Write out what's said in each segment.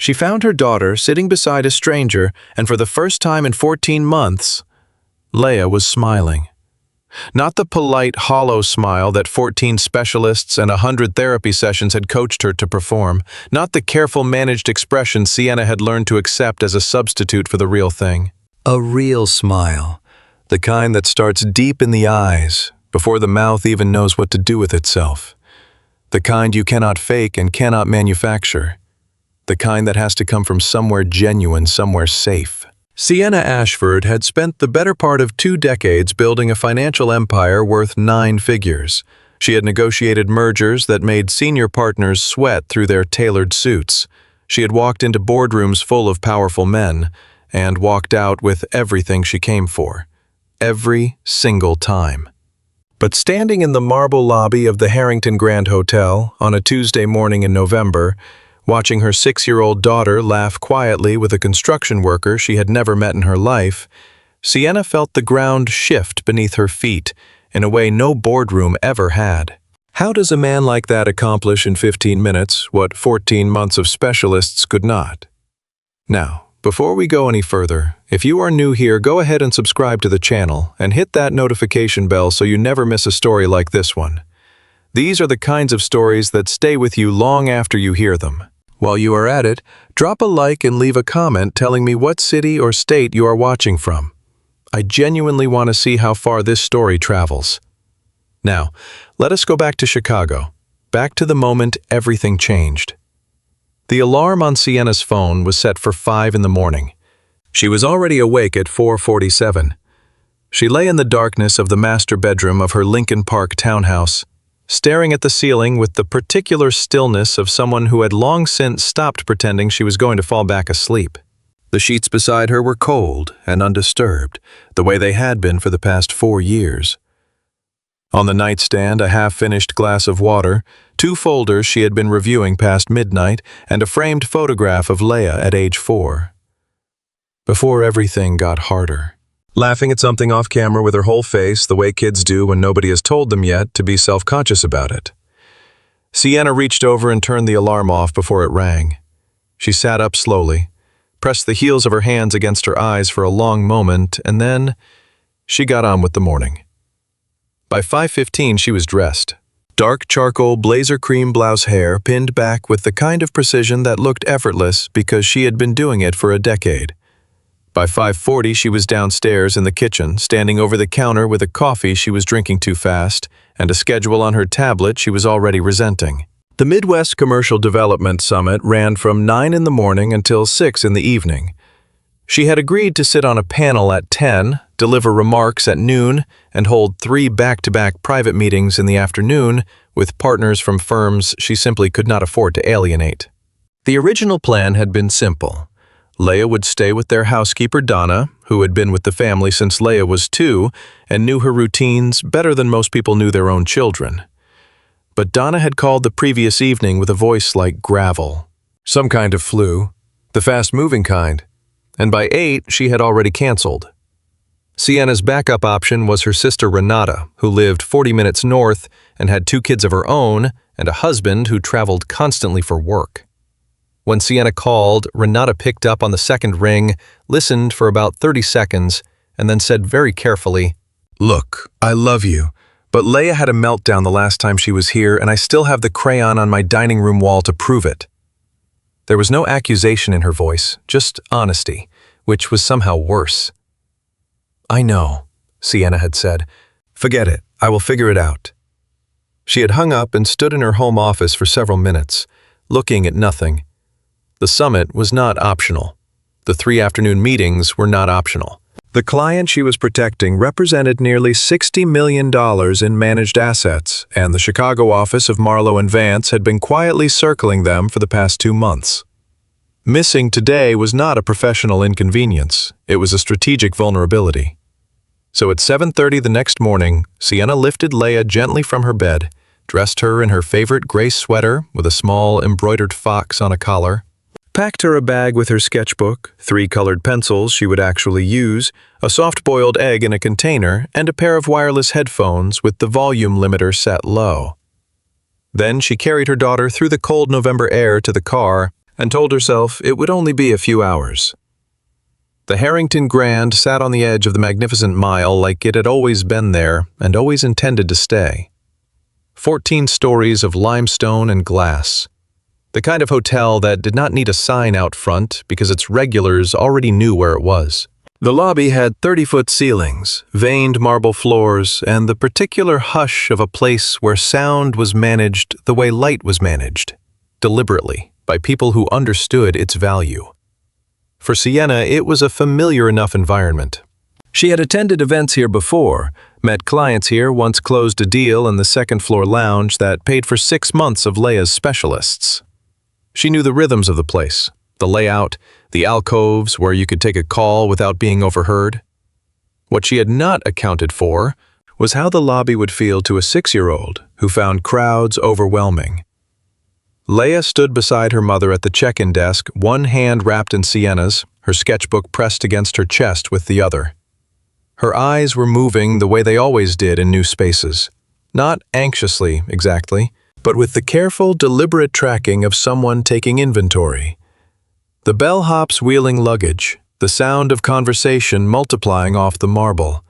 She found her daughter sitting beside a stranger, and for the first time in 14 months, Laya was smiling. Not the polite, hollow smile that 14 specialists and 100 therapy sessions had coached her to perform. Not the careful, managed expression Sienna had learned to accept as a substitute for the real thing. A real smile. The kind that starts deep in the eyes, before the mouth even knows what to do with itself. The kind you cannot fake and cannot manufacture. The kind that has to come from somewhere genuine, somewhere safe. Sienna Ashford had spent the better part of 2 decades building a financial empire worth 9 figures. She had negotiated mergers that made senior partners sweat through their tailored suits. She had walked into boardrooms full of powerful men, and walked out with everything she came for. Every single time. But standing in the marble lobby of the Harrington Grand Hotel on a Tuesday morning in November, watching her 6-year-old daughter laugh quietly with a construction worker she had never met in her life, Sienna felt the ground shift beneath her feet in a way no boardroom ever had. How does a man like that accomplish in 15 minutes what 14 months of specialists could not? Now, before we go any further, if you are new here, go ahead and subscribe to the channel and hit that notification bell so you never miss a story like this one. These are the kinds of stories that stay with you long after you hear them. While you are at it, drop a like and leave a comment telling me what city or state you are watching from. I genuinely want to see how far this story travels. Now, let us go back to Chicago, back to the moment everything changed. The alarm on Sienna's phone was set for 5 in the morning. She was already awake at 4:47. She lay in the darkness of the master bedroom of her Lincoln Park townhouse, staring at the ceiling with the particular stillness of someone who had long since stopped pretending she was going to fall back asleep. The sheets beside her were cold and undisturbed, the way they had been for the past 4 years. On the nightstand, a half-finished glass of water, 2 folders she had been reviewing past midnight, and a framed photograph of Laya at age 4. Before everything got harder. Laughing at something off camera with her whole face, the way kids do when nobody has told them yet to be self-conscious about it. Sienna reached over and turned the alarm off before it rang. She sat up slowly, pressed the heels of her hands against her eyes for a long moment, and then she got on with the morning. By 5:15 she was dressed. Dark charcoal blazer cream blouse hair pinned back with the kind of precision that looked effortless because she had been doing it for a decade. By 5:40 she was downstairs in the kitchen, standing over the counter with a coffee she was drinking too fast and a schedule on her tablet she was already resenting. The Midwest Commercial Development Summit ran from 9 in the morning until 6 in the evening. She had agreed to sit on a panel at 10, deliver remarks at noon, and hold 3 back-to-back private meetings in the afternoon with partners from firms she simply could not afford to alienate. The original plan had been simple. Laya would stay with their housekeeper Donna, who had been with the family since Laya was 2 and knew her routines better than most people knew their own children. But Donna had called the previous evening with a voice like gravel. Some kind of flu, the fast-moving kind, and by 8 she had already canceled. Sienna's backup option was her sister Renata, who lived 40 minutes north and had 2 kids of her own and a husband who traveled constantly for work. When Sienna called, Renata picked up on the second ring, listened for about 30 seconds, and then said very carefully, "Look, I love you, but Laya had a meltdown the last time she was here, and I still have the crayon on my dining room wall to prove it." There was no accusation in her voice, just honesty, which was somehow worse. "I know," Sienna had said. "Forget it, I will figure it out." She had hung up and stood in her home office for several minutes, looking at nothing. The summit was not optional. The 3 afternoon meetings were not optional. The client she was protecting represented nearly $60 million in managed assets, and the Chicago office of Marlowe & Vance had been quietly circling them for the past 2 months. Missing today was not a professional inconvenience, it was a strategic vulnerability. So at 7:30 the next morning, Sienna lifted Laya gently from her bed, dressed her in her favorite gray sweater with a small embroidered fox on a collar, packed her a bag with her sketchbook, 3 colored pencils she would actually use, a soft-boiled egg in a container, and a pair of wireless headphones with the volume limiter set low. Then she carried her daughter through the cold November air to the car, and told herself it would only be a few hours. The Harrington Grand sat on the edge of the magnificent mile like it had always been there and always intended to stay. 14 stories of limestone and glass. The kind of hotel that did not need a sign out front because its regulars already knew where it was. The lobby had 30-foot ceilings, veined marble floors, and the particular hush of a place where sound was managed the way light was managed, deliberately, by people who understood its value. For Sienna, it was a familiar enough environment. She had attended events here before, met clients here, once closed a deal in the second-floor lounge that paid for 6 months of Laya's specialists. She knew the rhythms of the place, the layout, the alcoves where you could take a call without being overheard. What she had not accounted for was how the lobby would feel to a 6-year-old who found crowds overwhelming. Laya stood beside her mother at the check-in desk, one hand wrapped in Sienna's, her sketchbook pressed against her chest with the other. Her eyes were moving the way they always did in new spaces, not anxiously, exactly, but with the careful, deliberate tracking of someone taking inventory. The bellhops wheeling luggage, the sound of conversation multiplying off the marble,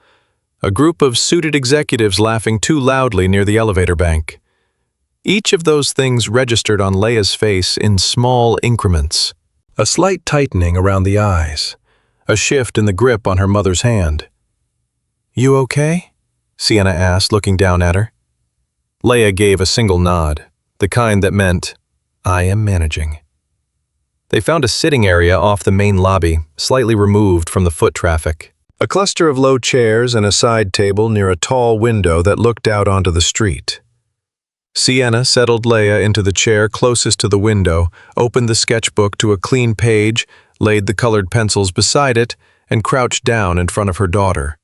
a group of suited executives laughing too loudly near the elevator bank. Each of those things registered on Laya's face in small increments. A slight tightening around the eyes, a shift in the grip on her mother's hand. "You okay?" Sienna asked, looking down at her. Laya gave a single nod, the kind that meant, "I am managing." They found a sitting area off the main lobby, slightly removed from the foot traffic. A cluster of low chairs and a side table near a tall window that looked out onto the street. Sienna settled Laya into the chair closest to the window, opened the sketchbook to a clean page, laid the colored pencils beside it, and crouched down in front of her daughter.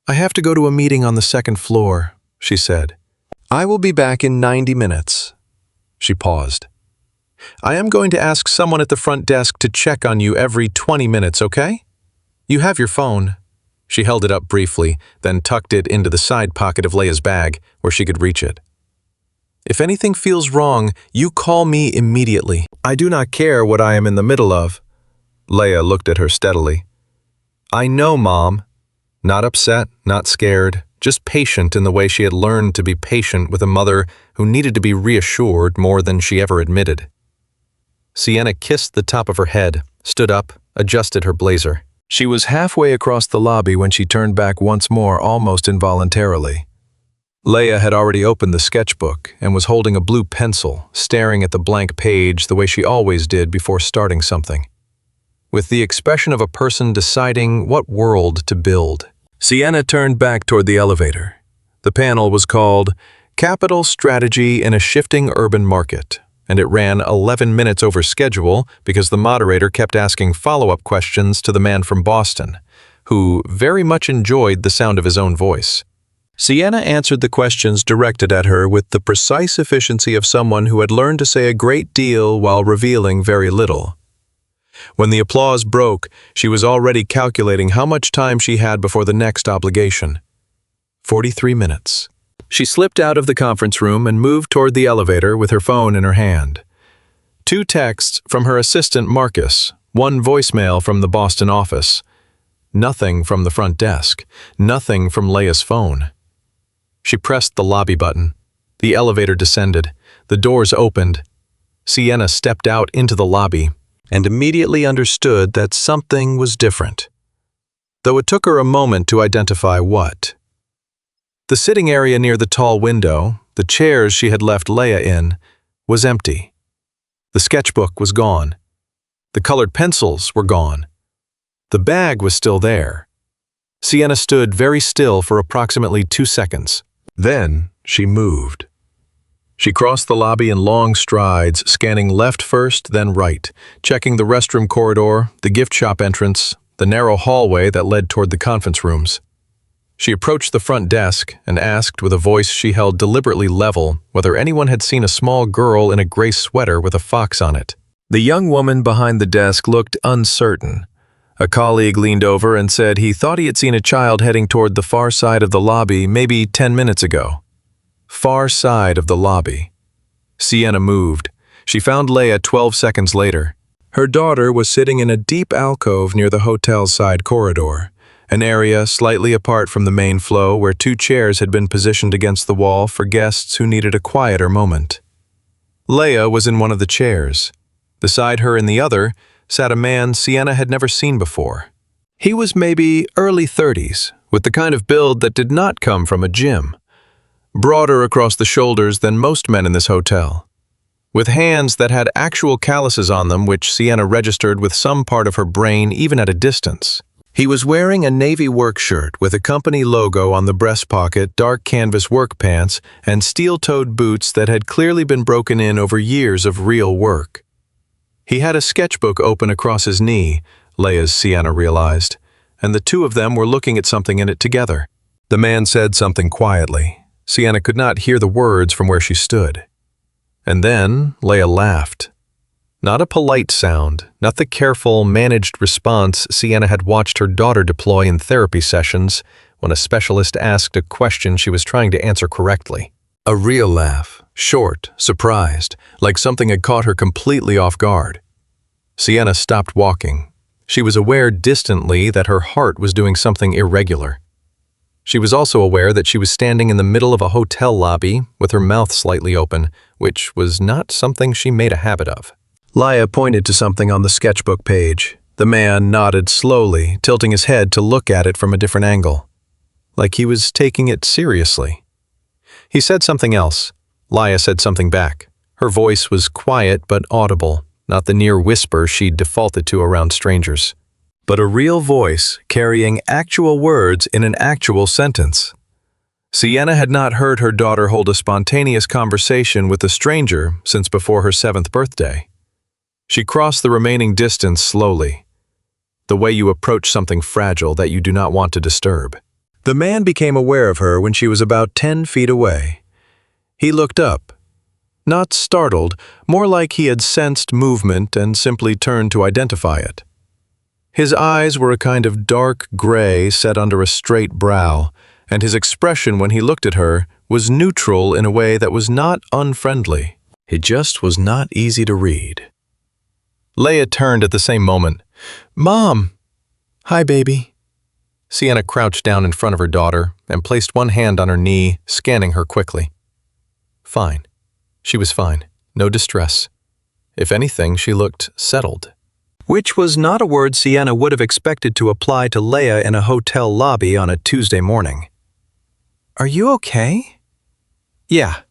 "I have to go to a meeting on the second floor," she said. "I will be back in 90 minutes. She paused. "I am going to ask someone at the front desk to check on you every 20 minutes, okay? You have your phone." She held it up briefly, then tucked it into the side pocket of Laya's bag, where she could reach it. "If anything feels wrong, you call me immediately. I do not care what I am in the middle of." Laya looked at her steadily. "I know, Mom." Not upset, not scared, just patient in the way she had learned to be patient with a mother who needed to be reassured more than she ever admitted. Sienna kissed the top of her head, stood up, adjusted her blazer. She was halfway across the lobby when she turned back once more, almost involuntarily. Laya had already opened the sketchbook and was holding a blue pencil, staring at the blank page the way she always did before starting something, with the expression of a person deciding what world to build. Sienna turned back toward the elevator. The panel was called Capital Strategy in a Shifting Urban Market, and it ran 11 minutes over schedule because the moderator kept asking follow-up questions to the man from Boston, who very much enjoyed the sound of his own voice. Sienna answered the questions directed at her with the precise efficiency of someone who had learned to say a great deal while revealing very little. When the applause broke, she was already calculating how much time she had before the next obligation. 43 minutes. She slipped out of the conference room and moved toward the elevator with her phone in her hand. 2 texts from her assistant Marcus, 1 voicemail from the Boston office. Nothing from the front desk, nothing from Laya's phone. She pressed the lobby button. The elevator descended. The doors opened. Sienna stepped out into the lobby and immediately understood that something was different, though it took her a moment to identify what. The sitting area near the tall window, the chairs she had left Laya in, was empty. The sketchbook was gone. The colored pencils were gone. The bag was still there. Sienna stood very still for approximately 2 seconds. Then she moved. She crossed the lobby in long strides, scanning left first, then right, checking the restroom corridor, the gift shop entrance, the narrow hallway that led toward the conference rooms. She approached the front desk and asked with a voice she held deliberately level whether anyone had seen a small girl in a gray sweater with a fox on it. The young woman behind the desk looked uncertain. A colleague leaned over and said he thought he had seen a child heading toward the far side of the lobby maybe 10 minutes ago. Far side of the lobby. Sienna moved. She found Laya 12 seconds later. Her daughter was sitting in a deep alcove near the hotel's side corridor, an area slightly apart from the main flow where 2 chairs had been positioned against the wall for guests who needed a quieter moment. Laya was in one of the chairs. Beside her in the other sat a man Sienna had never seen before. He was maybe early 30s, with the kind of build that did not come from a gym. Broader across the shoulders than most men in this hotel, with hands that had actual calluses on them which Sienna registered with some part of her brain even at a distance. He was wearing a navy work shirt with a company logo on the breast pocket, dark canvas work pants, and steel-toed boots that had clearly been broken in over years of real work. He had a sketchbook open across his knee, Laya's Sienna realized, and the 2 of them were looking at something in it together. The man said something quietly. Sienna could not hear the words from where she stood. And then Laya laughed. Not a polite sound, not the careful, managed response Sienna had watched her daughter deploy in therapy sessions when a specialist asked a question she was trying to answer correctly. A real laugh, short, surprised, like something had caught her completely off guard. Sienna stopped walking. She was aware distantly that her heart was doing something irregular. She was also aware that she was standing in the middle of a hotel lobby with her mouth slightly open, which was not something she made a habit of. Laya pointed to something on the sketchbook page. The man nodded slowly, tilting his head to look at it from a different angle, like he was taking it seriously. He said something else. Laya said something back. Her voice was quiet but audible, not the near whisper she'd defaulted to around strangers, but a real voice carrying actual words in an actual sentence. Sienna had not heard her daughter hold a spontaneous conversation with a stranger since before her 7th birthday. She crossed the remaining distance slowly, the way you approach something fragile that you do not want to disturb. The man became aware of her when she was about 10 feet away. He looked up. Not startled, more like he had sensed movement and simply turned to identify it. His eyes were a kind of dark gray set under a straight brow, and his expression when he looked at her was neutral in a way that was not unfriendly. It just was not easy to read. Laya turned at the same moment. "Mom!" "Hi, baby." Sienna crouched down in front of her daughter and placed one hand on her knee, scanning her quickly. Fine. She was fine. No distress. If anything, she looked settled. Which was not a word Sienna would have expected to apply to Laya in a hotel lobby on a Tuesday morning. "Are you okay?" "Yeah."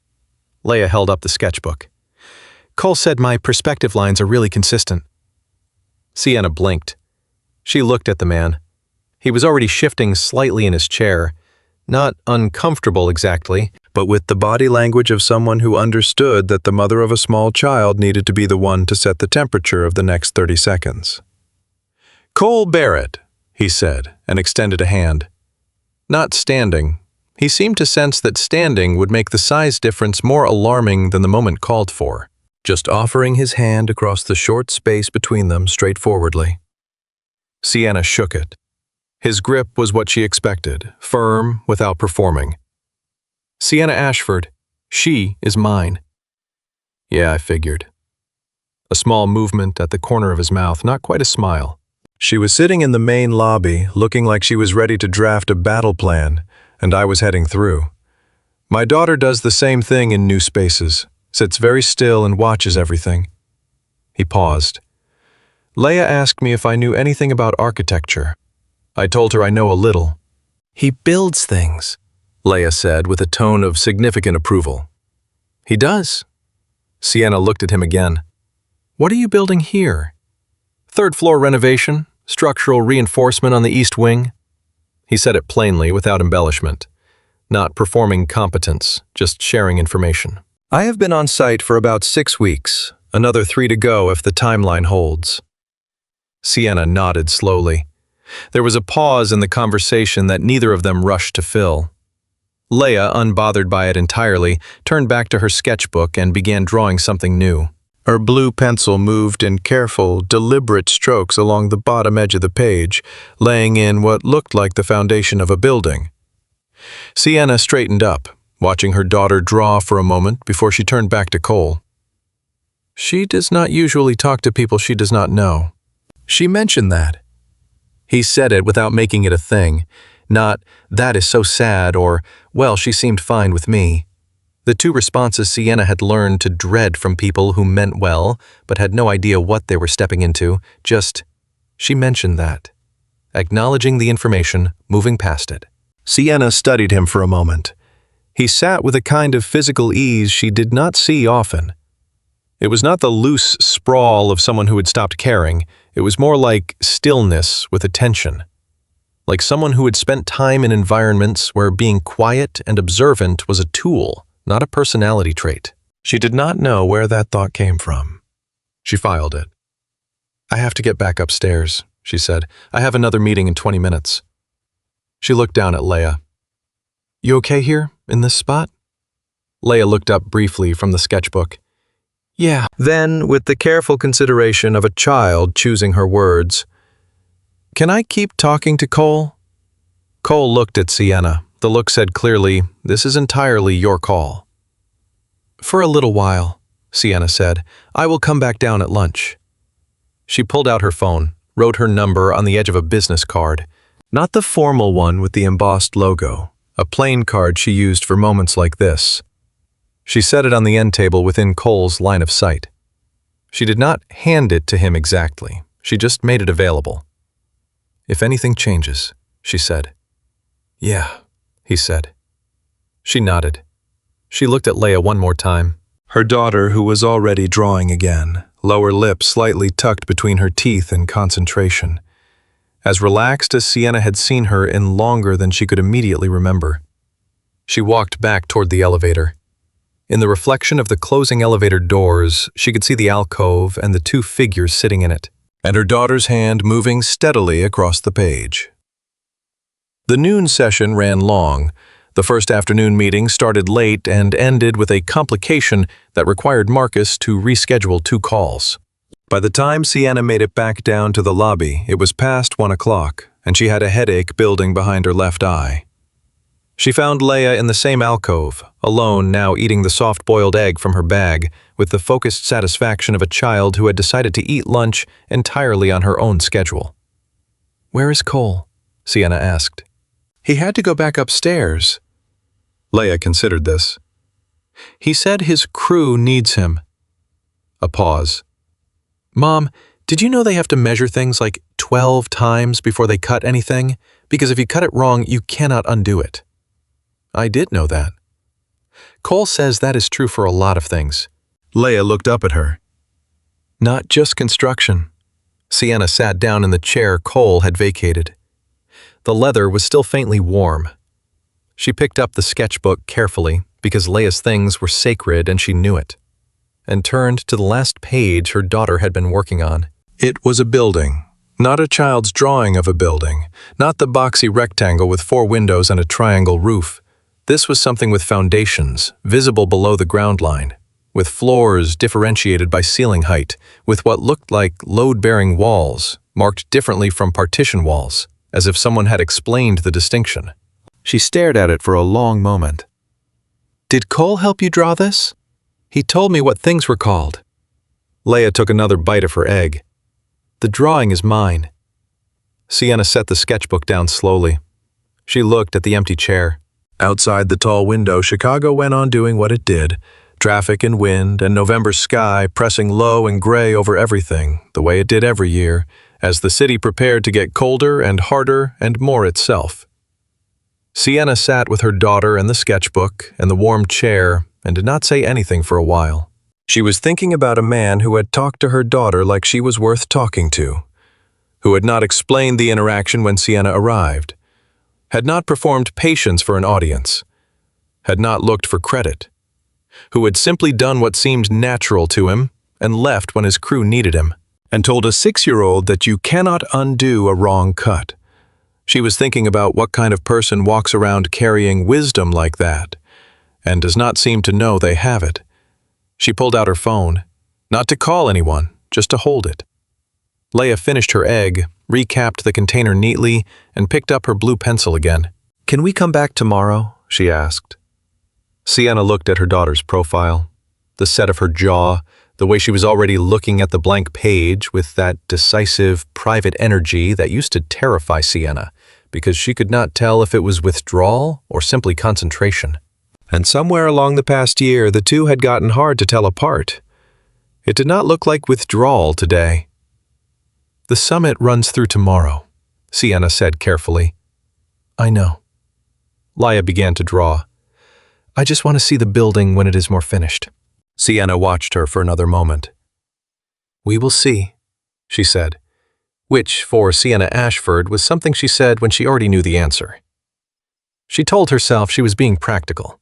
Laya held up the sketchbook. "Cole said my perspective lines are really consistent." Sienna blinked. She looked at the man. He was already shifting slightly in his chair, not uncomfortable exactly, but with the body language of someone who understood that the mother of a small child needed to be the one to set the temperature of the next 30 seconds. "Cole Barrett," he said, and extended a hand. Not standing. He seemed to sense that standing would make the size difference more alarming than the moment called for, just offering his hand across the short space between them straightforwardly. Sienna shook it. His grip was what she expected, firm without performing. "Sienna Ashford, she is mine." "Yeah, I figured." A small movement at the corner of his mouth, not quite a smile. She was sitting in the main lobby, looking like she was ready to draft a battle plan, and I was heading through. My daughter does the same thing in new spaces, sits very still and watches everything. He paused. Laya asked me if I knew anything about architecture. I told her I know a little. "He builds things," Laya said with a tone of significant approval. "He does." Sienna looked at him again. "What are you building here?" "Third floor renovation, structural reinforcement on the east wing." He said it plainly, without embellishment. Not performing competence, just sharing information. "I have been on site for about 6 weeks, another 3 to go if the timeline holds." Sienna nodded slowly. There was a pause in the conversation that neither of them rushed to fill. Laya, unbothered by it entirely, turned back to her sketchbook and began drawing something new. Her blue pencil moved in careful, deliberate strokes along the bottom edge of the page, laying in what looked like the foundation of a building. Sienna straightened up, watching her daughter draw for a moment before she turned back to Cole. She does not usually talk to people she does not know. She mentioned that. He said it without making it a thing, not, that is so sad, or, well, she seemed fine with me. The two responses Sienna had learned to dread from people who meant well, but had no idea what they were stepping into, just, she mentioned that. Acknowledging the information, moving past it. Sienna studied him for a moment. He sat with a kind of physical ease she did not see often. It was not the loose sprawl of someone who had stopped caring. It was more like stillness with attention. Like someone who had spent time in environments where being quiet and observant was a tool, not a personality trait. She did not know where that thought came from. She filed it. "I have to get back upstairs," she said. "I have another meeting in 20 minutes. She looked down at Laya. "You okay here, in this spot?" Laya looked up briefly from the sketchbook. "Yeah." Then, with the careful consideration of a child choosing her words, "Can I keep talking to Cole?" Cole looked at Sienna. The look said clearly, "This is entirely your call." "For a little while," Sienna said. "I will come back down at lunch." She pulled out her phone, wrote her number on the edge of a business card. Not the formal one with the embossed logo, a plain card she used for moments like this. She set it on the end table within Cole's line of sight. She did not hand it to him exactly. She just made it available. "If anything changes," she said. "Yeah," he said. She nodded. She looked at Laya one more time. Her daughter, who was already drawing again, lower lip slightly tucked between her teeth in concentration. As relaxed as Sienna had seen her in longer than she could immediately remember. She walked back toward the elevator. In the reflection of the closing elevator doors, she could see the alcove and the two figures sitting in it, and her daughter's hand moving steadily across the page. The noon session ran long. The first afternoon meeting started late and ended with a complication that required Marcus to reschedule 2 calls. By the time Sienna made it back down to the lobby, it was past 1 o'clock, and she had a headache building behind her left eye. She found Laya in the same alcove, alone now eating the soft-boiled egg from her bag, with the focused satisfaction of a child who had decided to eat lunch entirely on her own schedule. "Where is Cole?" Sienna asked. "He had to go back upstairs." Laya considered this. "He said his crew needs him." A pause. "Mom, did you know they have to measure things like 12 times before they cut anything? Because if you cut it wrong, you cannot undo it." "I did know that." "Cole says that is true for a lot of things." Laya looked up at her. "Not just construction." Sienna sat down in the chair Cole had vacated. The leather was still faintly warm. She picked up the sketchbook carefully, because Laya's things were sacred and she knew it, and turned to the last page her daughter had been working on. It was a building, not a child's drawing of a building, not the boxy rectangle with 4 windows and a triangle roof. This was something with foundations, visible below the ground line, with floors differentiated by ceiling height, with what looked like load-bearing walls, marked differently from partition walls, as if someone had explained the distinction. She stared at it for a long moment. "Did Cole help you draw this? He told me what things were called." Laya took another bite of her egg. "The drawing is mine." Sienna set the sketchbook down slowly. She looked at the empty chair. Outside the tall window, Chicago went on doing what it did. Traffic and wind and November sky pressing low and gray over everything, the way it did every year, as the city prepared to get colder and harder and more itself. Sienna sat with her daughter and the sketchbook and the warm chair and did not say anything for a while. She was thinking about a man who had talked to her daughter like she was worth talking to, who had not explained the interaction when Sienna arrived, had not performed patience for an audience, had not looked for credit, who had simply done what seemed natural to him and left when his crew needed him, and told a 6-year-old that you cannot undo a wrong cut. She was thinking about what kind of person walks around carrying wisdom like that, and does not seem to know they have it. She pulled out her phone, not to call anyone, just to hold it. Laya finished her egg, recapped the container neatly, and picked up her blue pencil again. "Can we come back tomorrow?" she asked. Sienna looked at her daughter's profile, the set of her jaw, the way she was already looking at the blank page with that decisive, private energy that used to terrify Sienna, because she could not tell if it was withdrawal or simply concentration. And somewhere along the past year, the two had gotten hard to tell apart. It did not look like withdrawal today. "The summit runs through tomorrow," Sienna said carefully. "I know." Laya began to draw. "I just want to see the building when it is more finished." Sienna watched her for another moment. "We will see," she said, which, for Sienna Ashford, was something she said when she already knew the answer. She told herself she was being practical.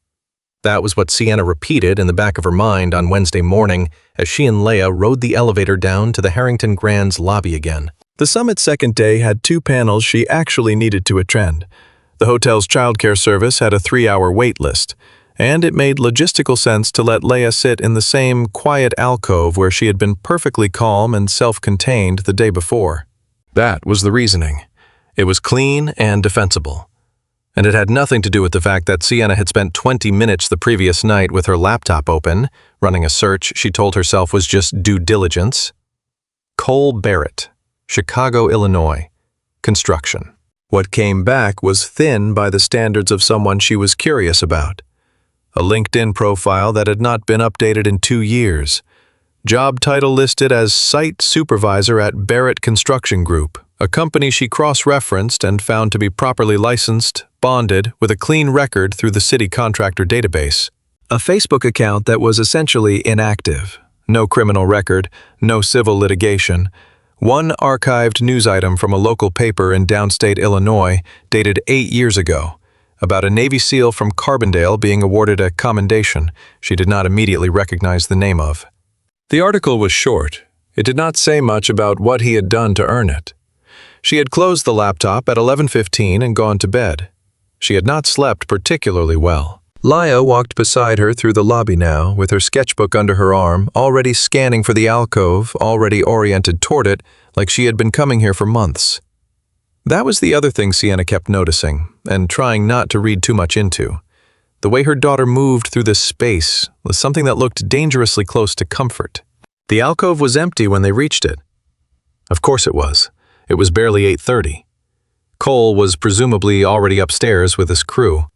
That was what Sienna repeated in the back of her mind on Wednesday morning as she and Laya rode the elevator down to the Harrington Grand's lobby again. The summit's second day had 2 panels she actually needed to attend. The hotel's childcare service had a 3-hour wait list, and it made logistical sense to let Laya sit in the same quiet alcove where she had been perfectly calm and self-contained the day before. That was the reasoning. It was clean and defensible. And it had nothing to do with the fact that Sienna had spent 20 minutes the previous night with her laptop open, running a search she told herself was just due diligence. Cole Barrett, Chicago, Illinois. Construction. What came back was thin by the standards of someone she was curious about. A LinkedIn profile that had not been updated in 2 years. Job title listed as Site Supervisor at Barrett Construction Group, a company she cross-referenced and found to be properly licensed, bonded, with a clean record through the city contractor database. A Facebook account that was essentially inactive. No criminal record, no civil litigation. One archived news item from a local paper in downstate Illinois, dated 8 years ago, about a Navy SEAL from Carbondale being awarded a commendation she did not immediately recognize the name of. The article was short. It did not say much about what he had done to earn it. She had closed the laptop at 11:15 and gone to bed. She had not slept particularly well. Laya walked beside her through the lobby now, with her sketchbook under her arm, already scanning for the alcove, already oriented toward it, like she had been coming here for months. That was the other thing Sienna kept noticing, and trying not to read too much into. The way her daughter moved through this space was something that looked dangerously close to comfort. The alcove was empty when they reached it. Of course it was. It was barely 8:30. Cole was presumably already upstairs with his crew.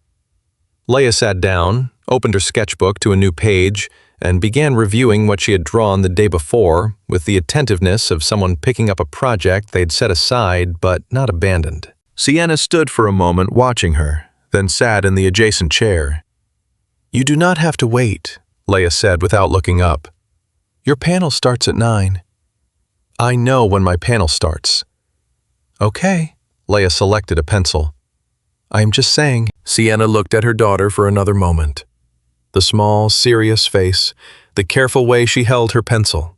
Laya sat down, opened her sketchbook to a new page, and began reviewing what she had drawn the day before with the attentiveness of someone picking up a project they'd set aside but not abandoned. Sienna stood for a moment watching her, then sat in the adjacent chair. "You do not have to wait," Laya said without looking up. "Your panel starts at 9. "I know when my panel starts." "Okay." Laya selected a pencil. "I am just saying." Sienna looked at her daughter for another moment. The small, serious face, the careful way she held her pencil,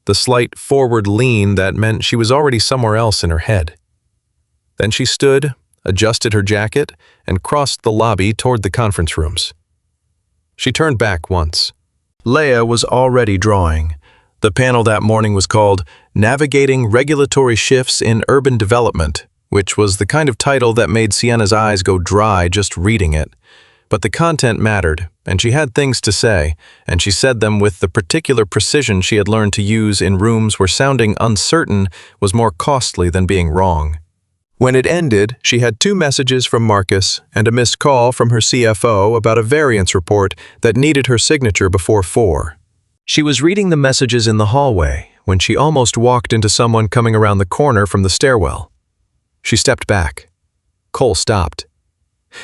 the slight forward lean that meant she was already somewhere else in her head. Then she stood, adjusted her jacket, and crossed the lobby toward the conference rooms. She turned back once. Laya was already drawing. The panel that morning was called Navigating Regulatory Shifts in Urban Development, which was the kind of title that made Sienna's eyes go dry just reading it. But the content mattered, and she had things to say, and she said them with the particular precision she had learned to use in rooms where sounding uncertain was more costly than being wrong. When it ended, she had 2 messages from Marcus and a missed call from her CFO about a variance report that needed her signature before 4. She was reading the messages in the hallway when she almost walked into someone coming around the corner from the stairwell. She stepped back. Cole stopped.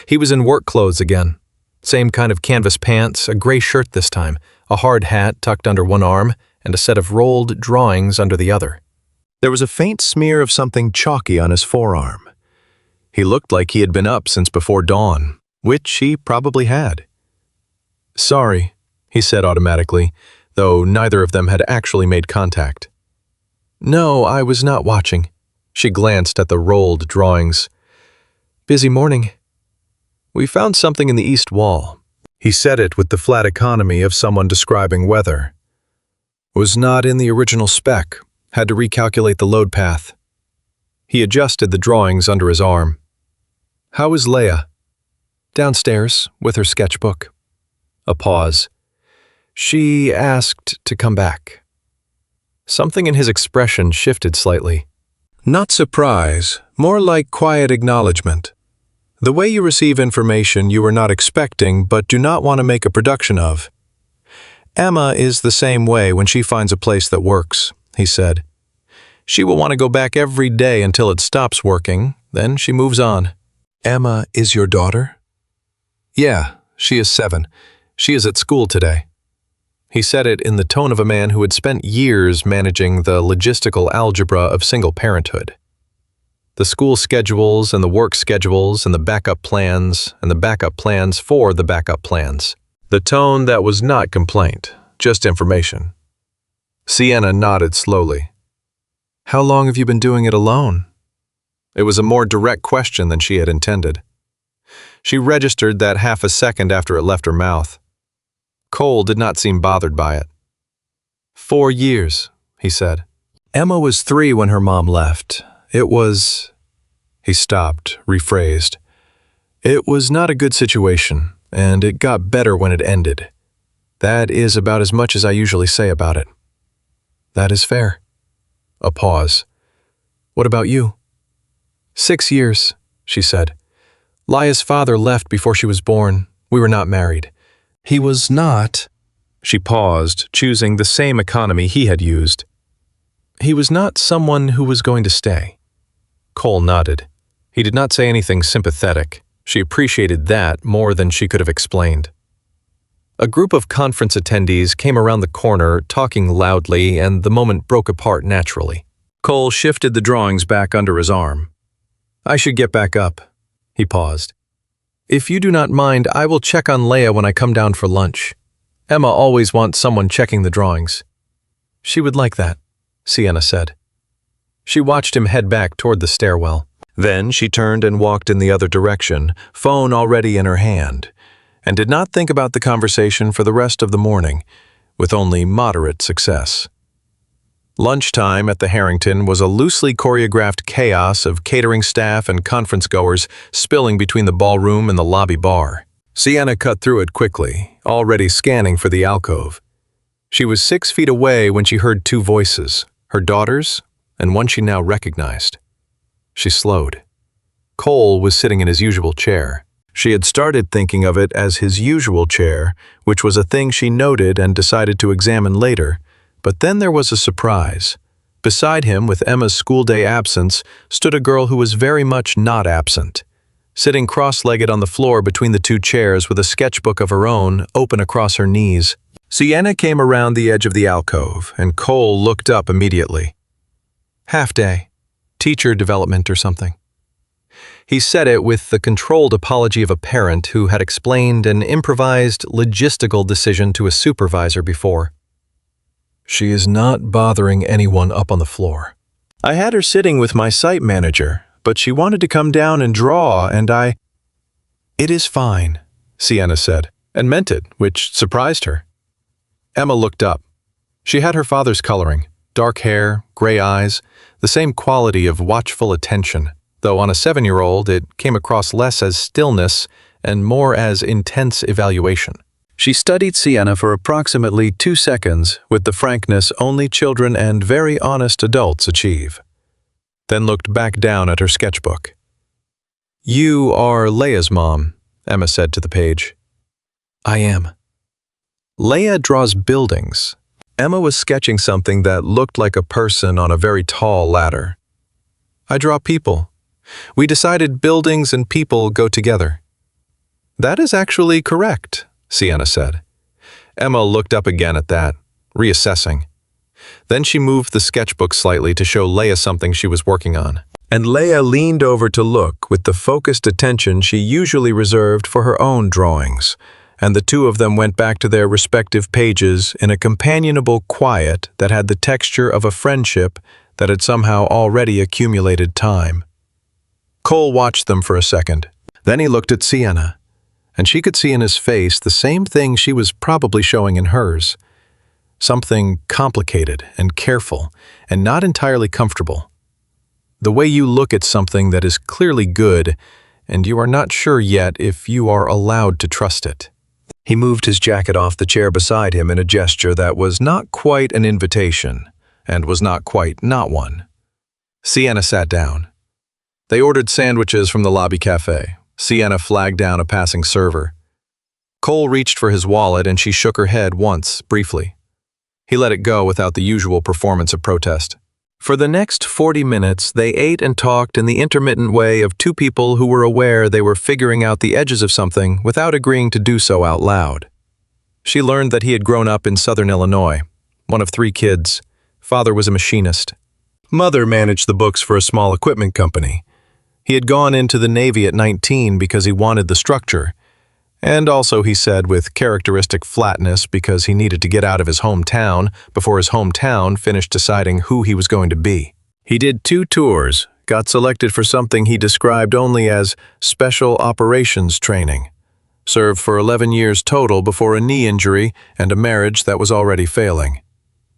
He was in work clothes again. Same kind of canvas pants, a gray shirt this time, a hard hat tucked under one arm, and a set of rolled drawings under the other. There was a faint smear of something chalky on his forearm. He looked like he had been up since before dawn, which he probably had. "Sorry," he said automatically, though neither of them had actually made contact. "No, I was not watching." She glanced at the rolled drawings. "Busy morning." "We found something in the east wall." He said it with the flat economy of someone describing weather. "Was not in the original spec. Had to recalculate the load path." He adjusted the drawings under his arm. "How is Laya?" "Downstairs, with her sketchbook." A pause. She asked to come back. Something in his expression shifted slightly. Not surprise, more like quiet acknowledgement. The way you receive information you were not expecting but do not want to make a production of. Emma is the same way when she finds a place that works, he said. She will want to go back every day until it stops working, then she moves on. Emma is your daughter? Yeah, she is 7. She is at school today. He said it in the tone of a man who had spent years managing the logistical algebra of single parenthood. The school schedules and the work schedules and the backup plans and the backup plans for the backup plans. The tone that was not complaint, just information. Sienna nodded slowly. How long have you been doing it alone? It was a more direct question than she had intended. She registered that half a second after it left her mouth. Cole did not seem bothered by it. 4 years, he said. Emma was 3 when her mom left. It was... He stopped, rephrased. It was not a good situation, and it got better when it ended. That is about as much as I usually say about it. That is fair. A pause. What about you? 6 years, she said. Laya's father left before she was born. We were not married. He was not... She paused, choosing the same economy he had used. He was not someone who was going to stay. Cole nodded. He did not say anything sympathetic. She appreciated that more than she could have explained. A group of conference attendees came around the corner, talking loudly, and the moment broke apart naturally. Cole shifted the drawings back under his arm. I should get back up. He paused. If you do not mind, I will check on Laya when I come down for lunch. Emma always wants someone checking the drawings. She would like that, Sienna said. She watched him head back toward the stairwell. Then she turned and walked in the other direction, phone already in her hand, and did not think about the conversation for the rest of the morning, with only moderate success. Lunchtime at the Harrington was a loosely choreographed chaos of catering staff and conference goers spilling between the ballroom and the lobby bar. Sienna cut through it quickly, already scanning for the alcove. She was 6 feet away when she heard 2 voices, her daughter's and one she now recognized. She slowed. Cole was sitting in his usual chair. She had started thinking of it as his usual chair, which was a thing she noted and decided to examine later. But then there was a surprise. Beside him, with Emma's school day absence, stood a girl who was very much not absent, sitting cross-legged on the floor between the 2 chairs with a sketchbook of her own open across her knees. Sienna came around the edge of the alcove, and Cole looked up immediately. Half day. Teacher development or something. He said it with the controlled apology of a parent who had explained an improvised logistical decision to a supervisor before. She is not bothering anyone up on the floor. I had her sitting with my site manager, but she wanted to come down and draw, and I... It is fine, Sienna said, and meant it, which surprised her. Emma looked up. She had her father's coloring, dark hair, gray eyes, the same quality of watchful attention, though on a 7-year-old it came across less as stillness and more as intense evaluation. She studied Sienna for approximately 2 seconds with the frankness only children and very honest adults achieve, then looked back down at her sketchbook. You are Laya's mom, Emma said to the page. I am. Laya draws buildings. Emma was sketching something that looked like a person on a very tall ladder. I draw people. We decided buildings and people go together. That is actually correct, Sienna said. Emma looked up again at that, reassessing. Then she moved the sketchbook slightly to show Laya something she was working on. And Laya leaned over to look with the focused attention she usually reserved for her own drawings, and the 2 of them went back to their respective pages in a companionable quiet that had the texture of a friendship that had somehow already accumulated time. Cole watched them for a second. Then he looked at Sienna, and she could see in his face the same thing she was probably showing in hers. Something complicated and careful and not entirely comfortable. The way you look at something that is clearly good and you are not sure yet if you are allowed to trust it. He moved his jacket off the chair beside him in a gesture that was not quite an invitation, and was not quite not one. Sienna sat down. They ordered sandwiches from the lobby cafe. Sienna flagged down a passing server. Cole reached for his wallet and she shook her head once, briefly. He let it go without the usual performance of protest. For the next 40 minutes, they ate and talked in the intermittent way of two people who were aware they were figuring out the edges of something without agreeing to do so out loud. She learned that he had grown up in Southern Illinois, one of 3 kids. Father was a machinist. Mother managed the books for a small equipment company. He had gone into the Navy at 19 because he wanted the structure, and also, he said with characteristic flatness, because he needed to get out of his hometown before his hometown finished deciding who he was going to be. He did 2 tours, got selected for something he described only as special operations training, served for 11 years total before a knee injury and a marriage that was already failing,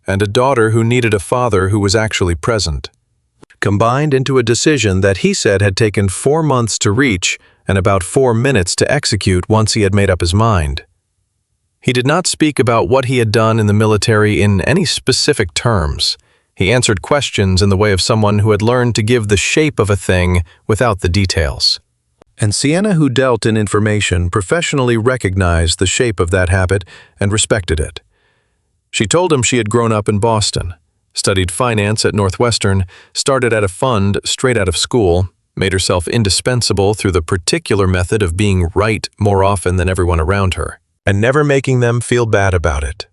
and a daughter who needed a father who was actually present. Combined into a decision that he said had taken 4 months to reach and about 4 minutes to execute once he had made up his mind. He did not speak about what he had done in the military in any specific terms. He answered questions in the way of someone who had learned to give the shape of a thing without the details. And Sienna, who dealt in information, professionally recognized the shape of that habit and respected it. She told him she had grown up in Boston, studied finance at Northwestern, started at a fund straight out of school, made herself indispensable through the particular method of being right more often than everyone around her, and never making them feel bad about it,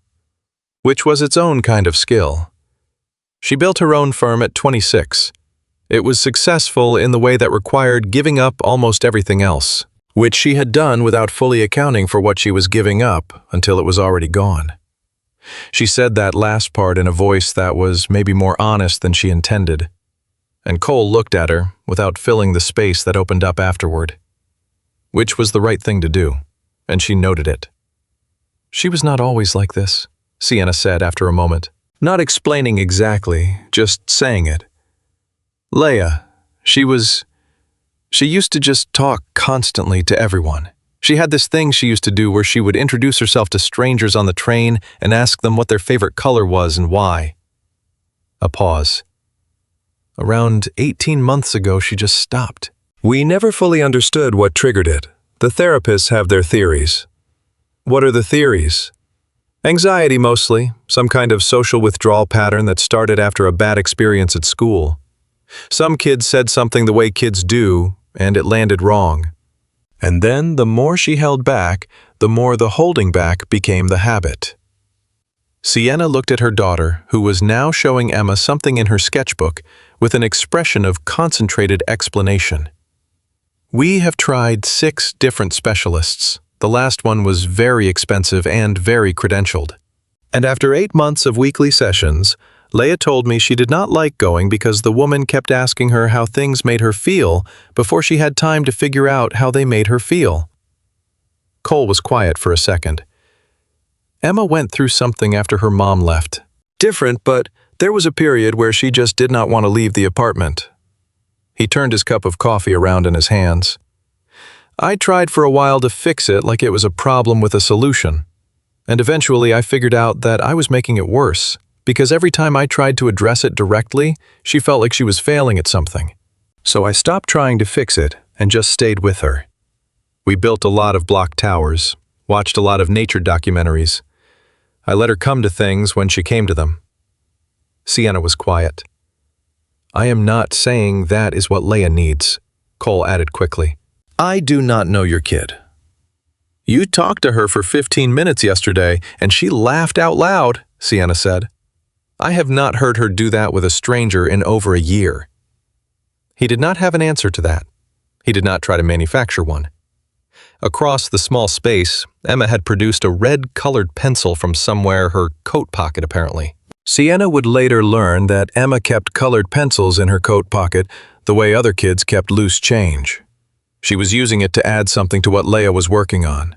which was its own kind of skill. She built her own firm at 26. It was successful in the way that required giving up almost everything else, which she had done without fully accounting for what she was giving up until it was already gone. She said that last part in a voice that was maybe more honest than she intended, and Cole looked at her without filling the space that opened up afterward, which was the right thing to do, and she noted it. She was not always like this, Sienna said after a moment, not explaining exactly, just saying it. Laya, she used to just talk constantly to everyone. She had this thing she used to do where she would introduce herself to strangers on the train and ask them what their favorite color was and why. A pause. Around 18 months ago, she just stopped. We never fully understood what triggered it. The therapists have their theories. What are the theories? Anxiety mostly, some kind of social withdrawal pattern that started after a bad experience at school. Some kids said something the way kids do, and it landed wrong. And then the more she held back, the more the holding back became the habit. Sienna looked at her daughter, who was now showing Emma something in her sketchbook, with an expression of concentrated explanation. We have tried 6 different specialists. The last one was very expensive and very credentialed. And after 8 months of weekly sessions, Laya told me she did not like going because the woman kept asking her how things made her feel before she had time to figure out how they made her feel. Cole was quiet for a second. Emma went through something after her mom left. Different, but there was a period where she just did not want to leave the apartment. He turned his cup of coffee around in his hands. I tried for a while to fix it like it was a problem with a solution. And eventually I figured out that I was making it worse, because every time I tried to address it directly, she felt like she was failing at something. So I stopped trying to fix it and just stayed with her. We built a lot of block towers, watched a lot of nature documentaries. I let her come to things when she came to them. Sienna was quiet. I am not saying that is what Laya needs, Cole added quickly. I do not know your kid. You talked to her for 15 minutes yesterday, and she laughed out loud, Sienna said. I have not heard her do that with a stranger in over a year. He did not have an answer to that. He did not try to manufacture one. Across the small space, Emma had produced a red-colored pencil from somewhere, her coat pocket apparently. Sienna would later learn that Emma kept colored pencils in her coat pocket the way other kids kept loose change. She was using it to add something to what Laya was working on.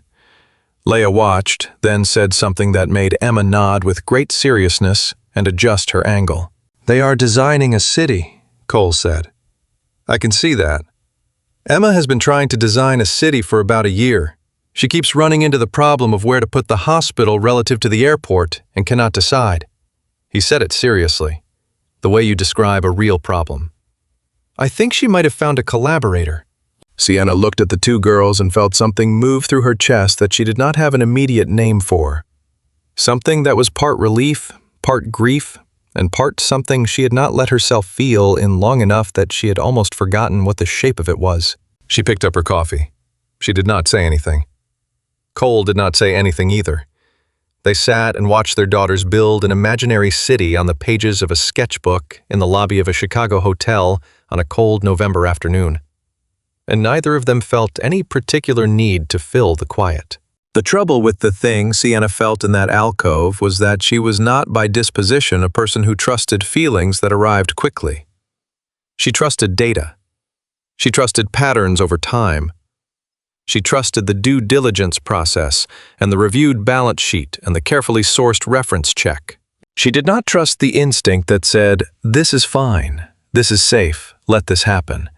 Laya watched, then said something that made Emma nod with great seriousness and adjust her angle. They are designing a city, Cole said. I can see that. Emma has been trying to design a city for about a year. She keeps running into the problem of where to put the hospital relative to the airport and cannot decide. He said it seriously, the way you describe a real problem. I think she might have found a collaborator. Sienna looked at the two girls and felt something move through her chest that she did not have an immediate name for. Something that was part relief, part grief, and part something she had not let herself feel in long enough that she had almost forgotten what the shape of it was. She picked up her coffee. She did not say anything. Cole did not say anything either. They sat and watched their daughters build an imaginary city on the pages of a sketchbook in the lobby of a Chicago hotel on a cold November afternoon. And neither of them felt any particular need to fill the quiet. The trouble with the thing Sienna felt in that alcove was that she was not by disposition a person who trusted feelings that arrived quickly. She trusted data. She trusted patterns over time. She trusted the due diligence process and the reviewed balance sheet and the carefully sourced reference check. She did not trust the instinct that said, "This is fine, this is safe, let this happen,"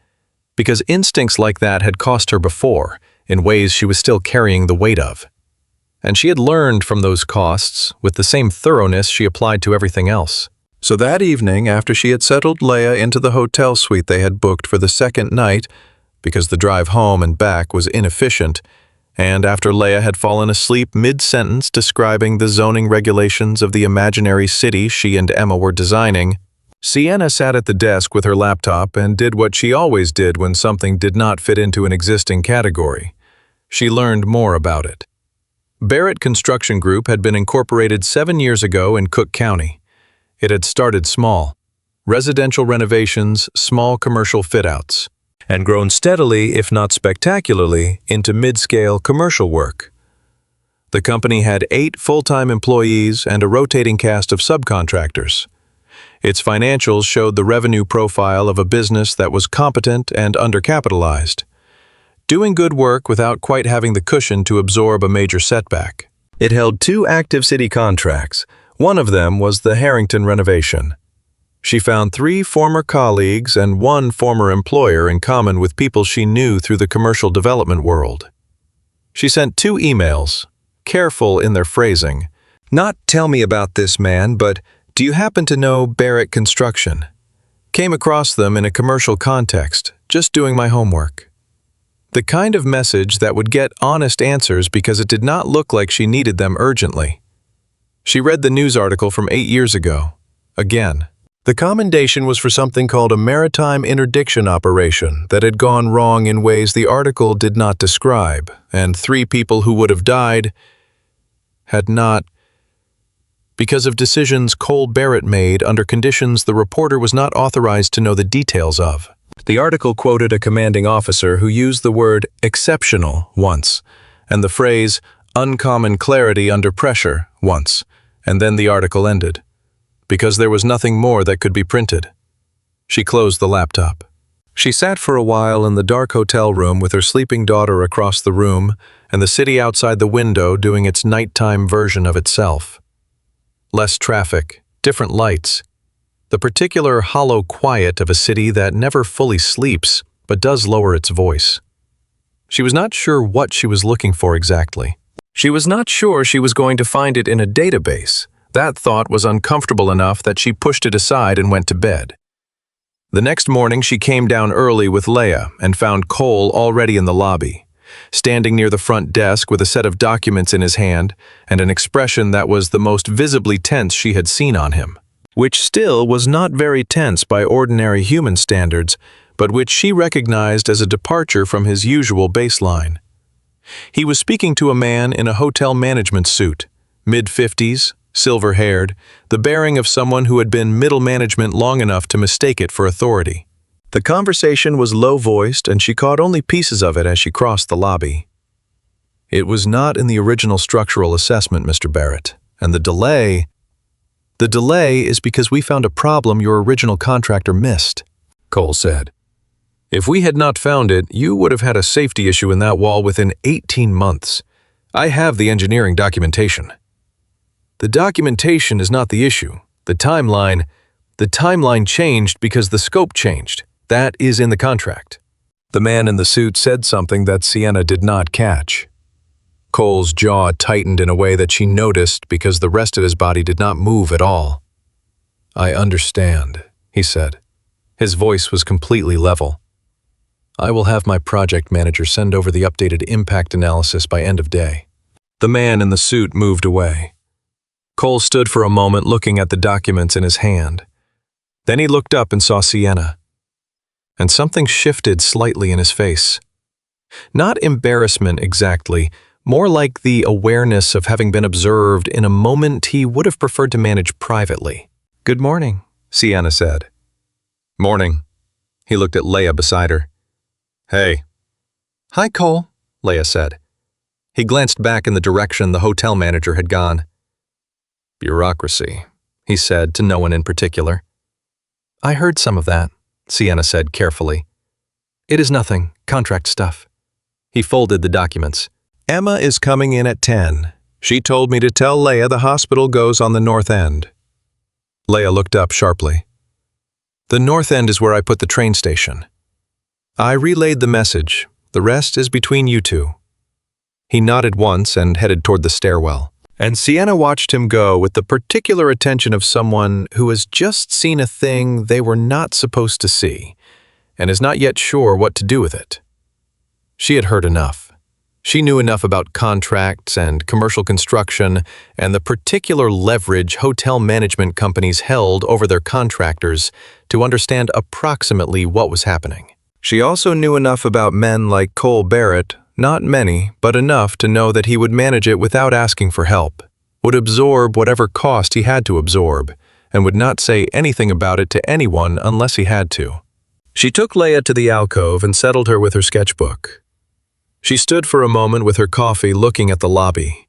because instincts like that had cost her before, in ways she was still carrying the weight of. And she had learned from those costs with the same thoroughness she applied to everything else. So that evening, after she had settled Laya into the hotel suite they had booked for the second night, because the drive home and back was inefficient, and after Laya had fallen asleep mid-sentence describing the zoning regulations of the imaginary city she and Emma were designing, Sienna sat at the desk with her laptop and did what she always did when something did not fit into an existing category. She learned more about it. Barrett Construction Group had been incorporated 7 years ago in Cook County. It had started small, residential renovations, small commercial fit-outs, and grown steadily, if not spectacularly, into mid-scale commercial work. The company had 8 full-time employees and a rotating cast of subcontractors. Its financials showed the revenue profile of a business that was competent and undercapitalized, doing good work without quite having the cushion to absorb a major setback. It held 2 active city contracts. One of them was the Harrington renovation. She found 3 former colleagues and 1 former employer in common with people she knew through the commercial development world. She sent 2 emails, careful in their phrasing. Not "tell me about this man," but "do you happen to know Barrett Construction?" Came across them in a commercial context, just doing my homework. The kind of message that would get honest answers because it did not look like she needed them urgently. She read the news article from 8 years ago. Again. The commendation was for something called a maritime interdiction operation that had gone wrong in ways the article did not describe, and 3 people who would have died had not, because of decisions Cole Barrett made under conditions the reporter was not authorized to know the details of. The article quoted a commanding officer who used the word exceptional once, and the phrase uncommon clarity under pressure once, and then the article ended, because there was nothing more that could be printed. She closed the laptop. She sat for a while in the dark hotel room with her sleeping daughter across the room and the city outside the window doing its nighttime version of itself. Less traffic, different lights, the particular hollow quiet of a city that never fully sleeps but does lower its voice. She was not sure what she was looking for exactly. She was not sure she was going to find it in a database. That thought was uncomfortable enough that she pushed it aside and went to bed. The next morning she came down early with Laya and found Cole already in the lobby, standing near the front desk with a set of documents in his hand and an expression that was the most visibly tense she had seen on him, which still was not very tense by ordinary human standards, but which she recognized as a departure from his usual baseline. He was speaking to a man in a hotel management suit, mid-50s, silver-haired, the bearing of someone who had been middle management long enough to mistake it for authority. The conversation was low-voiced, and she caught only pieces of it as she crossed the lobby. "It was not in the original structural assessment, Mr. Barrett, and the delay is because we found a problem your original contractor missed," Cole said. "If we had not found it, you would have had a safety issue in that wall within 18 months. I have the engineering documentation." "The documentation is not the issue. The timeline changed because the scope changed. That is in the contract." The man in the suit said something that Sienna did not catch. Cole's jaw tightened in a way that she noticed because the rest of his body did not move at all. "I understand," he said. His voice was completely level. "I will have my project manager send over the updated impact analysis by end of day." The man in the suit moved away. Cole stood for a moment looking at the documents in his hand. Then he looked up and saw Sienna. And something shifted slightly in his face. Not embarrassment exactly, more like the awareness of having been observed in a moment he would have preferred to manage privately. "Good morning," Sienna said. "Morning." He looked at Laya beside her. "Hey." "Hi, Cole," Laya said. He glanced back in the direction the hotel manager had gone. "Bureaucracy," he said to no one in particular. "I heard some of that," Sienna said carefully. "It is nothing, contract stuff." He folded the documents. "Emma is coming in at 10. She told me to tell Laya the hospital goes on the north end." Laya looked up sharply. "The north end is where I put the train station." "I relayed the message. The rest is between you two." He nodded once and headed toward the stairwell. And Sienna watched him go with the particular attention of someone who has just seen a thing they were not supposed to see and is not yet sure what to do with it. She had heard enough. She knew enough about contracts and commercial construction and the particular leverage hotel management companies held over their contractors to understand approximately what was happening. She also knew enough about men like Cole Barrett, not many, but enough to know that he would manage it without asking for help, would absorb whatever cost he had to absorb, and would not say anything about it to anyone unless he had to. She took Laya to the alcove and settled her with her sketchbook. She stood for a moment with her coffee looking at the lobby.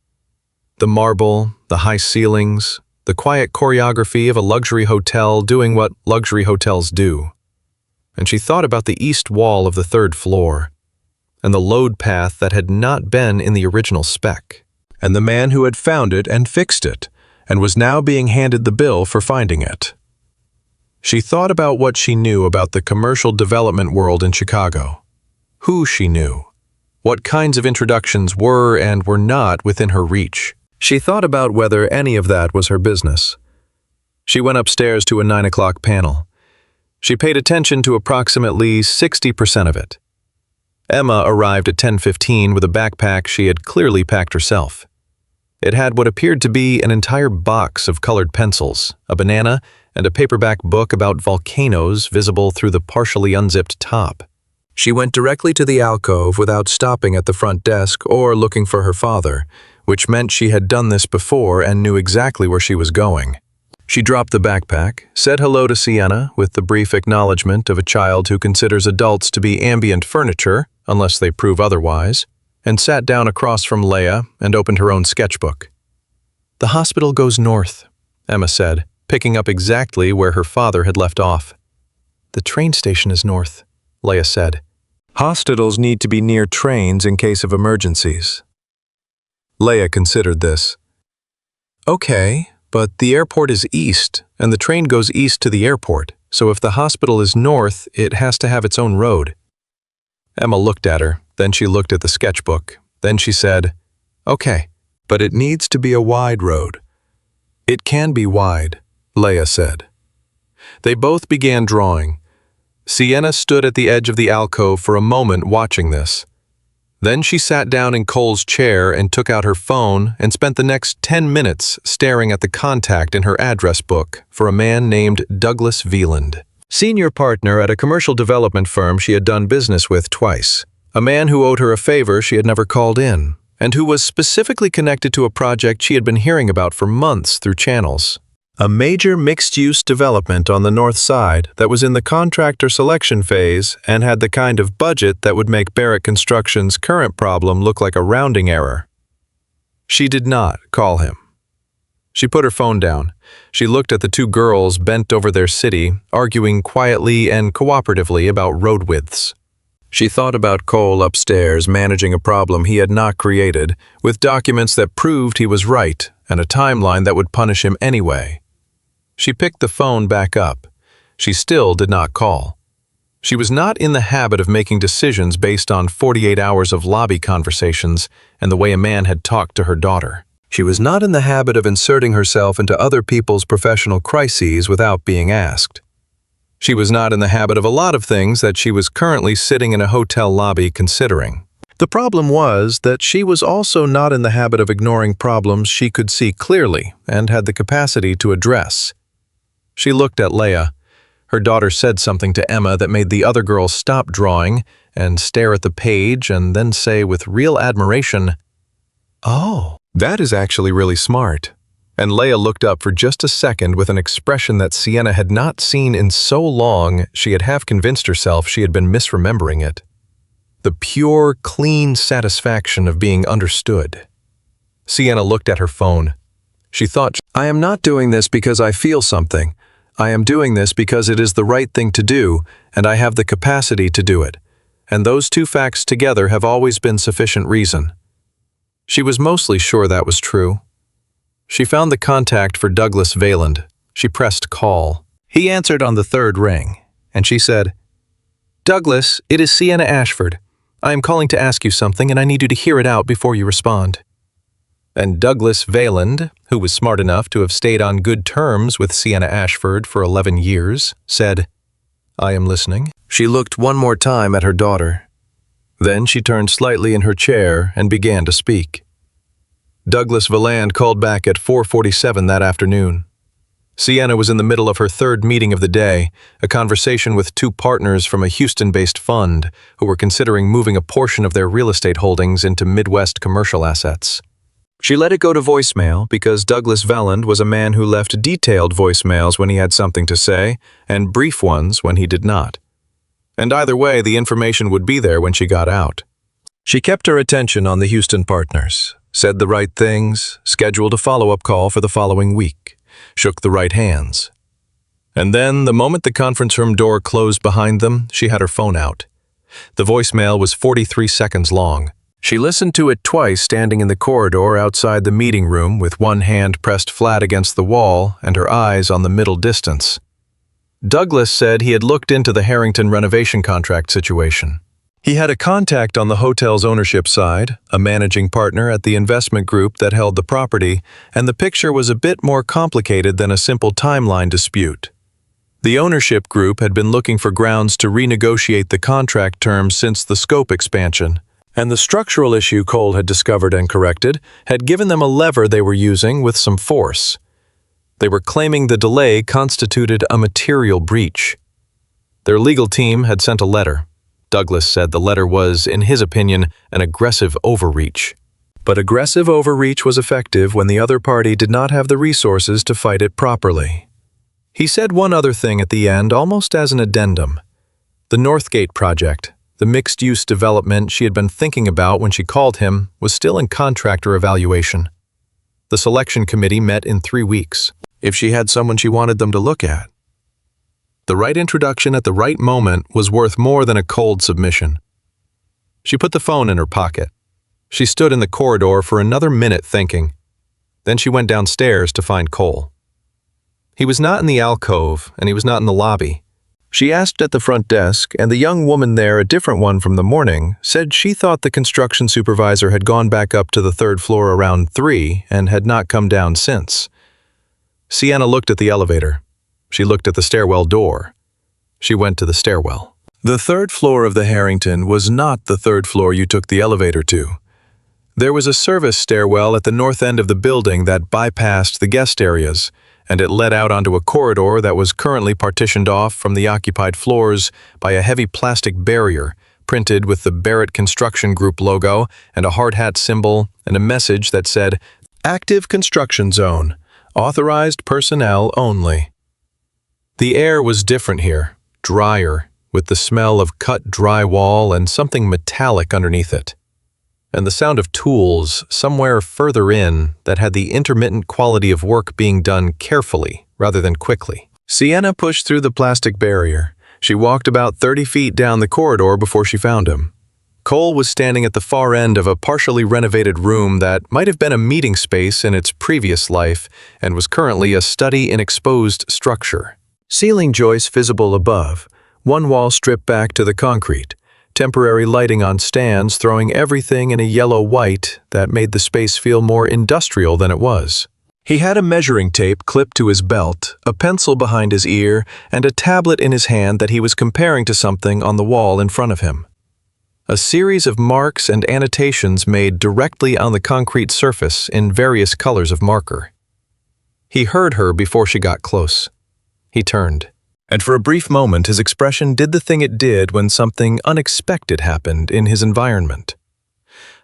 The marble, the high ceilings, the quiet choreography of a luxury hotel doing what luxury hotels do. And she thought about the east wall of the third floor, and the load path that had not been in the original spec, and the man who had found it and fixed it, and was now being handed the bill for finding it. She thought about what she knew about the commercial development world in Chicago, who she knew, what kinds of introductions were and were not within her reach. She thought about whether any of that was her business. She went upstairs to a 9 o'clock panel. She paid attention to approximately 60% of it. Emma arrived at 10:15 with a backpack she had clearly packed herself. It had what appeared to be an entire box of colored pencils, a banana, and a paperback book about volcanoes visible through the partially unzipped top. She went directly to the alcove without stopping at the front desk or looking for her father, which meant she had done this before and knew exactly where she was going. She dropped the backpack, said hello to Sienna with the brief acknowledgement of a child who considers adults to be ambient furniture, unless they prove otherwise, and sat down across from Laya and opened her own sketchbook. "The hospital goes north," Emma said, picking up exactly where her father had left off. "The train station is north," Laya said. "Hospitals need to be near trains in case of emergencies." Laya considered this. "Okay, but the airport is east, and the train goes east to the airport, so if the hospital is north, it has to have its own road." Emma looked at her, then she looked at the sketchbook, then she said, "Okay, but it needs to be a wide road." "It can be wide," Laya said. They both began drawing. Sienna stood at the edge of the alcove for a moment watching this. Then she sat down in Cole's chair and took out her phone and spent the next 10 minutes staring at the contact in her address book for a man named Douglas Veland, senior partner at a commercial development firm she had done business with twice, a man who owed her a favor she had never called in, and who was specifically connected to a project she had been hearing about for months through channels. A major mixed-use development on the north side that was in the contractor selection phase and had the kind of budget that would make Barrett Construction's current problem look like a rounding error. She did not call him. She put her phone down. She looked at the two girls bent over their city, arguing quietly and cooperatively about road widths. She thought about Cole upstairs managing a problem he had not created, with documents that proved he was right and a timeline that would punish him anyway. She picked the phone back up. She still did not call. She was not in the habit of making decisions based on 48 hours of lobby conversations and the way a man had talked to her daughter. She was not in the habit of inserting herself into other people's professional crises without being asked. She was not in the habit of a lot of things that she was currently sitting in a hotel lobby considering. The problem was that she was also not in the habit of ignoring problems she could see clearly and had the capacity to address. She looked at Laya. Her daughter said something to Emma that made the other girl stop drawing and stare at the page and then say with real admiration, "Oh, that is actually really smart." And Laya looked up for just a second with an expression that Sienna had not seen in so long she had half convinced herself she had been misremembering it. The pure, clean satisfaction of being understood. Sienna looked at her phone. She thought, "I am not doing this because I feel something. I am doing this because it is the right thing to do, and I have the capacity to do it. And those two facts together have always been sufficient reason." She was mostly sure that was true. She found the contact for Douglas Valand. She pressed call. He answered on the third ring, and she said, "Douglas, it is Sienna Ashford. I am calling to ask you something, and I need you to hear it out before you respond." And Douglas Valand, who was smart enough to have stayed on good terms with Sienna Ashford for 11 years, said, "I am listening." She looked one more time at her daughter. Then she turned slightly in her chair and began to speak. Douglas Valand called back at 4:47 that afternoon. Sienna was in the middle of her third meeting of the day, a conversation with two partners from a Houston-based fund who were considering moving a portion of their real estate holdings into Midwest commercial assets. She let it go to voicemail because Douglas Valand was a man who left detailed voicemails when he had something to say and brief ones when he did not. And either way, the information would be there when she got out. She kept her attention on the Houston partners, said the right things, scheduled a follow-up call for the following week, shook the right hands. And then, the moment the conference room door closed behind them, she had her phone out. The voicemail was 43 seconds long. She listened to it twice standing in the corridor outside the meeting room with one hand pressed flat against the wall and her eyes on the middle distance. Douglas said he had looked into the Harrington renovation contract situation. He had a contact on the hotel's ownership side, a managing partner at the investment group that held the property, and the picture was a bit more complicated than a simple timeline dispute. The ownership group had been looking for grounds to renegotiate the contract terms since the scope expansion, and the structural issue Cole had discovered and corrected had given them a lever they were using with some force. They were claiming the delay constituted a material breach. Their legal team had sent a letter. Douglas said the letter was, in his opinion, an aggressive overreach. But aggressive overreach was effective when the other party did not have the resources to fight it properly. He said one other thing at the end, almost as an addendum. The Northgate project, the mixed-use development she had been thinking about when she called him, was still in contractor evaluation. The selection committee met in 3 weeks, if she had someone she wanted them to look at. The right introduction at the right moment was worth more than a cold submission. She put the phone in her pocket. She stood in the corridor for another minute thinking. Then she went downstairs to find Cole. He was not in the alcove, and he was not in the lobby. She asked at the front desk, and the young woman there, a different one from the morning, said she thought the construction supervisor had gone back up to the third floor around 3 and had not come down since. Sienna looked at the elevator. She looked at the stairwell door. She went to the stairwell. The third floor of the Harrington was not the third floor you took the elevator to. There was a service stairwell at the north end of the building that bypassed the guest areas, and it led out onto a corridor that was currently partitioned off from the occupied floors by a heavy plastic barrier printed with the Barrett Construction Group logo and a hard hat symbol and a message that said, "Active Construction Zone. Authorized personnel only." The air was different here, drier, with the smell of cut drywall and something metallic underneath it. And the sound of tools somewhere further in that had the intermittent quality of work being done carefully rather than quickly. Sienna pushed through the plastic barrier. She walked about 30 feet down the corridor before she found him. Cole was standing at the far end of a partially renovated room that might have been a meeting space in its previous life and was currently a study in exposed structure. Ceiling joists visible above, One wall stripped back to the concrete, temporary lighting on stands throwing everything in a yellow-white that made the space feel more industrial than it was. He had a measuring tape clipped to his belt, a pencil behind his ear, and a tablet in his hand that he was comparing to something on the wall in front of him. A series of marks and annotations made directly on the concrete surface in various colors of marker. He heard her before she got close. He turned, and for a brief moment his expression did the thing it did when something unexpected happened in his environment.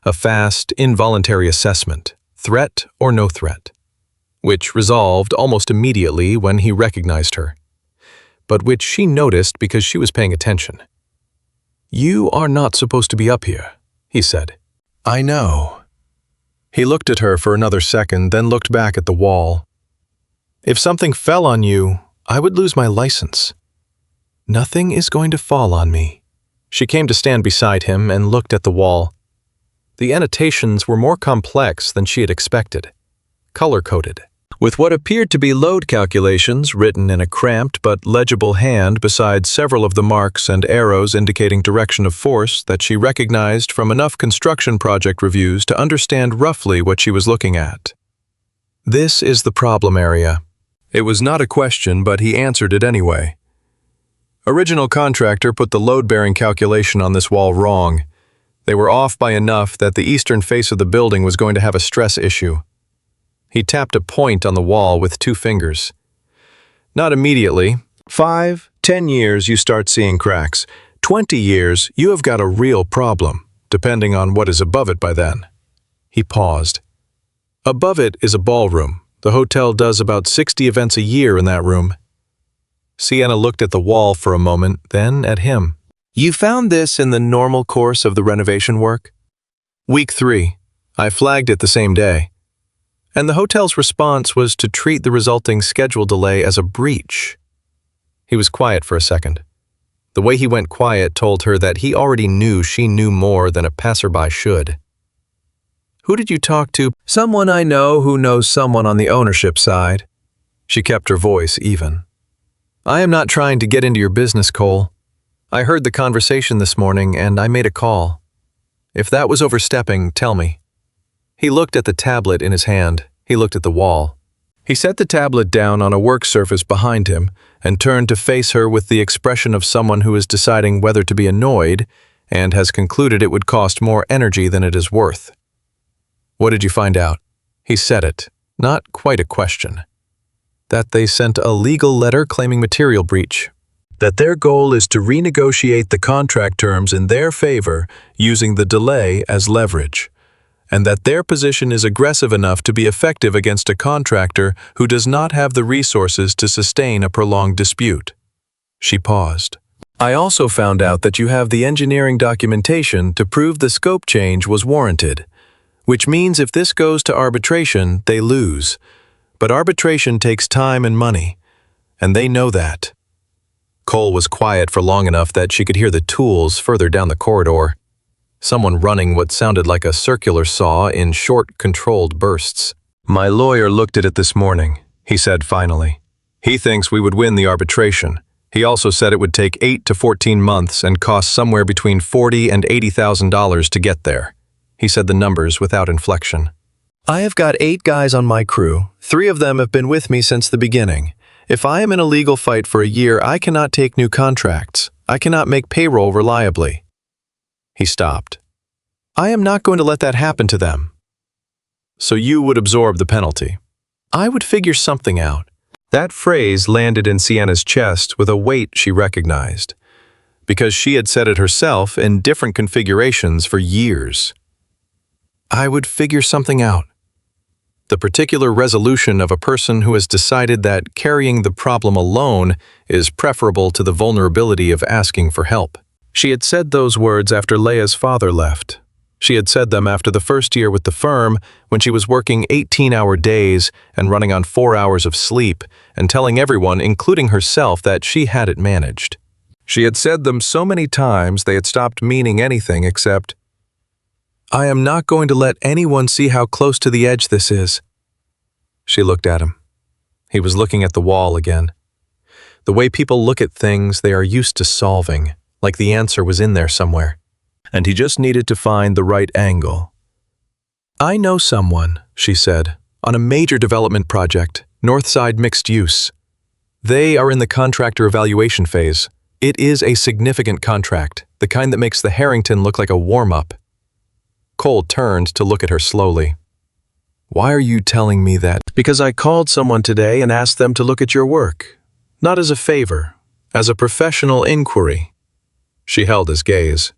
A fast, involuntary assessment, threat or no threat, which resolved almost immediately when he recognized her, but which she noticed because she was paying attention. "You are not supposed to be up here," he said. "I know." He looked at her for another second, then looked back at the wall. "If something fell on you, I would lose my license." "Nothing is going to fall on me." She came to stand beside him and looked at the wall. The annotations were more complex than she had expected, color-coded, with what appeared to be load calculations written in a cramped but legible hand beside several of the marks and arrows indicating direction of force that she recognized from enough construction project reviews to understand roughly what she was looking at. "This is the problem area." It was not a question, but he answered it anyway. Original contractor put the load-bearing calculation on this wall wrong. They were off by enough that the eastern face of the building was going to have a stress issue. He tapped a point on the wall with 2 fingers. "Not immediately. 5, 10 years you start seeing cracks. 20 years you have got a real problem, depending on what is above it by then." He paused. "Above it is a ballroom. The hotel does about 60 events a year in that room." Sienna looked at the wall for a moment, then at him. "You found this in the normal course of the renovation work?" "Week 3. I flagged it the same day. And the hotel's response was to treat the resulting schedule delay as a breach." He was quiet for a second. The way he went quiet told her that he already knew she knew more than a passerby should. "Who did you talk to?" "Someone I know who knows someone on the ownership side." She kept her voice even. "I am not trying to get into your business, Cole. I heard the conversation this morning and I made a call. If that was overstepping, tell me." He looked at the tablet in his hand. He looked at the wall. He set the tablet down on a work surface behind him and turned to face her with the expression of someone who is deciding whether to be annoyed and has concluded it would cost more energy than it is worth. "What did you find out?" He said it, not quite a question. "That they sent a legal letter claiming material breach. That their goal is to renegotiate the contract terms in their favor using the delay as leverage. And that their position is aggressive enough to be effective against a contractor who does not have the resources to sustain a prolonged dispute." She paused. "I also found out that you have the engineering documentation to prove the scope change was warranted, which means if this goes to arbitration, they lose. But arbitration takes time and money, and they know that." Cole was quiet for long enough that she could hear the tools further down the corridor. Someone running what sounded like a circular saw in short, controlled bursts. "My lawyer looked at it this morning," he said finally. "He thinks we would win the arbitration. He also said it would take 8 to 14 months and cost somewhere between $40,000 and $80,000 to get there." He said the numbers without inflection. "I have got 8 guys on my crew. 3 of them have been with me since the beginning. If I am in a legal fight for a year, I cannot take new contracts. I cannot make payroll reliably." He stopped. "I am not going to let that happen to them." "So you would absorb the penalty?" "I would figure something out." That phrase landed in Sienna's chest with a weight she recognized, because she had said it herself in different configurations for years. "I would figure something out." The particular resolution of a person who has decided that carrying the problem alone is preferable to the vulnerability of asking for help. She had said those words after Laya's father left. She had said them after the first year with the firm, when she was working 18-hour days and running on 4 hours of sleep, and telling everyone, including herself, that she had it managed. She had said them so many times they had stopped meaning anything except, "I am not going to let anyone see how close to the edge this is." She looked at him. He was looking at the wall again. The way people look at things they are used to solving, like the answer was in there somewhere. And he just needed to find the right angle. "I know someone," she said, "on a major development project, Northside Mixed Use. They are in the contractor evaluation phase. It is a significant contract, the kind that makes the Harrington look like a warm-up." Cole turned to look at her slowly. "Why are you telling me that?" "Because I called someone today and asked them to look at your work. Not as a favor, as a professional inquiry." She held his gaze.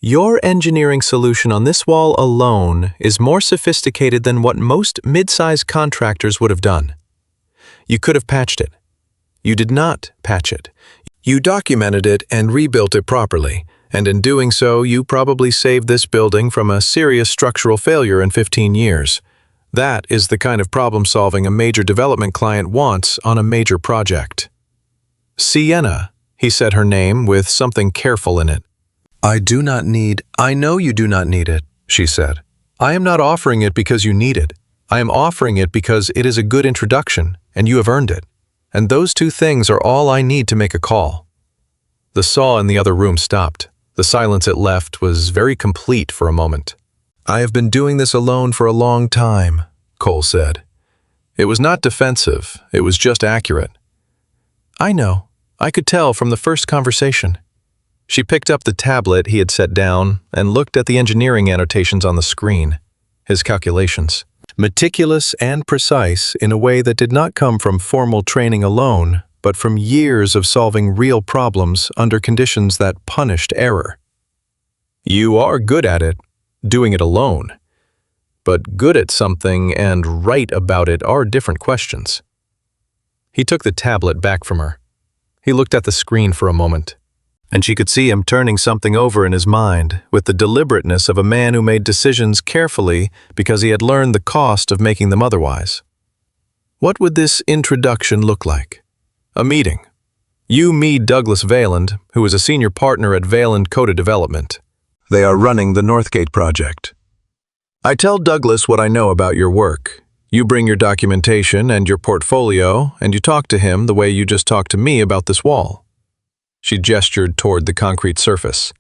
"Your engineering solution on this wall alone is more sophisticated than what most mid-sized contractors would have done. You could have patched it. You did not patch it. You documented it and rebuilt it properly, and in doing so, you probably saved this building from a serious structural failure in 15 years. That is the kind of problem-solving a major development client wants on a major project." "Sienna," he said her name with something careful in it. "I know you do not need it," she said. "I am not offering it because you need it. I am offering it because it is a good introduction, and you have earned it. And those two things are all I need to make a call." The saw in the other room stopped. The silence it left was very complete for a moment. "I have been doing this alone for a long time," Cole said. It was not defensive, it was just accurate. "I know. I could tell from the first conversation." She picked up the tablet he had set down and looked at the engineering annotations on the screen, his calculations. Meticulous and precise in a way that did not come from formal training alone, but from years of solving real problems under conditions that punished error. "You are good at it, doing it alone. But good at something and right about it are different questions." He took the tablet back from her. He looked at the screen for a moment, and she could see him turning something over in his mind with the deliberateness of a man who made decisions carefully because he had learned the cost of making them otherwise. What would this introduction look like? A meeting. You meet Douglas Valand, who is a senior partner at Valand Coda Development. They are running the Northgate project. I tell Douglas what I know about your work. You bring your documentation and your portfolio, and you talk to him the way you just talked to me about this wall. She gestured toward the concrete surface.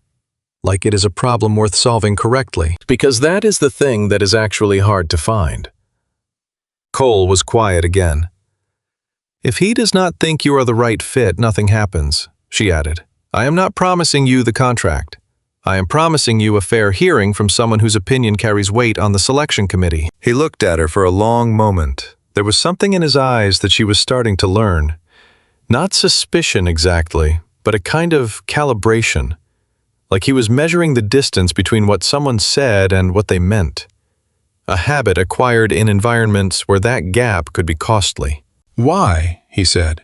Like it is a problem worth solving correctly, because that is the thing that is actually hard to find. Cole was quiet again. "If he does not think you are the right fit, nothing happens," she added. "I am not promising you the contract. I am promising you a fair hearing from someone whose opinion carries weight on the selection committee." He looked at her for a long moment. There was something in his eyes that she was starting to learn. Not suspicion exactly, but a kind of calibration. Like he was measuring the distance between what someone said and what they meant. A habit acquired in environments where that gap could be costly. "Why?" he said.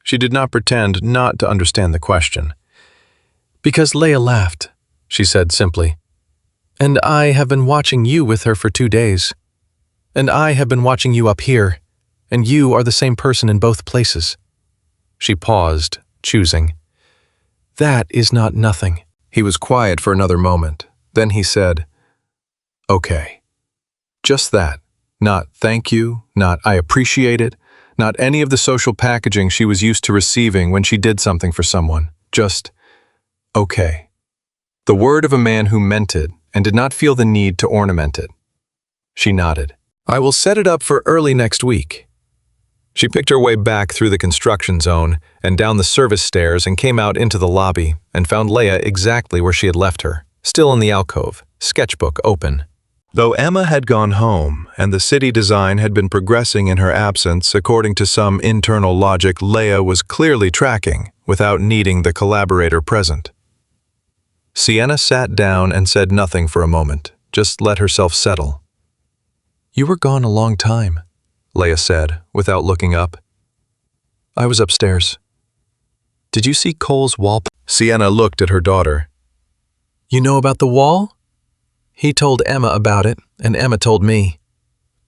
She did not pretend not to understand the question. "Because Laya laughed," she said simply. "And I have been watching you with her for 2 days. And I have been watching you up here, and you are the same person in both places." She paused, choosing. "That is not nothing." He was quiet for another moment. Then he said, "Okay." Just that. Not "thank you," not "I appreciate it," not any of the social packaging she was used to receiving when she did something for someone. Just, "okay." The word of a man who meant it and did not feel the need to ornament it. She nodded. "I will set it up for early next week." She picked her way back through the construction zone and down the service stairs and came out into the lobby and found Laya exactly where she had left her, still in the alcove, sketchbook open. Though Emma had gone home and the city design had been progressing in her absence according to some internal logic Laya was clearly tracking without needing the collaborator present. Sienna sat down and said nothing for a moment, just let herself settle. "You were gone a long time," Laya said, without looking up. "I was upstairs. Did you see Cole's wall?" Sienna looked at her daughter. "You know about the wall?" "He told Emma about it, and Emma told me."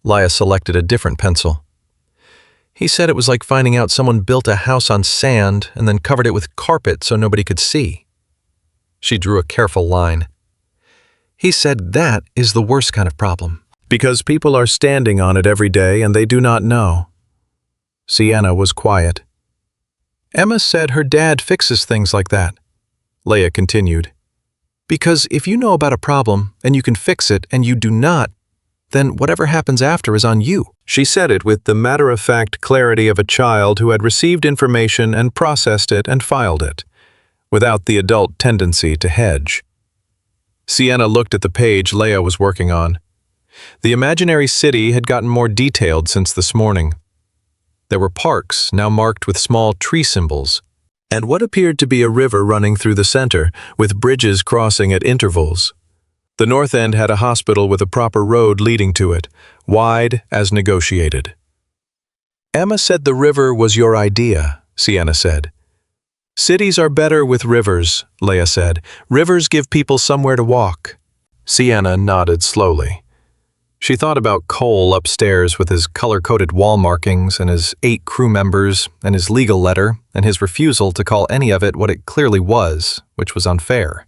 Laya selected a different pencil. "He said it was like finding out someone built a house on sand and then covered it with carpet so nobody could see." She drew a careful line. "He said that is the worst kind of problem, because people are standing on it every day and they do not know." Sienna was quiet. Emma said her dad fixes things like that. Laya continued. Because if you know about a problem and you can fix it and you do not, then whatever happens after is on you. She said it with the matter-of-fact clarity of a child who had received information and processed it and filed it, without the adult tendency to hedge. Sienna looked at the page Laya was working on. The imaginary city had gotten more detailed since this morning. There were parks now marked with small tree symbols, and what appeared to be a river running through the center, with bridges crossing at intervals. The north end had a hospital with a proper road leading to it, wide as negotiated. Emma said the river was your idea, Sienna said. Cities are better with rivers, Laya said. Rivers give people somewhere to walk. Sienna nodded slowly. She thought about Cole upstairs with his color-coded wall markings and his 8 crew members and his legal letter and his refusal to call any of it what it clearly was, which was unfair.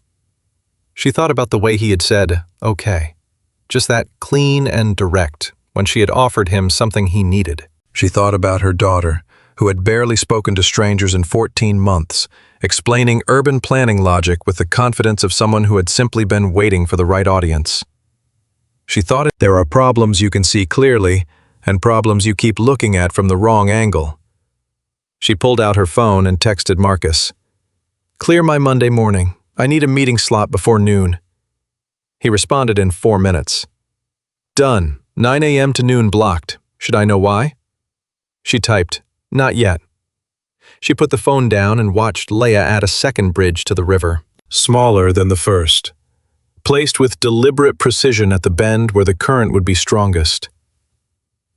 She thought about the way he had said, okay, just that clean and direct when she had offered him something he needed. She thought about her daughter, who had barely spoken to strangers in 14 months, explaining urban planning logic with the confidence of someone who had simply been waiting for the right audience. She thought there are problems you can see clearly and problems you keep looking at from the wrong angle. She pulled out her phone and texted Marcus. Clear my Monday morning. I need a meeting slot before noon. He responded in 4 minutes. Done. 9 a.m. to noon blocked. Should I know why? She typed, not yet. She put the phone down and watched Laya add a second bridge to the river, smaller than the first, placed with deliberate precision at the bend where the current would be strongest.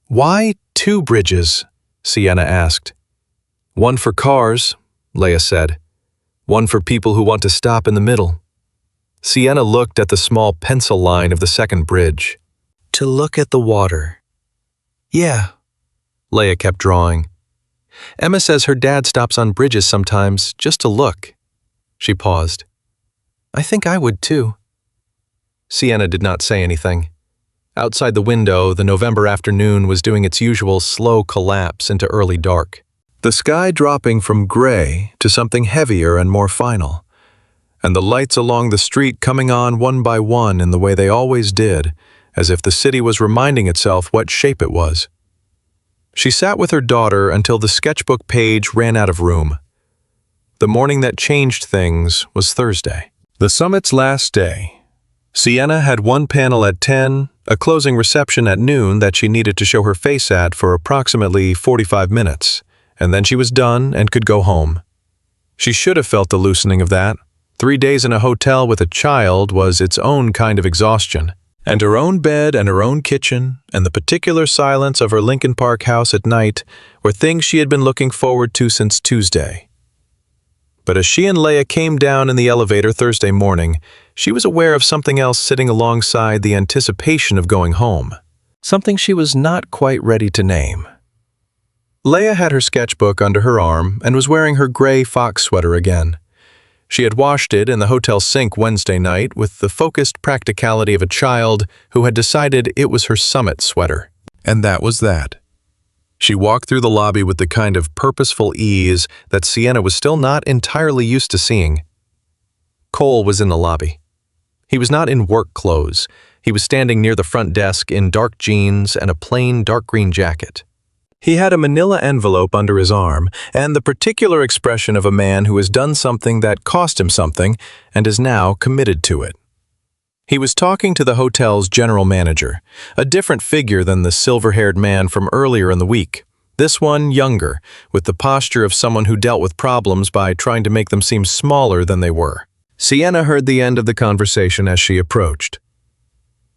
Why 2 bridges? Sienna asked. One for cars, Laya said. One for people who want to stop in the middle. Sienna looked at the small pencil line of the second bridge. To look at the water. Yeah, Laya kept drawing. Emma says her dad stops on bridges sometimes just to look. She paused. I think I would too. Sienna did not say anything. Outside the window, the November afternoon was doing its usual slow collapse into early dark. The sky dropping from gray to something heavier and more final, and the lights along the street coming on one by one in the way they always did, as if the city was reminding itself what shape it was. She sat with her daughter until the sketchbook page ran out of room. The morning that changed things was Thursday, the summit's last day. Sienna had one panel at 10, a closing reception at noon that she needed to show her face at for approximately 45 minutes, and then she was done and could go home. She should have felt the loosening of that. 3 days in a hotel with a child was its own kind of exhaustion, and her own bed and her own kitchen and the particular silence of her Lincoln Park house at night were things she had been looking forward to since Tuesday. But as she and Laya came down in the elevator Thursday morning, she was aware of something else sitting alongside the anticipation of going home, something she was not quite ready to name. Laya had her sketchbook under her arm and was wearing her gray fox sweater again. She had washed it in the hotel sink Wednesday night with the focused practicality of a child who had decided it was her summit sweater. And that was that. She walked through the lobby with the kind of purposeful ease that Sienna was still not entirely used to seeing. Cole was in the lobby. He was not in work clothes. He was standing near the front desk in dark jeans and a plain dark green jacket. He had a manila envelope under his arm and the particular expression of a man who has done something that cost him something and is now committed to it. He was talking to the hotel's general manager, a different figure than the silver-haired man from earlier in the week. This one younger, with the posture of someone who dealt with problems by trying to make them seem smaller than they were. Sienna heard the end of the conversation as she approached.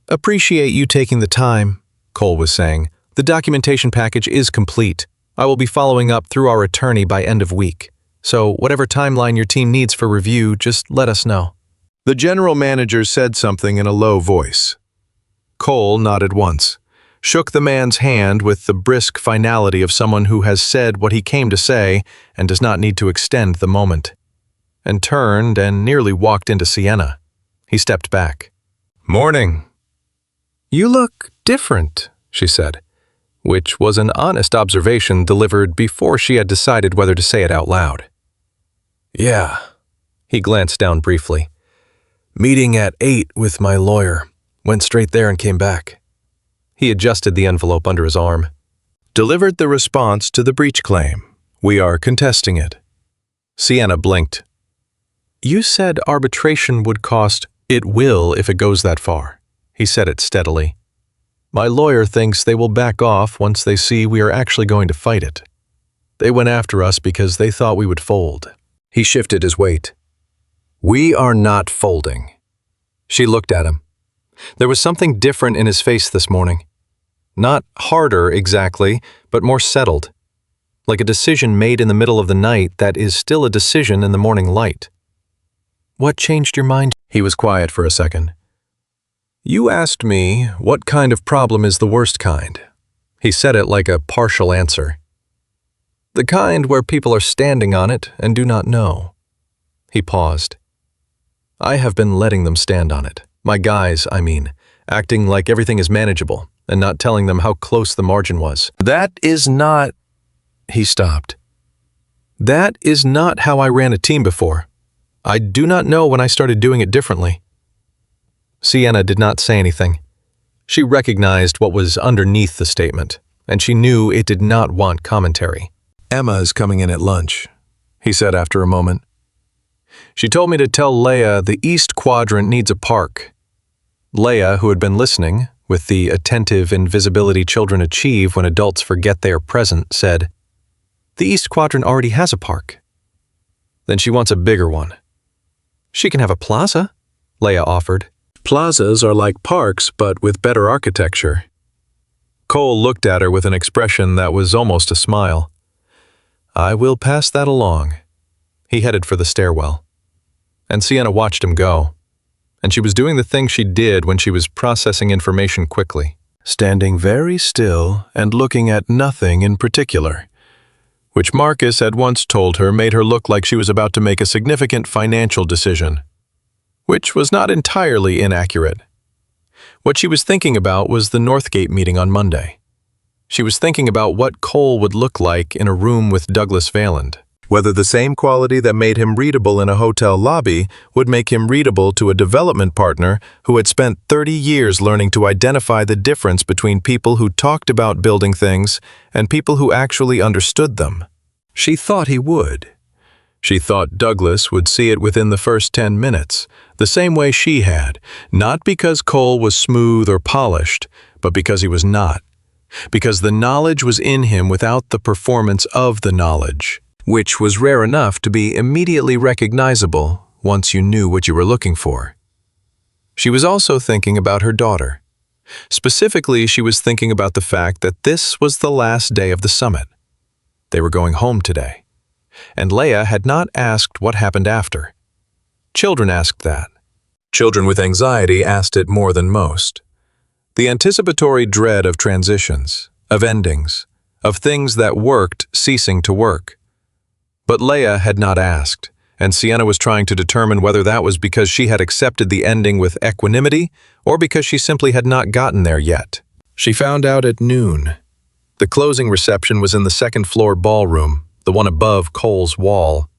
"Appreciate you taking the time," Cole was saying. "The documentation package is complete. I will be following up through our attorney by end of week. So whatever timeline your team needs for review, just let us know." The general manager said something in a low voice. Cole nodded once, shook the man's hand with the brisk finality of someone who has said what he came to say and does not need to extend the moment, and turned and nearly walked into Sienna. He stepped back. "Morning." "You look different," she said. which was an honest observation delivered before she had decided whether to say it out loud. Yeah. He glanced down briefly. Meeting at 8 with my lawyer. Went straight there and came back. He adjusted the envelope under his arm. Delivered the response to the breach claim. We are contesting it. Sienna blinked. You said arbitration would cost. It will if it goes that far. He said it steadily. My lawyer thinks they will back off once they see we are actually going to fight it. They went after us because they thought we would fold. He shifted his weight. We are not folding. She looked at him. There was something different in his face this morning. Not harder exactly, but more settled. Like a decision made in the middle of the night that is still a decision in the morning light. What changed your mind? He was quiet for a second. You asked me what kind of problem is the worst kind. He said it like a partial answer. The kind where people are standing on it and do not know. He paused. I have been letting them stand on it. My guys, I mean, acting like everything is manageable and not telling them how close the margin was. That is not... He stopped. That is not how I ran a team before. I do not know when I started doing it differently. Sienna did not say anything. She recognized what was underneath the statement, and she knew it did not want commentary. Emma is coming in at lunch, he said after a moment. She told me to tell Laya the East Quadrant needs a park. Laya, who had been listening, with the attentive invisibility children achieve when adults forget they are present, said, The East Quadrant already has a park. Then she wants a bigger one. She can have a plaza, Laya offered. Plazas are like parks, but with better architecture. Cole looked at her with an expression that was almost a smile. I will pass that along. He headed for the stairwell. And Sienna watched him go. And she was doing the thing she did when she was processing information quickly. Standing very still and looking at nothing in particular, which Marcus had once told her made her look like she was about to make a significant financial decision, which was not entirely inaccurate. What she was thinking about was the Northgate meeting on Monday. She was thinking about what Cole would look like in a room with Douglas Valand. Whether the same quality that made him readable in a hotel lobby would make him readable to a development partner who had spent 30 years learning to identify the difference between people who talked about building things and people who actually understood them. She thought he would. She thought Douglas would see it within the first 10 minutes, the same way she had, not because Cole was smooth or polished, but because he was not. Because the knowledge was in him without the performance of the knowledge, which was rare enough to be immediately recognizable once you knew what you were looking for. She was also thinking about her daughter. Specifically, she was thinking about the fact that this was the last day of the summit. They were going home today. And Laya had not asked what happened after. Children asked that. Children with anxiety asked it more than most. The anticipatory dread of transitions, of endings, of things that worked ceasing to work. But Laya had not asked, and Sienna was trying to determine whether that was because she had accepted the ending with equanimity or because she simply had not gotten there yet. She found out at noon. The closing reception was in the second-floor ballroom, the one above Cole's wall,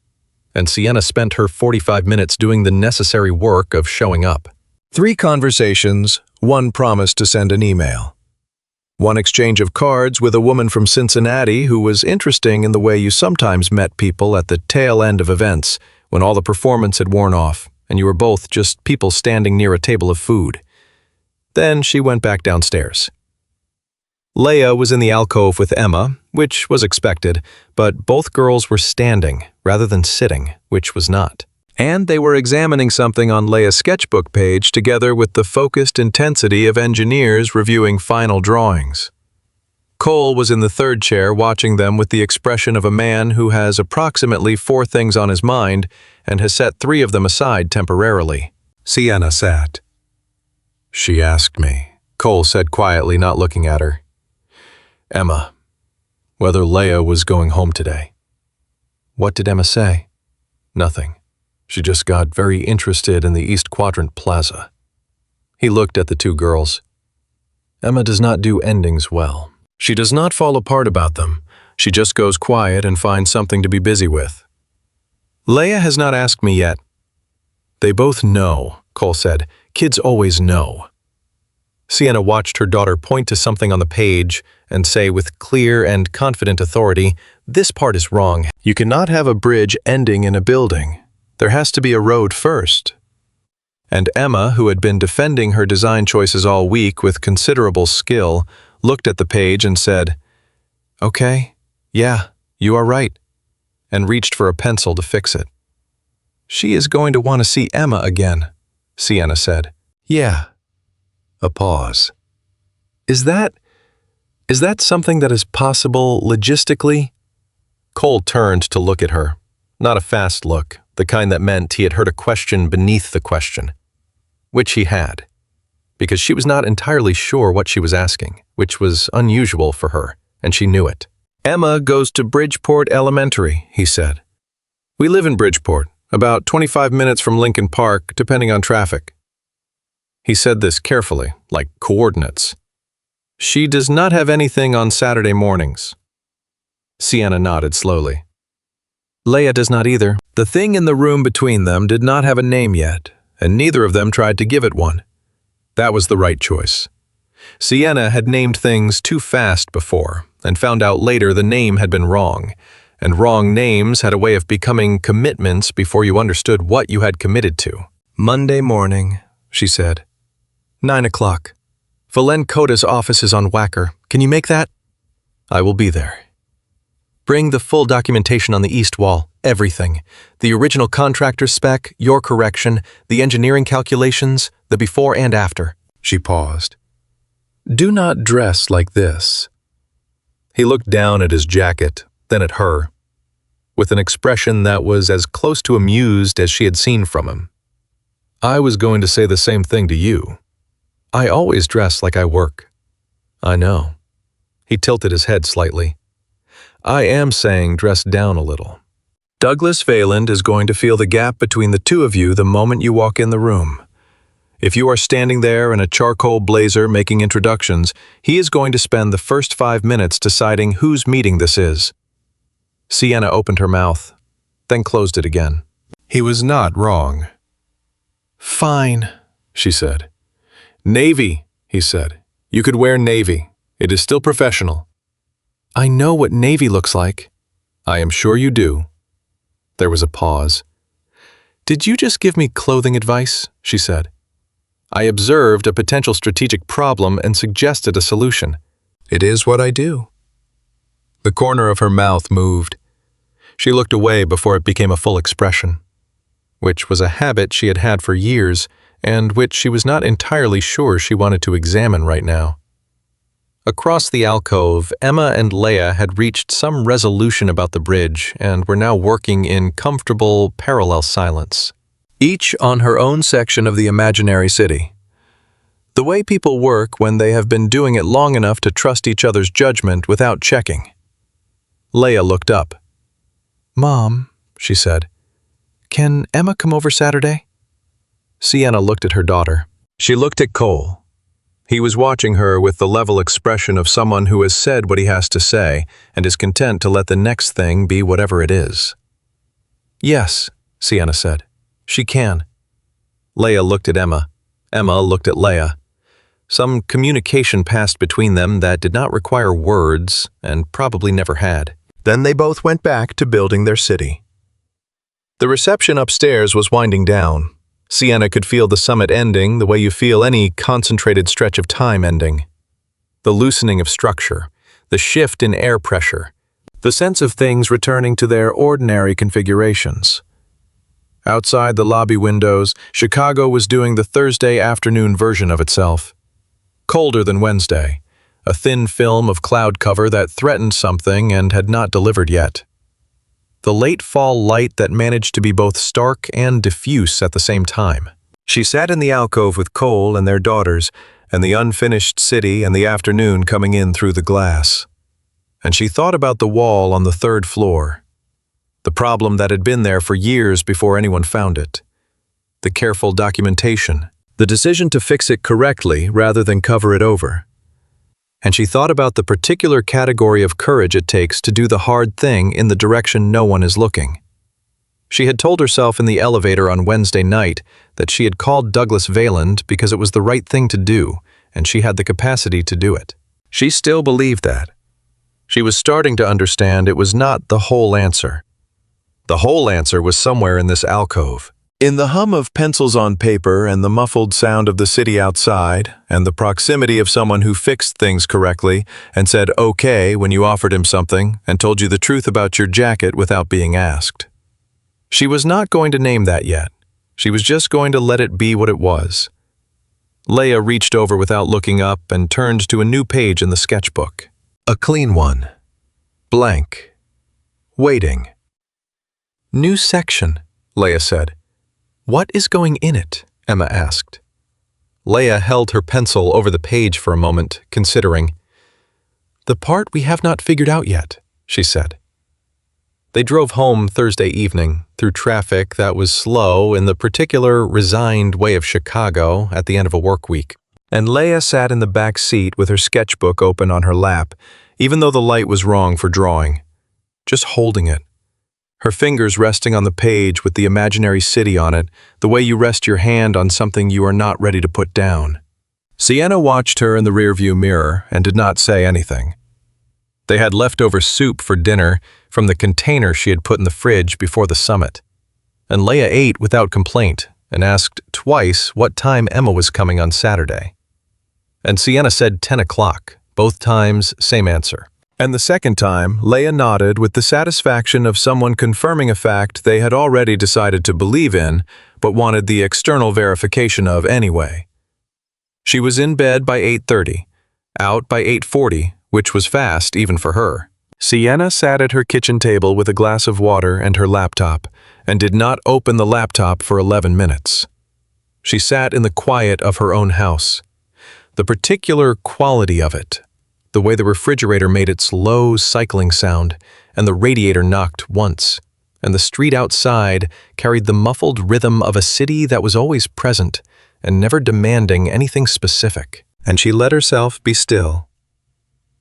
and Sienna spent her 45 minutes doing the necessary work of showing up. 3 conversations, 1 promise to send an email. 1 exchange of cards with a woman from Cincinnati who was interesting in the way you sometimes met people at the tail end of events when all the performance had worn off and you were both just people standing near a table of food. Then she went back downstairs. Laya was in the alcove with Emma, which was expected, but both girls were standing rather than sitting, which was not. And they were examining something on Laya's sketchbook page together with the focused intensity of engineers reviewing final drawings. Cole was in the 3rd chair watching them with the expression of a man who has approximately 4 things on his mind and has set 3 of them aside temporarily. Sienna sat. She asked me, Cole said quietly, not looking at her. Emma, whether Laya was going home today. What did Emma say? Nothing. She just got very interested in the East Quadrant Plaza. He looked at the 2 girls. Emma does not do endings well. She does not fall apart about them. She just goes quiet and finds something to be busy with. Laya has not asked me yet. They both know, Cole said. Kids always know. Sienna watched her daughter point to something on the page and say with clear and confident authority, "This part is wrong. You cannot have a bridge ending in a building. There has to be a road first." And Emma, who had been defending her design choices all week with considerable skill, looked at the page and said, "Okay, yeah, you are right," and reached for a pencil to fix it. "She is going to want to see Emma again," Sienna said. "Yeah." A pause. Is that something that is possible logistically?" Cole turned to look at her. Not a fast look, the kind that meant he had heard a question beneath the question. Which he had. Because she was not entirely sure what she was asking, which was unusual for her, and she knew it. "Emma goes to Bridgeport Elementary," he said. "We live in Bridgeport, about 25 minutes from Lincoln Park, depending on traffic." He said this carefully, like coordinates. "She does not have anything on Saturday mornings." Sienna nodded slowly. "Laya does not either." The thing in the room between them did not have a name yet, and neither of them tried to give it one. That was the right choice. Sienna had named things too fast before, and found out later the name had been wrong, and wrong names had a way of becoming commitments before you understood what you had committed to. "Monday morning," she said. 9 o'clock. Valen Coda's office is on Wacker. Can you make that? I will be there. Bring the full documentation on the east wall, everything. The original contractor spec, your correction, the engineering calculations, the before and after. She paused. Do not dress like this. He looked down at his jacket, then at her, with an expression that was as close to amused as she had seen from him. I was going to say the same thing to you. I always dress like I work. I know. He tilted his head slightly. I am saying dress down a little. Douglas Valand is going to feel the gap between the two of you the moment you walk in the room. If you are standing there in a charcoal blazer making introductions, he is going to spend the first 5 minutes deciding whose meeting this is. Sienna opened her mouth, then closed it again. He was not wrong. Fine, she said. Navy, he said. You could wear navy. It is still professional. I know what navy looks like. I am sure you do. There was a pause. Did you just give me clothing advice? She said. I observed a potential strategic problem and suggested a solution. It is what I do. The corner of her mouth moved. She looked away before it became a full expression, which was a habit she had had for years and which she was not entirely sure she wanted to examine right now. Across the alcove, Emma and Laya had reached some resolution about the bridge and were now working in comfortable, parallel silence, each on her own section of the imaginary city. The way people work when they have been doing it long enough to trust each other's judgment without checking. Laya looked up. Mom, she said, can Emma come over Saturday? Sienna looked at her daughter. She looked at Cole. He was watching her with the level expression of someone who has said what he has to say and is content to let the next thing be whatever it is. Yes, Sienna said. She can. Laya looked at Emma. Emma looked at Laya. Some communication passed between them that did not require words and probably never had. Then they both went back to building their city. The reception upstairs was winding down. Sienna could feel the summit ending the way you feel any concentrated stretch of time ending. The loosening of structure, the shift in air pressure, the sense of things returning to their ordinary configurations. Outside the lobby windows, Chicago was doing the Thursday afternoon version of itself. Colder than Wednesday, a thin film of cloud cover that threatened something and had not delivered yet. The late fall light that managed to be both stark and diffuse at the same time. She sat in the alcove with Cole and their daughters, and the unfinished city and the afternoon coming in through the glass. And she thought about the wall on the 3rd floor. The problem that had been there for years before anyone found it. The careful documentation. The decision to fix it correctly rather than cover it over. and she thought about the particular category of courage it takes to do the hard thing in the direction no one is looking. She had told herself in the elevator on Wednesday night that she had called Douglas Valand because it was the right thing to do, and she had the capacity to do it. She still believed that. She was starting to understand it was not the whole answer. The whole answer was somewhere in this alcove. In the hum of pencils on paper and the muffled sound of the city outside, and the proximity of someone who fixed things correctly and said okay when you offered him something and told you the truth about your jacket without being asked. She was not going to name that yet. She was just going to let it be what it was. Laya reached over without looking up and turned to a new page in the sketchbook. A clean one. Blank. Waiting. New section, Laya said. What is going in it? Emma asked. Laya held her pencil over the page for a moment, considering. The part we have not figured out yet, she said. They drove home Thursday evening through traffic that was slow in the particular resigned way of Chicago at the end of a work week. And Laya sat in the back seat with her sketchbook open on her lap, even though the light was wrong for drawing. Just holding it. Her fingers resting on the page with the imaginary city on it, the way you rest your hand on something you are not ready to put down. Sienna watched her in the rearview mirror and did not say anything. They had leftover soup for dinner from the container she had put in the fridge before the summit. And Laya ate without complaint and asked twice what time Emma was coming on Saturday. And Sienna said 10 o'clock, both times same answer. And the second time, Laya nodded with the satisfaction of someone confirming a fact they had already decided to believe in, but wanted the external verification of anyway. She was in bed by 8:30, out by 8:40, which was fast even for her. Sienna sat at her kitchen table with a glass of water and her laptop, and did not open the laptop for 11 minutes. She sat in the quiet of her own house. The particular quality of it, the way the refrigerator made its low cycling sound, and the radiator knocked once, and the street outside carried the muffled rhythm of a city that was always present and never demanding anything specific. And she let herself be still.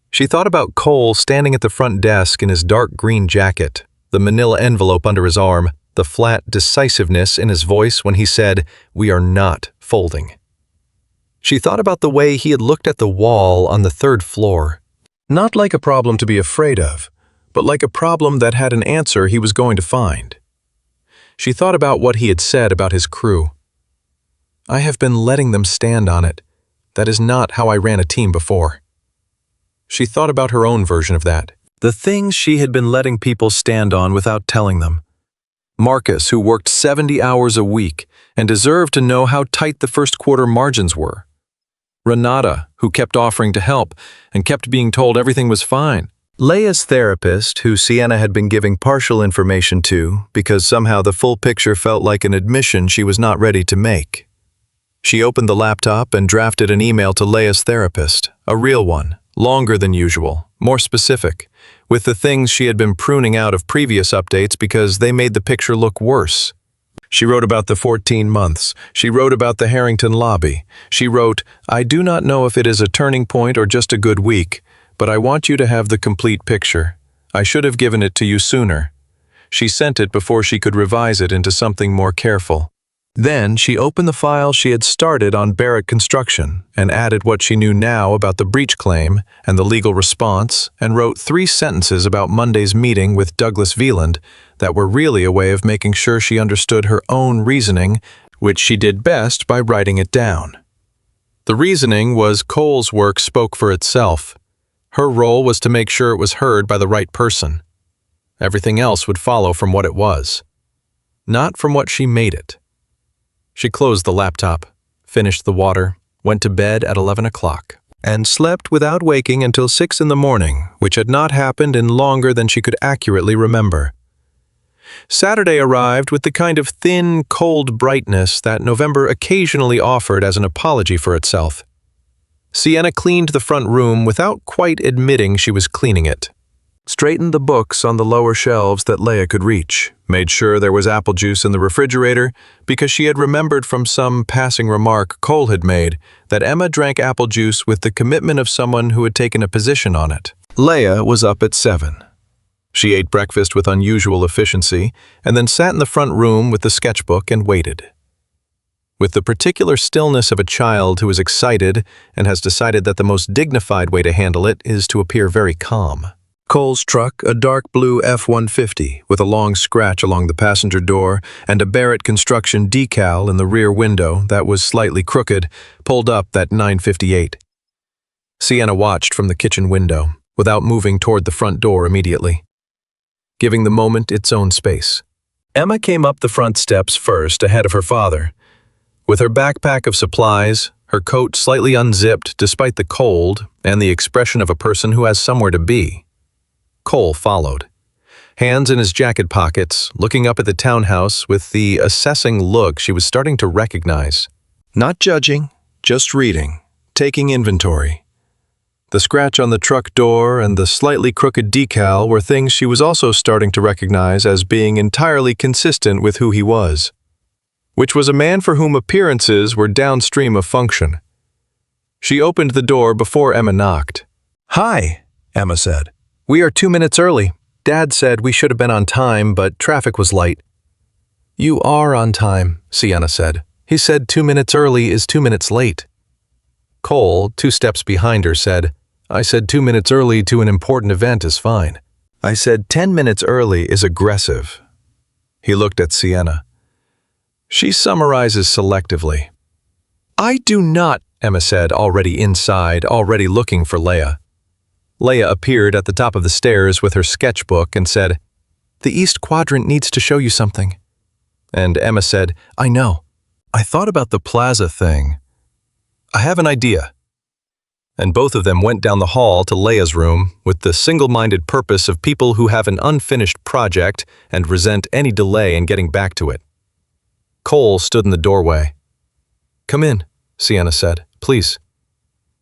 She thought about Cole standing at the front desk in his dark green jacket, the manila envelope under his arm, the flat decisiveness in his voice when he said, "We are not folding." She thought about the way he had looked at the wall on the third floor, not like a problem to be afraid of, but like a problem that had an answer he was going to find. She thought about what he had said about his crew. I have been letting them stand on it. That is not how I ran a team before. She thought about her own version of that, the things she had been letting people stand on without telling them. Marcus, who worked 70 hours a week and deserved to know how tight the first quarter margins were. Renata, who kept offering to help and kept being told everything was fine. Laya's therapist, who Sienna had been giving partial information to because somehow the full picture felt like an admission she was not ready to make. She opened the laptop and drafted an email to Laya's therapist, a real one, longer than usual, more specific, with the things she had been pruning out of previous updates because they made the picture look worse. She wrote about the 14 months. She wrote about the Harrington lobby. She wrote, I do not know if it is a turning point or just a good week, but I want you to have the complete picture. I should have given it to you sooner. She sent it before she could revise it into something more careful. Then she opened the file she had started on Barrett Construction and added what she knew now about the breach claim and the legal response and wrote 3 sentences about Monday's meeting with Douglas Valand that were really a way of making sure she understood her own reasoning, which she did best by writing it down. The reasoning was Cole's work spoke for itself. Her role was to make sure it was heard by the right person. Everything else would follow from what it was, not from what she made it. She closed the laptop, finished the water, went to bed at 11 o'clock, and slept without waking until 6 in the morning, which had not happened in longer than she could accurately remember. Saturday arrived with the kind of thin, cold brightness that November occasionally offered as an apology for itself. Sienna cleaned the front room without quite admitting she was cleaning it. straightened the books on the lower shelves that Laya could reach, made sure there was apple juice in the refrigerator because she had remembered from some passing remark Cole had made that Emma drank apple juice with the commitment of someone who had taken a position on it. Laya was up at 7. She ate breakfast with unusual efficiency and then sat in the front room with the sketchbook and waited. With the particular stillness of a child who is excited and has decided that the most dignified way to handle it is to appear very calm. Cole's truck, a dark blue F-150 with a long scratch along the passenger door and a Barrett construction decal in the rear window that was slightly crooked, pulled up at 9:58. Sienna watched from the kitchen window, without moving toward the front door immediately, giving the moment its own space. Emma came up the front steps first ahead of her father. With her backpack of supplies, her coat slightly unzipped despite the cold, and the expression of a person who has somewhere to be. Cole followed, hands in his jacket pockets, looking up at the townhouse with the assessing look she was starting to recognize. Not judging, just reading, taking inventory. The scratch on the truck door and the slightly crooked decal were things she was also starting to recognize as being entirely consistent with who he was, which was a man for whom appearances were downstream of function. She opened the door before Emma knocked. "Hi," Emma said. "We are 2 minutes early. Dad said we should have been on time, but traffic was light." "You are on time," Sienna said. "He said 2 minutes early is 2 minutes late." Cole, 2 steps behind her, said, "I said 2 minutes early to an important event is fine. I said 10 minutes early is aggressive." He looked at Sienna. She summarizes selectively. "I do not," Emma said, already inside, already looking for Laya. Laya appeared at the top of the stairs with her sketchbook and said, "The East Quadrant needs to show you something." And Emma said, "I know. I thought about the plaza thing. I have an idea." And both of them went down the hall to Laya's room with the single-minded purpose of people who have an unfinished project and resent any delay in getting back to it. Cole stood in the doorway. "Come in," Sienna said. "Please."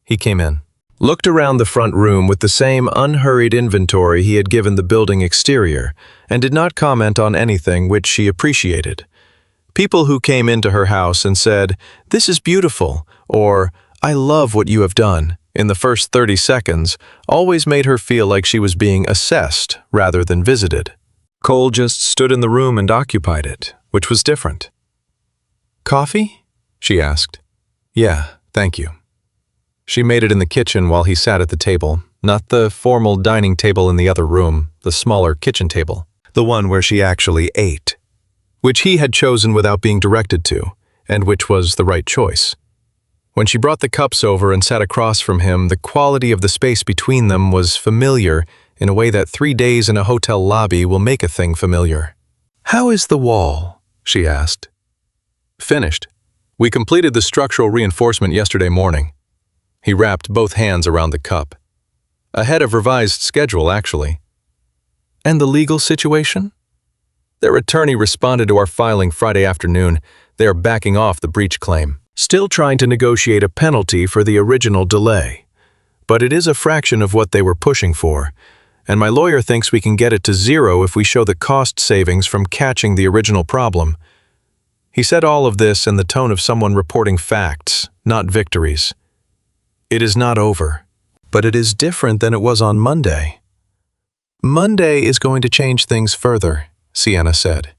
He came in, looked around the front room with the same unhurried inventory he had given the building exterior, and did not comment on anything, which she appreciated. People who came into her house and said, "This is beautiful," or "I love what you have done," in the first 30 seconds, always made her feel like she was being assessed rather than visited. Cole just stood in the room and occupied it, which was different. "Coffee?" she asked. "Yeah, thank you." She made it in the kitchen while he sat at the table, not the formal dining table in the other room, the smaller kitchen table, the one where she actually ate, which he had chosen without being directed to, and which was the right choice. When she brought the cups over and sat across from him, the quality of the space between them was familiar in a way that 3 days in a hotel lobby will make a thing familiar. "How is the wall?" she asked. "Finished. We completed the structural reinforcement yesterday morning." He wrapped both hands around the cup. "Ahead of revised schedule, actually." "And the legal situation?" "Their attorney responded to our filing Friday afternoon. They are backing off the breach claim, still trying to negotiate a penalty for the original delay. But it is a fraction of what they were pushing for, and my lawyer thinks we can get it to 0 if we show the cost savings from catching the original problem." He said all of this in the tone of someone reporting facts, not victories. "It is not over, but it is different than it was on Monday." "Monday is going to change things further," Sienna said.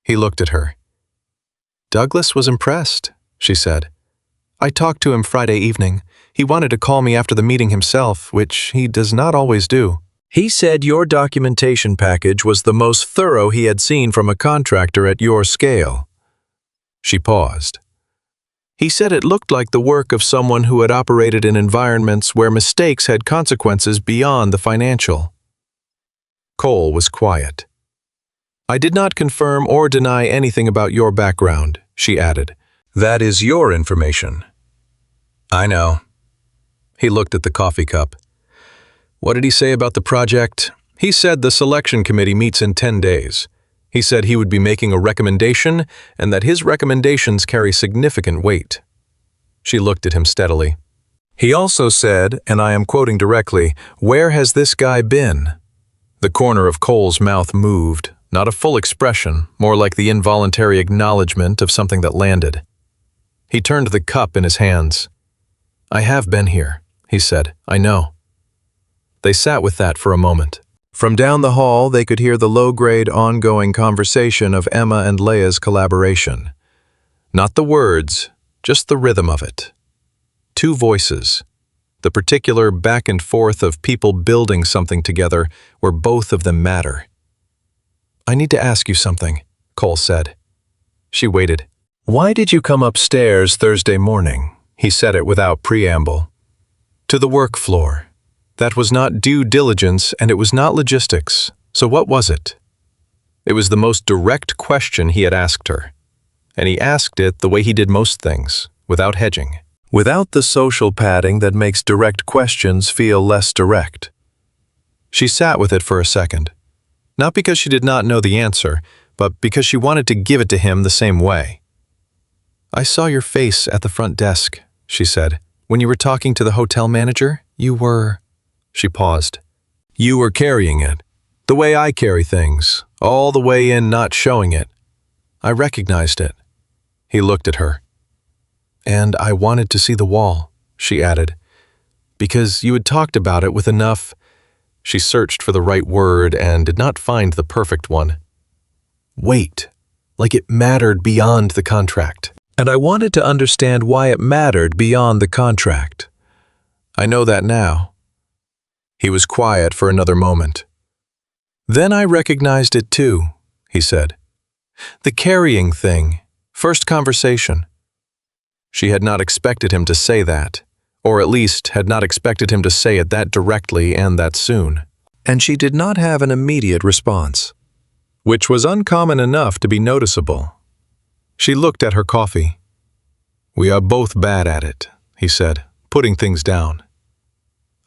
He looked at her. "Douglas was impressed," she said. "I talked to him Friday evening. He wanted to call me after the meeting himself, which he does not always do. He said your documentation package was the most thorough he had seen from a contractor at your scale." She paused. "He said it looked like the work of someone who had operated in environments where mistakes had consequences beyond the financial." Cole was quiet. "I did not confirm or deny anything about your background," she added. "That is your information." "I know." He looked at the coffee cup. "What did he say about the project?" "He said the selection committee meets in 10 days. He said he would be making a recommendation and that his recommendations carry significant weight." She looked at him steadily. "He also said, and I am quoting directly, 'Where has this guy been?' The corner of Cole's mouth moved, not a full expression, more like the involuntary acknowledgement of something that landed. He turned the cup in his hands. "I have been here," he said. "I know." They sat with that for a moment. From down the hall, they could hear the low-grade, ongoing conversation of Emma and Laya's collaboration. Not the words, just the rhythm of it. Two voices. The particular back and forth of people building something together where both of them matter. "I need to ask you something," Cole said. She waited. "Why did you come upstairs Thursday morning?" He said it without preamble. "To the work floor. That was not due diligence and it was not logistics. So what was it?" It was the most direct question he had asked her. And he asked it the way he did most things, without hedging. Without the social padding that makes direct questions feel less direct. She sat with it for a second. Not because she did not know the answer, but because she wanted to give it to him the same way. "I saw your face at the front desk," she said. "When you were talking to the hotel manager, you were..." She paused. "You were carrying it. The way I carry things, all the way in not showing it. I recognized it." He looked at her. "And I wanted to see the wall," she added, "because you had talked about it with enough..." She searched for the right word and did not find the perfect one. "Weight, like it mattered beyond the contract. And I wanted to understand why it mattered beyond the contract. I know that now." He was quiet for another moment. "Then I recognized it too," he said. "The carrying thing, first conversation." She had not expected him to say that, or at least had not expected him to say it that directly and that soon. And she did not have an immediate response, which was uncommon enough to be noticeable. She looked at her coffee. "We are both bad at it," he said, putting things down.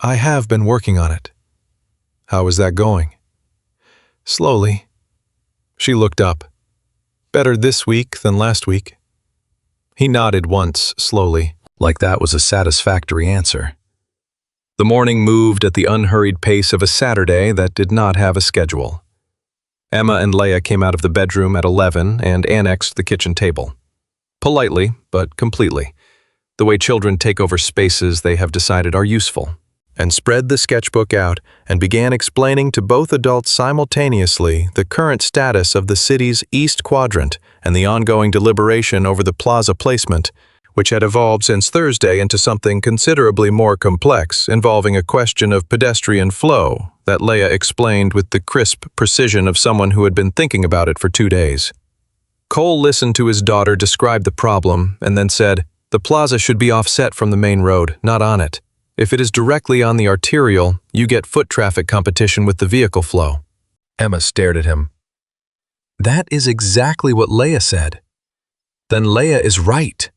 "I have been working on it." "How is that going?" "Slowly." She looked up. "Better this week than last week." He nodded once, slowly, like that was a satisfactory answer. The morning moved at the unhurried pace of a Saturday that did not have a schedule. Emma and Laya came out of the bedroom at 11 and annexed the kitchen table. Politely, but completely, the way children take over spaces they have decided are useful, and spread the sketchbook out and began explaining to both adults simultaneously the current status of the city's East Quadrant and the ongoing deliberation over the plaza placement, which had evolved since Thursday into something considerably more complex, involving a question of pedestrian flow that Laya explained with the crisp precision of someone who had been thinking about it for 2 days. Cole listened to his daughter describe the problem and then said, "The plaza should be offset from the main road, not on it. If it is directly on the arterial, you get foot traffic competition with the vehicle flow." Emma stared at him. "That is exactly what Laya said." "Then Laya is right."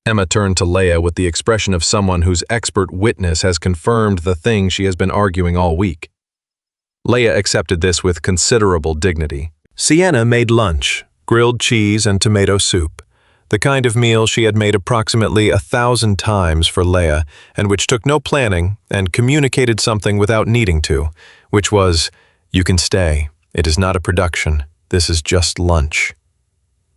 Emma turned to Laya with the expression of someone whose expert witness has confirmed the thing she has been arguing all week. Laya accepted this with considerable dignity. Sienna made lunch, grilled cheese and tomato soup, the kind of meal she had made approximately 1,000 times for Laya, and which took no planning and communicated something without needing to, which was, "You can stay. It is not a production. This is just lunch."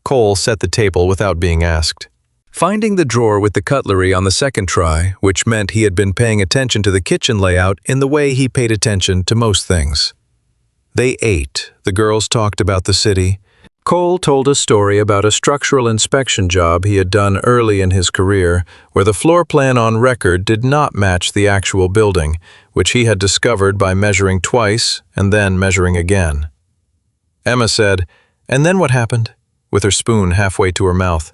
Cole set the table without being asked. Finding the drawer with the cutlery on the second try, which meant he had been paying attention to the kitchen layout in the way he paid attention to most things. They ate. The girls talked about the city. Cole told a story about a structural inspection job he had done early in his career, where the floor plan on record did not match the actual building, which he had discovered by measuring twice and then measuring again. Emma said, "And then what happened?" with her spoon halfway to her mouth.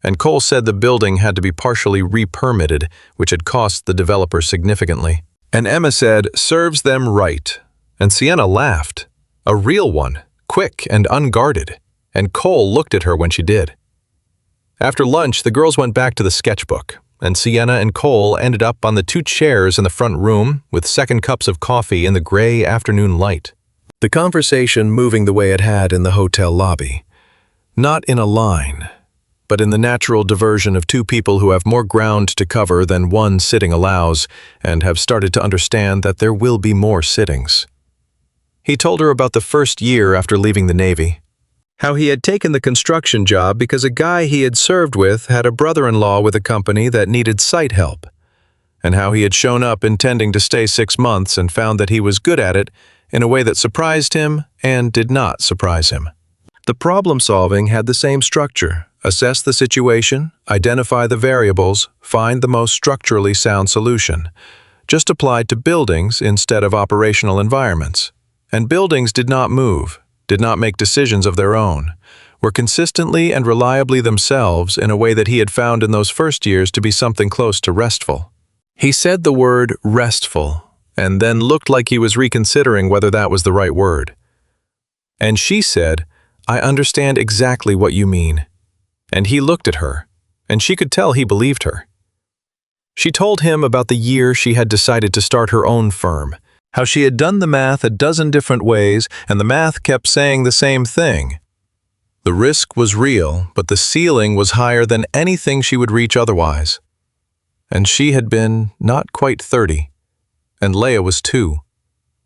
And Cole said the building had to be partially re-permitted, which had cost the developer significantly. And Emma said, "Serves them right." And Sienna laughed. A real one, quick and unguarded. And Cole looked at her when she did. After lunch, the girls went back to the sketchbook, and Sienna and Cole ended up on the 2 chairs in the front room with second cups of coffee in the gray afternoon light. The conversation moving the way it had in the hotel lobby. Not in a line, but in the natural diversion of 2 people who have more ground to cover than one sitting allows, and have started to understand that there will be more sittings. He told her about the first year after leaving the Navy, how he had taken the construction job because a guy he had served with had a brother-in-law with a company that needed site help, and how he had shown up intending to stay 6 months and found that he was good at it in a way that surprised him and did not surprise him. The problem-solving had the same structure: assess the situation, identify the variables, find the most structurally sound solution, just applied to buildings instead of operational environments. And buildings did not move, did not make decisions of their own, were consistently and reliably themselves in a way that he had found in those first years to be something close to restful. He said the word restful, and then looked like he was reconsidering whether that was the right word. And she said, "I understand exactly what you mean." And he looked at her, and she could tell he believed her. She told him about the year she had decided to start her own firm, how she had done the math a dozen different ways, and the math kept saying the same thing. The risk was real, but the ceiling was higher than anything she would reach otherwise. And she had been not quite 30, and Laya was 2,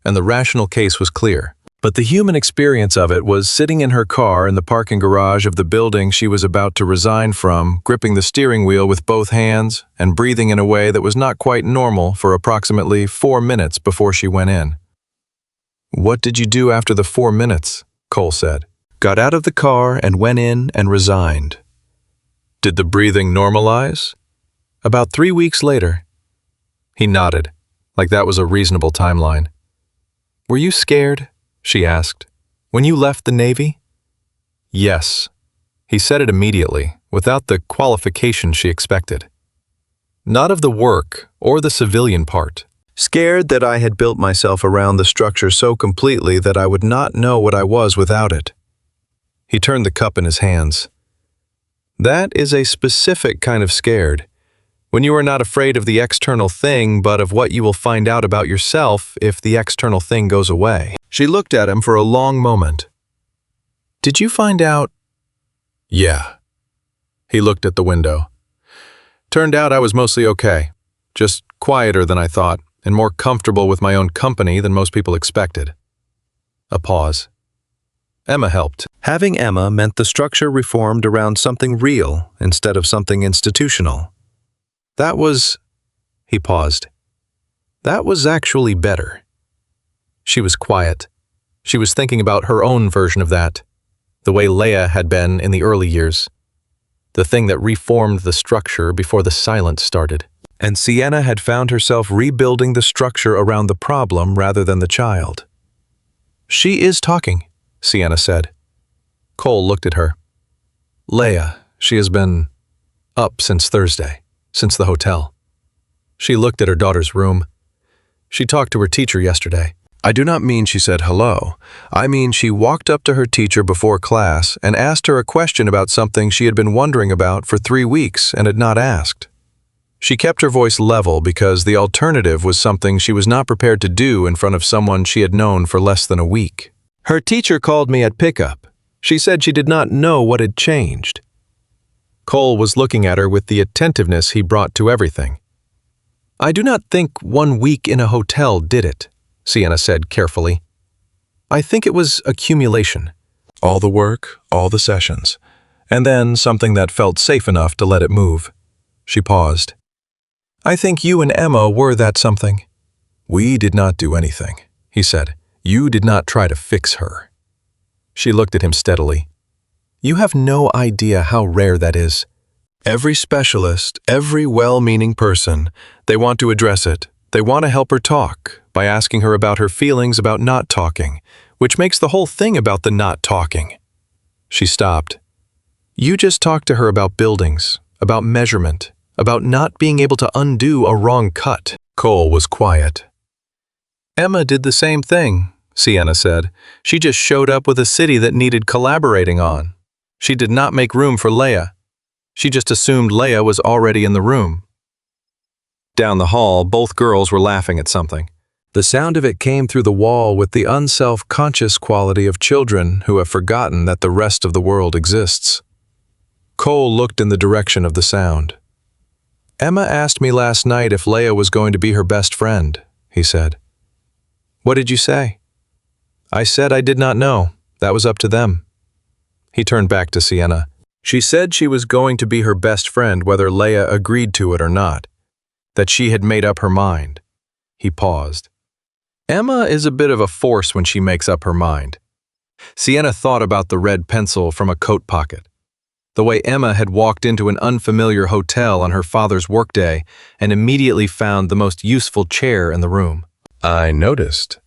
and the rational case was clear. But the human experience of it was sitting in her car in the parking garage of the building she was about to resign from, gripping the steering wheel with both hands and breathing in a way that was not quite normal for approximately 4 minutes before she went in. "What did you do after the 4 minutes?" Cole said. "Got out of the car and went in and resigned." "Did the breathing normalize?" "About 3 weeks later." He nodded, like that was a reasonable timeline. "Were you scared?" she asked. "When you left the Navy?" "Yes." He said it immediately, without the qualification she expected. "Not of the work or the civilian part. Scared that I had built myself around the structure so completely that I would not know what I was without it." He turned the cup in his hands. "That is a specific kind of scared, when you are not afraid of the external thing but of what you will find out about yourself if the external thing goes away." She looked at him for a long moment. "Did you find out?" "Yeah." He looked at the window. "Turned out I was mostly okay, just quieter than I thought, and more comfortable with my own company than most people expected." A pause. Emma helped. Having Emma meant the structure reformed around something real instead of something institutional. That was... He paused. "That was actually better." She was quiet. She was thinking about her own version of that, the way Laya had been in the early years, the thing that reformed the structure before the silence started. And Sienna had found herself rebuilding the structure around the problem rather than the child. "She is talking," Sienna said. Cole looked at her. "Laya, she has been up since Thursday, since the hotel." She looked at her daughter's room. "She talked to her teacher yesterday. I do not mean she said hello. I mean she walked up to her teacher before class and asked her a question about something she had been wondering about for 3 weeks and had not asked. She kept her voice level because the alternative was something she was not prepared to do in front of someone she had known for less than a week. Her teacher called me at pickup. She said she did not know what had changed." Cole was looking at her with the attentiveness he brought to everything. "I do not think 1 week in a hotel did it," Sienna said carefully. "I think it was accumulation. All the work, all the sessions, and then something that felt safe enough to let it move." She paused. "I think you and Emma were that something." "We did not do anything," he said. "You did not try to fix her." She looked at him steadily. "You have no idea how rare that is. Every specialist, every well-meaning person, they want to address it. They want to help her talk by asking her about her feelings about not talking, which makes the whole thing about the not talking." She stopped. "You just talked to her about buildings, about measurement, about not being able to undo a wrong cut." Cole was quiet. "Emma did the same thing," Sienna said. "She just showed up with a city that needed collaborating on. She did not make room for Laya. She just assumed Laya was already in the room." Down the hall, both girls were laughing at something. The sound of it came through the wall with the unself-conscious quality of children who have forgotten that the rest of the world exists. Cole looked in the direction of the sound. "Emma asked me last night if Laya was going to be her best friend," he said. "What did you say?" I said I did not know. That was up to them. He turned back to Sienna. She said she was going to be her best friend whether Laya agreed to it or not, that she had made up her mind. He paused. Emma is a bit of a force when she makes up her mind. Sienna thought about the red pencil from a coat pocket, the way Emma had walked into an unfamiliar hotel on her father's workday and immediately found the most useful chair in the room. I noticed.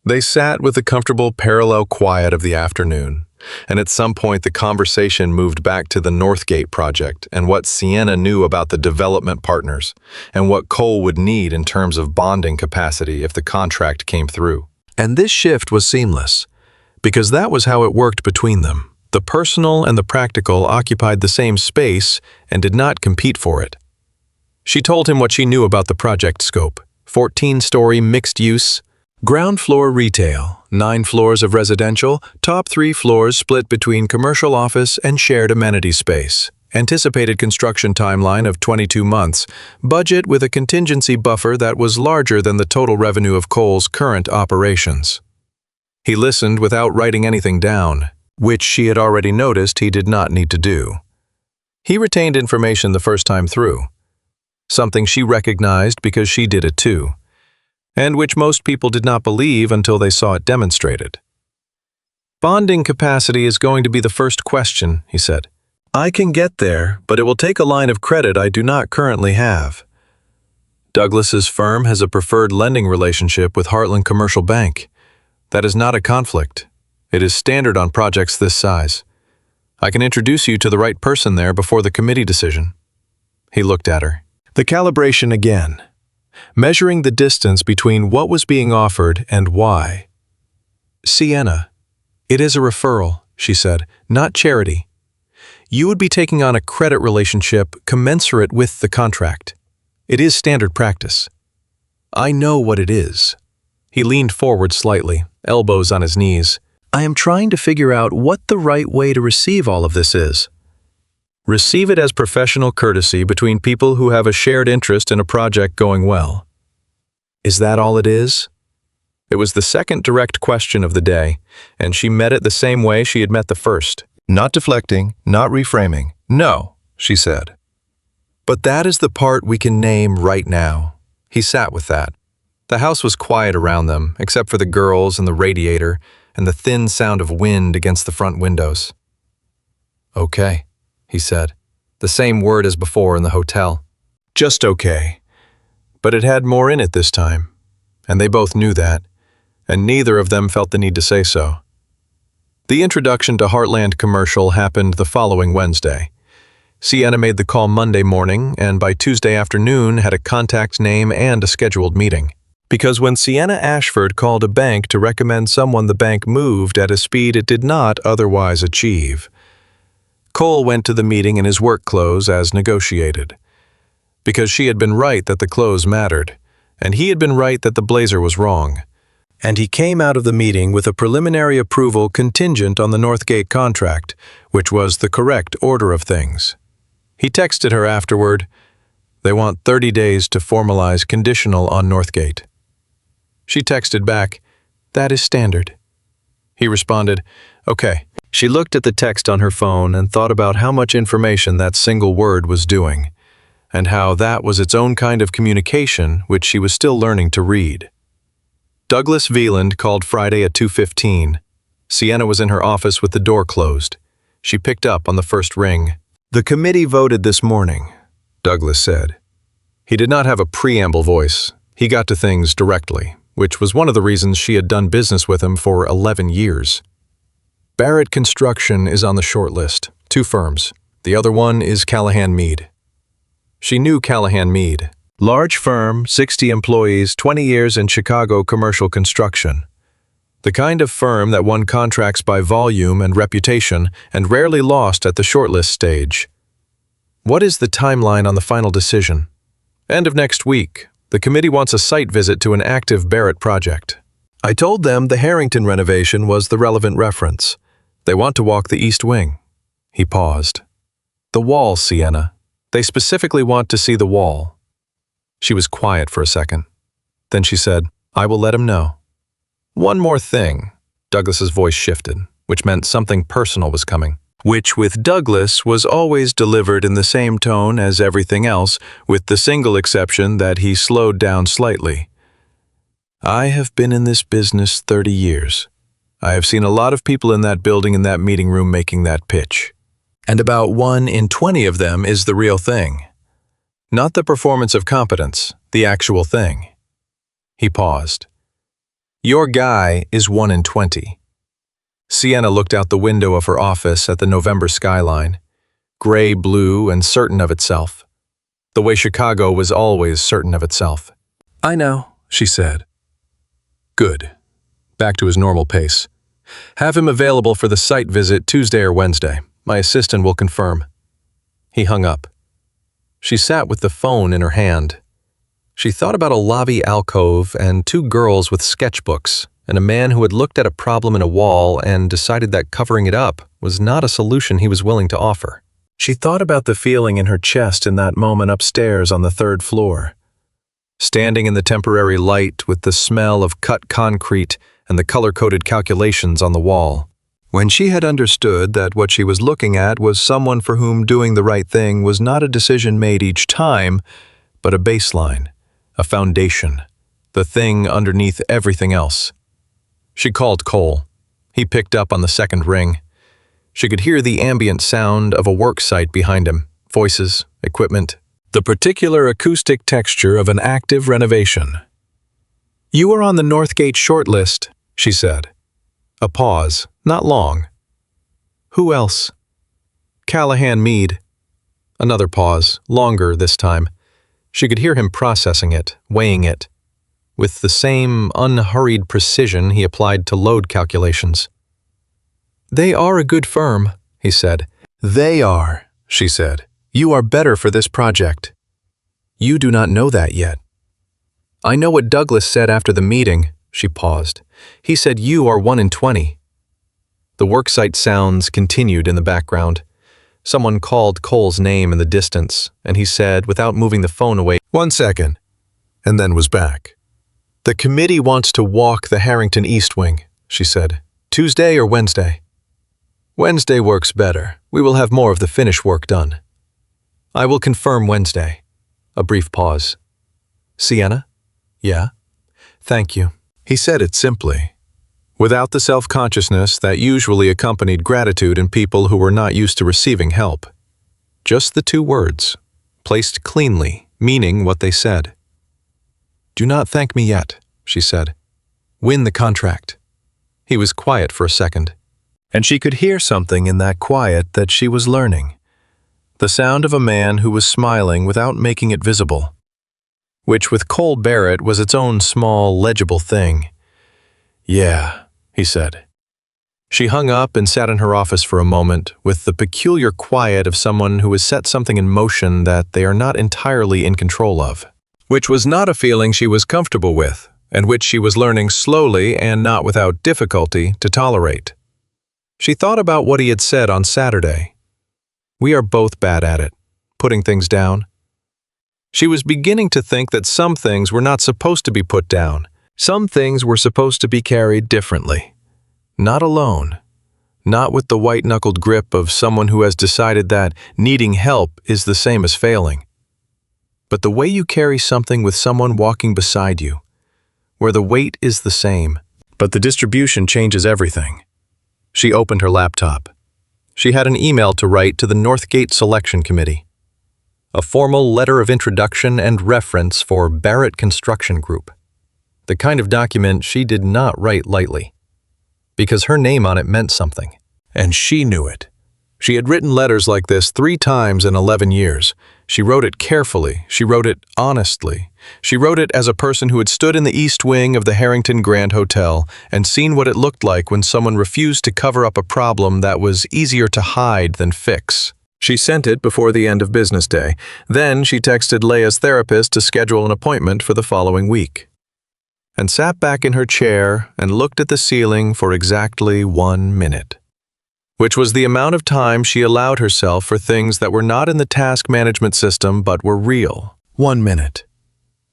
They sat with the comfortable parallel quiet of the afternoon, and at some point the conversation moved back to the Northgate project and what Sienna knew about the development partners and what Cole would need in terms of bonding capacity if the contract came through. And this shift was seamless, because that was how it worked between them. The personal and the practical occupied the same space and did not compete for it. She told him what she knew about the project scope: 14-story mixed use, ground floor retail, 9 floors of residential, top 3 floors split between commercial office and shared amenity space, anticipated construction timeline of 22 months, budget with a contingency buffer that was larger than the total revenue of Cole's current operations. He listened without writing anything down, which she had already noticed he did not need to do. He retained information the first time through, something she recognized because she did it too, and which most people did not believe until they saw it demonstrated. Bonding capacity is going to be the first question, he said. I can get there, but it will take a line of credit I do not currently have. Douglas's firm has a preferred lending relationship with Heartland Commercial Bank. That is not a conflict. It is standard on projects this size. I can introduce you to the right person there before the committee decision. He looked at her. The calibration again, measuring the distance between what was being offered and why. Sienna, it is a referral, she said, not charity. You would be taking on a credit relationship commensurate with the contract. It is standard practice. I know what it is. He leaned forward slightly, elbows on his knees. I am trying to figure out what the right way to receive all of this is. Receive it as professional courtesy between people who have a shared interest in a project going well. Is that all it is? It was the second direct question of the day, and she met it the same way she had met the first. Not deflecting, not reframing. No, she said. But that is the part we can name right now. He sat with that. The house was quiet around them, except for the girls and the radiator, and the thin sound of wind against the front windows. Okay, he said, the same word as before in the hotel. Just okay. But it had more in it this time, and they both knew that, and neither of them felt the need to say so. The introduction to Heartland Commercial happened the following Wednesday. Sienna made the call Monday morning, and by Tuesday afternoon had a contact name and a scheduled meeting. Because when Sienna Ashford called a bank to recommend someone, the bank moved at a speed it did not otherwise achieve. Cole went to the meeting in his work clothes as negotiated. Because she had been right that the clothes mattered, and he had been right that the blazer was wrong. And he came out of the meeting with a preliminary approval contingent on the Northgate contract, which was the correct order of things. He texted her afterward, "They want 30 days to formalize conditional on Northgate." She texted back, "That is standard." He responded, "Okay." She looked at the text on her phone and thought about how much information that single word was doing, and how that was its own kind of communication which she was still learning to read. Douglas Veland called Friday at 2:15. Sienna was in her office with the door closed. She picked up on the first ring. "The committee voted this morning," Douglas said. He did not have a preamble voice. He got to things directly, which was one of the reasons she had done business with him for 11 years. Barrett Construction is on the short list, 2 firms. The other one is Callahan Mead. She knew Callahan Mead. Large firm, 60 employees, 20 years in Chicago commercial construction. The kind of firm that won contracts by volume and reputation and rarely lost at the shortlist stage. What is the timeline on the final decision? End of next week. The committee wants a site visit to an active Barrett project. I told them the Harrington renovation was the relevant reference. They want to walk the east wing. He paused. The wall, Sienna. They specifically want to see the wall. She was quiet for a second. Then she said, I will let him know. One more thing. Douglas's voice shifted, which meant something personal was coming. Which with Douglas was always delivered in the same tone as everything else, with the single exception that he slowed down slightly. I have been in this business 30 years. I have seen a lot of people in that building in that meeting room making that pitch. And about 1 in 20 of them is the real thing. Not the performance of competence, the actual thing. He paused. Your guy is 1 in 20. Sienna looked out the window of her office at the November skyline, gray-blue and certain of itself, the way Chicago was always certain of itself. I know, she said. Good. Back to his normal pace. Have him available for the site visit Tuesday or Wednesday. My assistant will confirm. He hung up. She sat with the phone in her hand. She thought about a lobby alcove and 2 girls with sketchbooks, and a man who had looked at a problem in a wall and decided that covering it up was not a solution he was willing to offer. She thought about the feeling in her chest in that moment upstairs on the 3rd floor. Standing in the temporary light with the smell of cut concrete and the color-coded calculations on the wall. When she had understood that what she was looking at was someone for whom doing the right thing was not a decision made each time, but a baseline, a foundation, the thing underneath everything else. She called Cole. He picked up on the 2nd ring. She could hear the ambient sound of a work site behind him, voices, equipment, the particular acoustic texture of an active renovation. You are on the Northgate shortlist, she said. A pause, not long. Who else? Callahan Mead. Another pause, longer this time. She could hear him processing it, weighing it, with the same unhurried precision he applied to load calculations. They are a good firm, he said. They are, she said. You are better for this project. You do not know that yet. I know what Douglas said after the meeting, she paused. He said you are 1 in 20. The worksite sounds continued in the background. Someone called Cole's name in the distance, and he said, without moving the phone away, 1 second, and then was back. The committee wants to walk the Harrington East Wing, she said. Tuesday or Wednesday? Wednesday works better. We will have more of the finish work done. I will confirm Wednesday. A brief pause. Sienna? Yeah? Thank you. He said it simply, without the self-consciousness that usually accompanied gratitude in people who were not used to receiving help. Just the 2 words, placed cleanly, meaning what they said. Do not thank me yet, she said. Win the contract. He was quiet for a second, and she could hear something in that quiet that she was learning. The sound of a man who was smiling without making it visible, which with Cole Barrett was its own small, legible thing. Yeah, he said. She hung up and sat in her office for a moment with the peculiar quiet of someone who has set something in motion that they are not entirely in control of, which was not a feeling she was comfortable with, and which she was learning slowly and not without difficulty to tolerate. She thought about what he had said on Saturday. We are both bad at it, putting things down. She was beginning to think that some things were not supposed to be put down. Some things were supposed to be carried differently. Not alone. Not with the white-knuckled grip of someone who has decided that needing help is the same as failing. But the way you carry something with someone walking beside you, where the weight is the same, but the distribution changes everything. She opened her laptop. She had an email to write to the Northgate Selection Committee. A formal letter of introduction and reference for Barrett Construction Group. The kind of document she did not write lightly, because her name on it meant something, and she knew it. She had written letters like this 3 times in 11 years. She wrote it carefully. She wrote it honestly. She wrote it as a person who had stood in the East Wing of the Harrington Grand Hotel and seen what it looked like when someone refused to cover up a problem that was easier to hide than fix. She sent it before the end of business day. Then she texted Laya's therapist to schedule an appointment for the following week, and sat back in her chair and looked at the ceiling for exactly 1 minute, which was the amount of time she allowed herself for things that were not in the task management system but were real. 1 minute.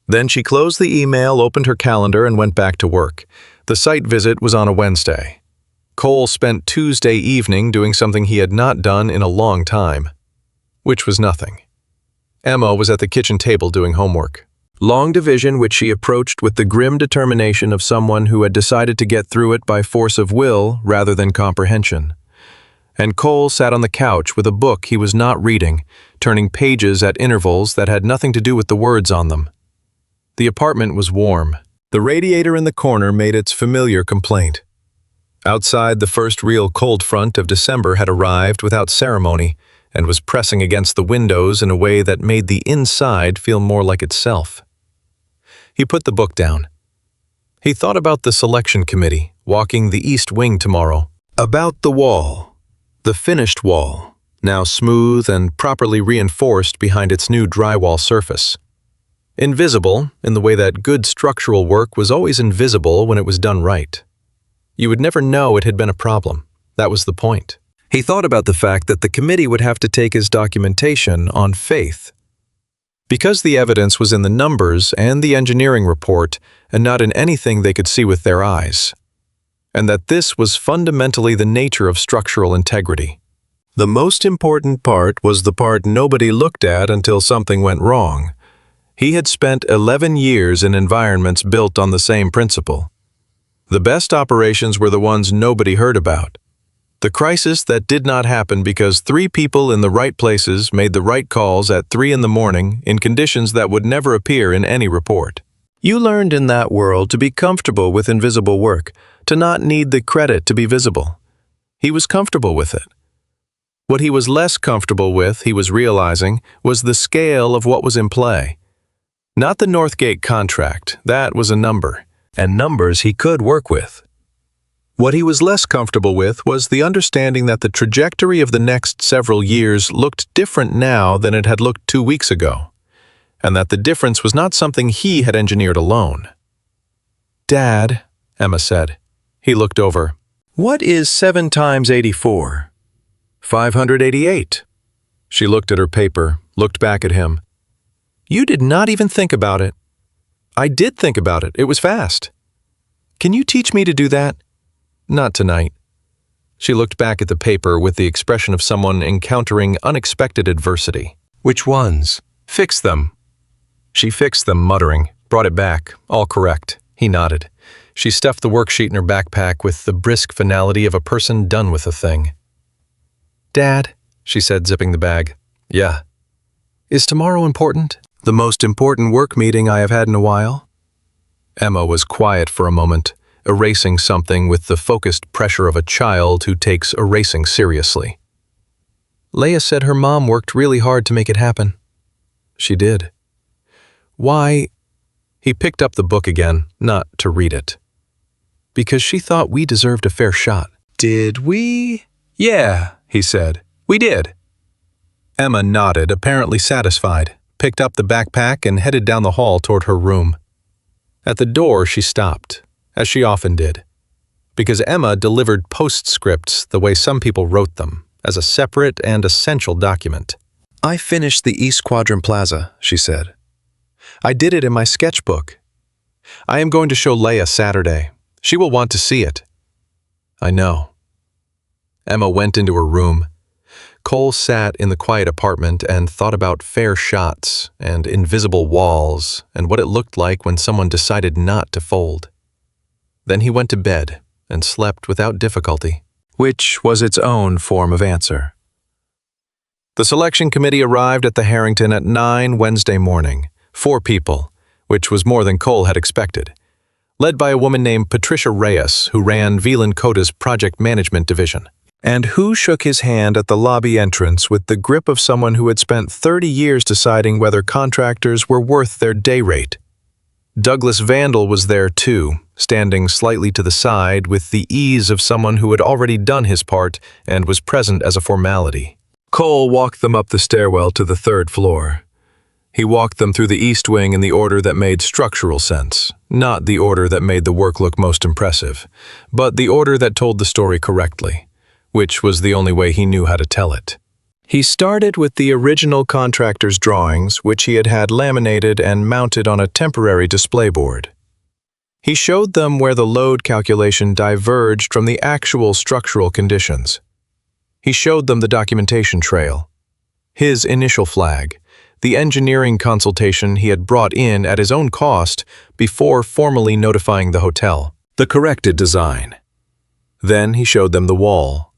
Then she closed the email, opened her calendar, and went back to work. The site visit was on a Wednesday. Cole spent Tuesday evening doing something he had not done in a long time, which was nothing. Emma was at the kitchen table doing homework. Long division which she approached with the grim determination of someone who had decided to get through it by force of will rather than comprehension. And Cole sat on the couch with a book he was not reading, turning pages at intervals that had nothing to do with the words on them. The apartment was warm. The radiator in the corner made its familiar complaint. Outside, the first real cold front of December had arrived without ceremony and was pressing against the windows in a way that made the inside feel more like itself. He put the book down. He thought about the selection committee, walking the east wing tomorrow. About the wall, the finished wall, now smooth and properly reinforced behind its new drywall surface. Invisible, in the way that good structural work was always invisible when it was done right. You would never know it had been a problem. That was the point. He thought about the fact that the committee would have to take his documentation on faith. Because the evidence was in the numbers and the engineering report and not in anything they could see with their eyes. And that this was fundamentally the nature of structural integrity. The most important part was the part nobody looked at until something went wrong. He had spent 11 years in environments built on the same principle. The best operations were the ones nobody heard about. The crisis that did not happen because 3 people in the right places made the right calls at 3 in the morning in conditions that would never appear in any report. You learned in that world to be comfortable with invisible work, to not need the credit to be visible. He was comfortable with it. What he was less comfortable with, he was realizing, was the scale of what was in play. Not the Northgate contract, that was a number. And numbers he could work with. What he was less comfortable with was the understanding that the trajectory of the next several years looked different now than it had looked 2 weeks ago, and that the difference was not something he had engineered alone. "Dad," Emma said. He looked over. "What is 7 times 84? 588. She looked at her paper, looked back at him. "You did not even think about it." "I did think about it. It was fast." "Can you teach me to do that?" "Not tonight." She looked back at the paper with the expression of someone encountering unexpected adversity. "Which ones?" "Fix them." She fixed them, muttering, brought it back, all correct. He nodded. She stuffed the worksheet in her backpack with the brisk finality of a person done with a thing. "Dad," she said, zipping the bag. "Yeah." "Is tomorrow important?" "The most important work meeting I have had in a while." Emma was quiet for a moment, erasing something with the focused pressure of a child who takes erasing seriously. "Laya said her mom worked really hard to make it happen." "She did." "Why?" He picked up the book again, not to read it. "Because she thought we deserved a fair shot." "Did we?" "Yeah," he said. "We did." Emma nodded, apparently satisfied, picked up the backpack and headed down the hall toward her room. At the door, she stopped, as she often did, because Emma delivered postscripts the way some people wrote them, as a separate and essential document. "I finished the East Quadrant Plaza," she said. "I did it in my sketchbook. I am going to show Laya Saturday. She will want to see it." "I know." Emma went into her room. Cole sat in the quiet apartment and thought about fair shots and invisible walls and what it looked like when someone decided not to fold. Then he went to bed and slept without difficulty, which was its own form of answer. The selection committee arrived at the Harrington at 9 Wednesday morning, 4 people, which was more than Cole had expected, led by a woman named Patricia Reyes, who ran Velan Cota's project management division, and who shook his hand at the lobby entrance with the grip of someone who had spent 30 years deciding whether contractors were worth their day rate. Douglas Vandal was there too, standing slightly to the side with the ease of someone who had already done his part and was present as a formality. Cole walked them up the stairwell to the 3rd floor. He walked them through the east wing in the order that made structural sense, not the order that made the work look most impressive, but the order that told the story correctly, which was the only way he knew how to tell it. He started with the original contractor's drawings, which he had had laminated and mounted on a temporary display board. He showed them where the load calculation diverged from the actual structural conditions. He showed them the documentation trail, his initial flag, the engineering consultation he had brought in at his own cost before formally notifying the hotel, the corrected design. Then he showed them the wall.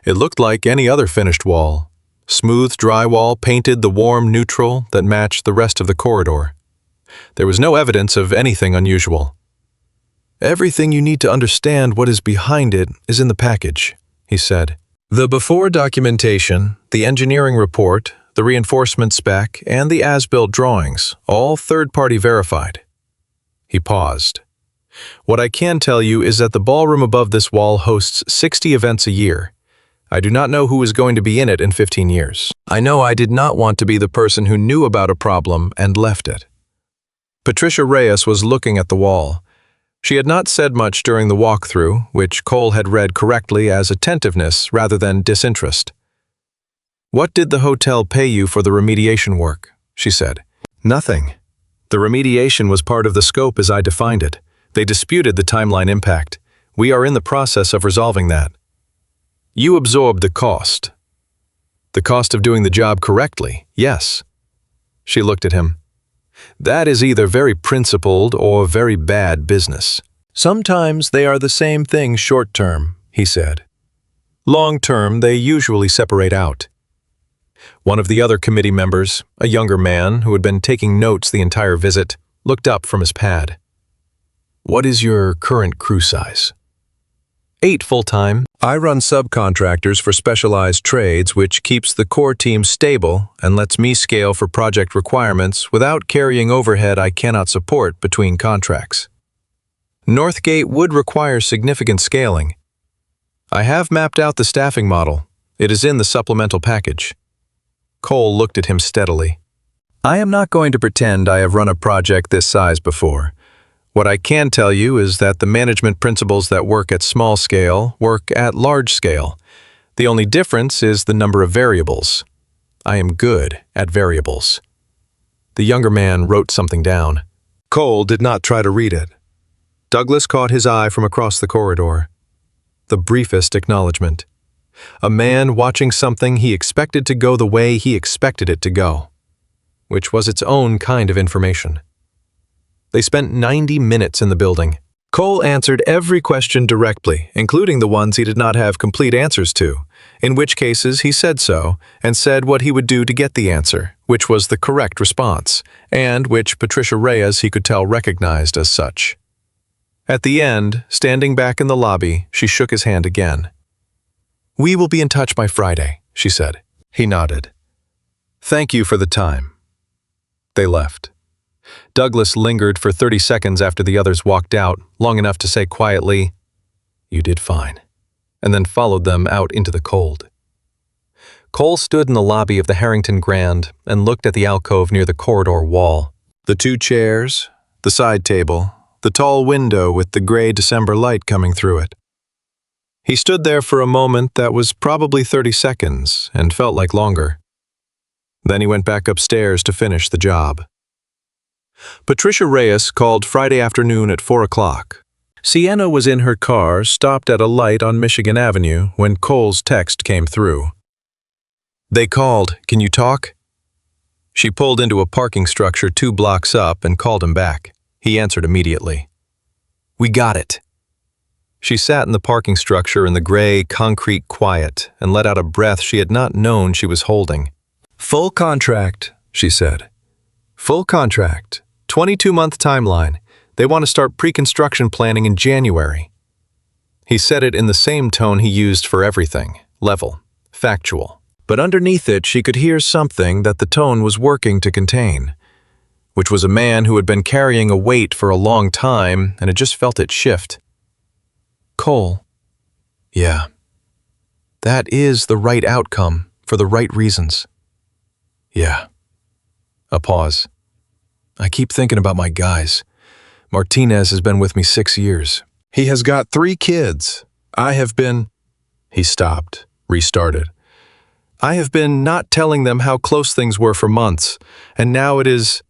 It looked like any other finished wall. Smooth drywall painted the warm neutral that matched the rest of the corridor. There was no evidence of anything unusual. "Everything you need to understand what is behind it is in the package," he said. The before documentation, the engineering report, the reinforcement spec, and the as-built drawings, all third-party verified. He paused. "What I can tell you is that the ballroom above this wall hosts 60 events a year. I do not know who is going to be in it in 15 years. I know I did not want to be the person who knew about a problem and left it." Patricia Reyes was looking at the wall. She had not said much during the walkthrough, which Cole had read correctly as attentiveness rather than disinterest. "What did the hotel pay you for the remediation work?" she said. "Nothing. The remediation was part of the scope as I defined it. They disputed the timeline impact. We are in the process of resolving that." "You absorbed the cost." "The cost of doing the job correctly, yes." She looked at him. "That is either very principled or very bad business." "Sometimes they are the same thing short-term," he said. "Long-term, they usually separate out." One of the other committee members, a younger man who had been taking notes the entire visit, looked up from his pad. "What is your current crew size?" 8 full-time. I run subcontractors for specialized trades, which keeps the core team stable and lets me scale for project requirements without carrying overhead I cannot support between contracts. Northgate would require significant scaling. I have mapped out the staffing model. It is in the supplemental package. Cole looked at him steadily. "I am not going to pretend I have run a project this size before. What I can tell you is that the management principles that work at small scale work at large scale. The only difference is the number of variables. I am good at variables." The younger man wrote something down. Cole did not try to read it. Douglas caught his eye from across the corridor. The briefest acknowledgement. A man watching something he expected to go the way he expected it to go, which was its own kind of information. They spent 90 minutes in the building. Cole answered every question directly, including the ones he did not have complete answers to, in which cases he said so and said what he would do to get the answer, which was the correct response, and which Patricia Reyes he could tell recognized as such. At the end, standing back in the lobby, she shook his hand again. "We will be in touch by Friday," she said. He nodded. "Thank you for the time." They left. Douglas lingered for 30 seconds after the others walked out, long enough to say quietly, "You did fine," and then followed them out into the cold. Cole stood in the lobby of the Harrington Grand and looked at the alcove near the corridor wall. The 2 chairs, the side table, the tall window with the gray December light coming through it. He stood there for a moment that was probably 30 seconds and felt like longer. Then he went back upstairs to finish the job. Patricia Reyes called Friday afternoon at 4 o'clock. Sienna was in her car, stopped at a light on Michigan Avenue when Cole's text came through. "They called. Can you talk?" She pulled into a parking structure 2 blocks up and called him back. He answered immediately. "We got it." She sat in the parking structure in the gray, concrete quiet and let out a breath she had not known she was holding. "Full contract," she said. "Full contract. 22-month timeline. They want to start pre-construction planning in January." He said it in the same tone he used for everything, level, factual. But underneath it she could hear something that the tone was working to contain, which was a man who had been carrying a weight for a long time and had just felt it shift. "Cole." "Yeah. That is the right outcome for the right reasons." "Yeah." A pause. "I keep thinking about my guys. Martinez has been with me 6 years. He has got 3 kids. I have been—" He stopped, restarted. "I have been not telling them how close things were for months, and now it is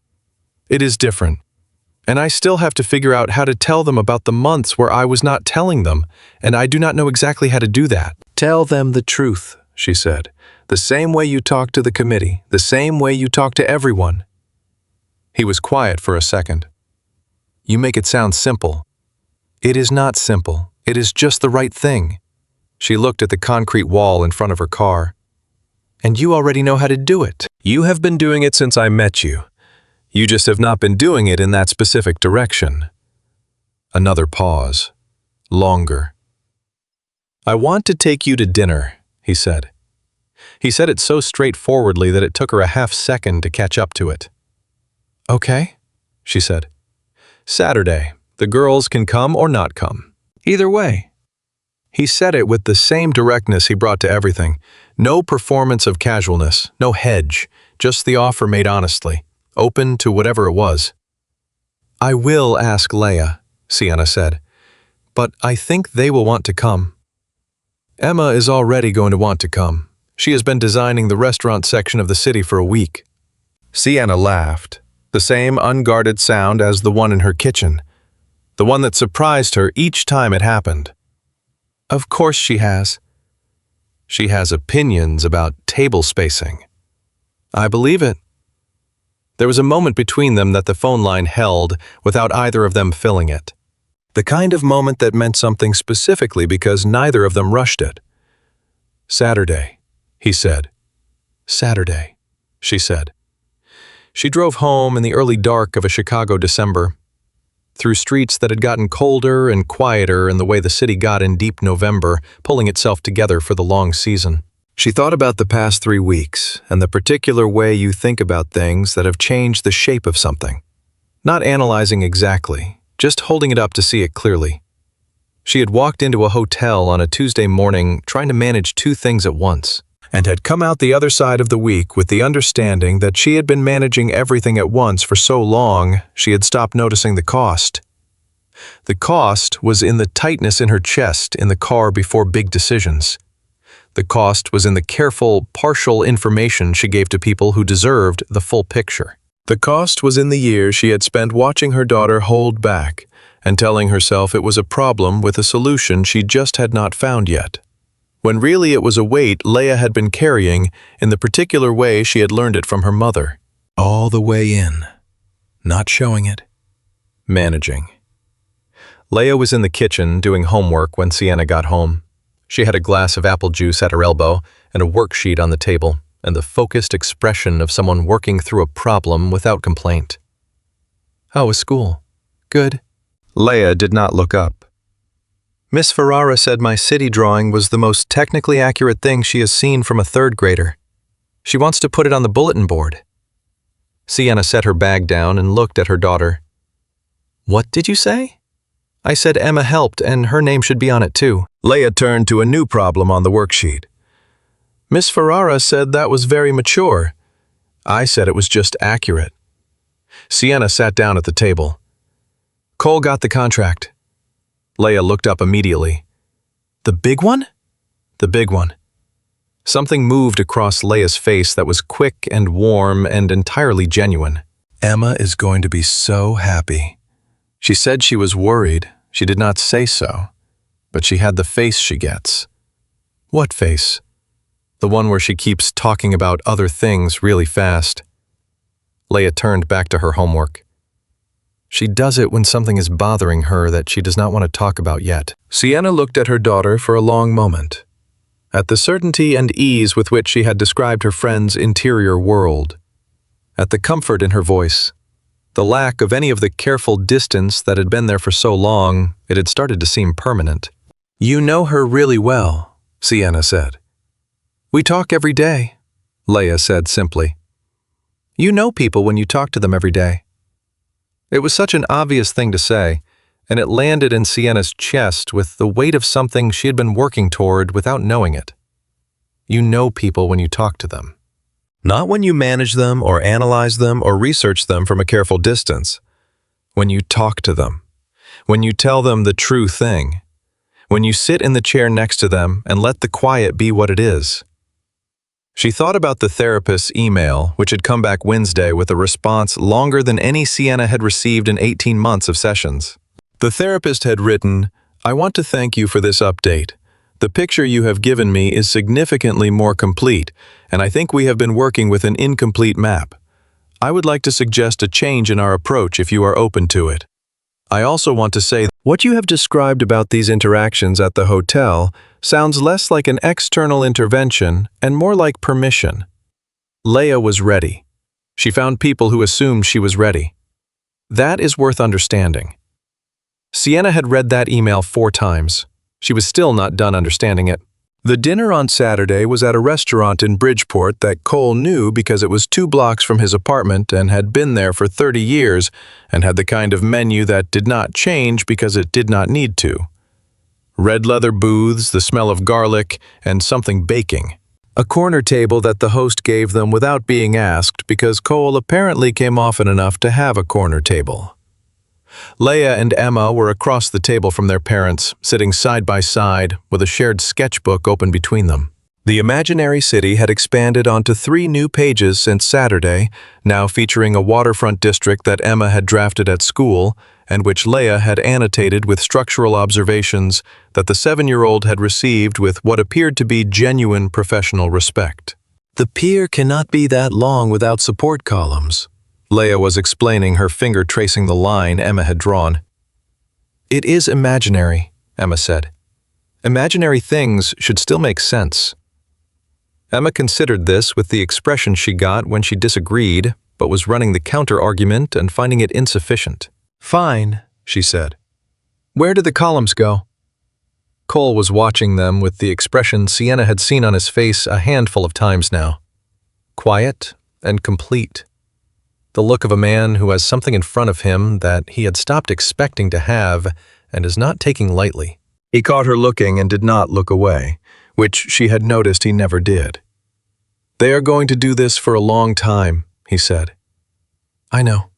different. And I still have to figure out how to tell them about the months where I was not telling them, and I do not know exactly how to do that. Tell them the truth, she said. The same way you talk to the committee, the same way you talk to everyone. He was quiet for a second. You make it sound simple. It is not simple. It is just the right thing. She looked at the concrete wall in front of her car. And you already know how to do it. You have been doing it since I met you. You just have not been doing it in that specific direction. Another pause. Longer. I want to take you to dinner, he said. He said it so straightforwardly that it took her a half second to catch up to it. Okay, she said. Saturday. The girls can come or not come. Either way. He said it with the same directness he brought to everything. No performance of casualness, no hedge, just the offer made honestly, open to whatever it was. I will ask Laya, Sienna said, but I think they will want to come. Emma is already going to want to come. She has been designing the restaurant section of the city for a week. Sienna laughed, the same unguarded sound as the one in her kitchen, the one that surprised her each time it happened. Of course she has. She has opinions about table spacing. I believe it. There was a moment between them that the phone line held without either of them filling it. The kind of moment that meant something specifically because neither of them rushed it. Saturday, he said. Saturday, she said. She drove home in the early dark of a Chicago December, through streets that had gotten colder and quieter in the way the city got in deep November, pulling itself together for the long season. She thought about the past 3 weeks and the particular way you think about things that have changed the shape of something. Not analyzing exactly, just holding it up to see it clearly. She had walked into a hotel on a Tuesday morning trying to manage 2 things at once, and had come out the other side of the week with the understanding that she had been managing everything at once for so long she had stopped noticing the cost. The cost was in the tightness in her chest in the car before big decisions. The cost was in the careful, partial information she gave to people who deserved the full picture. The cost was in the years she had spent watching her daughter hold back and telling herself it was a problem with a solution she just had not found yet, when really it was a weight Laya had been carrying in the particular way she had learned it from her mother. All the way in. Not showing it. Managing. Laya was in the kitchen doing homework when Sienna got home. She had a glass of apple juice at her elbow and a worksheet on the table, and the focused expression of someone working through a problem without complaint. How was school? Good. Laya did not look up. Miss Ferrara said my city drawing was the most technically accurate thing she has seen from a 3rd grader. She wants to put it on the bulletin board. Sienna set her bag down and looked at her daughter. What did you say? I said Emma helped and her name should be on it too. Laya turned to a new problem on the worksheet. Miss Ferrara said that was very mature. I said it was just accurate. Sienna sat down at the table. Cole got the contract. Laya looked up immediately. The big one? The big one. Something moved across Laya's face that was quick and warm and entirely genuine. Emma is going to be so happy. She said she was worried. She did not say so, but she had the face she gets. What face? The one where she keeps talking about other things really fast. Laya turned back to her homework. She does it when something is bothering her that she does not want to talk about yet. Sienna looked at her daughter for a long moment, at the certainty and ease with which she had described her friend's interior world, at the comfort in her voice, the lack of any of the careful distance that had been there for so long it had started to seem permanent. You know her really well, Sienna said. We talk every day, Laya said simply. You know people when you talk to them every day. It was such an obvious thing to say, and it landed in Sienna's chest with the weight of something she had been working toward without knowing it. You know people when you talk to them. Not when you manage them or analyze them or research them from a careful distance. When you talk to them. When you tell them the true thing. When you sit in the chair next to them and let the quiet be what it is. She thought about the therapist's email, which had come back Wednesday with a response longer than any Sienna had received in 18 months of sessions. The therapist had written, "I want to thank you for this update. The picture you have given me is significantly more complete, and I think we have been working with an incomplete map. I would like to suggest a change in our approach if you are open to it. I also want to say what you have described about these interactions at the hotel sounds less like an external intervention and more like permission." Laya was ready. She found people who assumed she was ready. That is worth understanding. Sienna had read that email 4 times. She was still not done understanding it. The dinner on Saturday was at a restaurant in Bridgeport that Cole knew because it was 2 blocks from his apartment and had been there for 30 years and had the kind of menu that did not change because it did not need to. Red leather booths, the smell of garlic, and something baking. A corner table that the host gave them without being asked because Cole apparently came often enough to have a corner table. Laya and Emma were across the table from their parents, sitting side by side with a shared sketchbook open between them. The imaginary city had expanded onto 3 new pages since Saturday, now featuring a waterfront district that Emma had drafted at school and which Laya had annotated with structural observations that the 7-year-old had received with what appeared to be genuine professional respect. "The pier cannot be that long without support columns," Laya was explaining, her finger tracing the line Emma had drawn. "It is imaginary," Emma said. "Imaginary things should still make sense." Emma considered this with the expression she got when she disagreed, but was running the counter-argument and finding it insufficient. "Fine," she said. "Where did the columns go?" Cole was watching them with the expression Sienna had seen on his face a handful of times now. Quiet and complete. The look of a man who has something in front of him that he had stopped expecting to have and is not taking lightly. He caught her looking and did not look away, which she had noticed he never did. "They are going to do this for a long time," he said. "I know.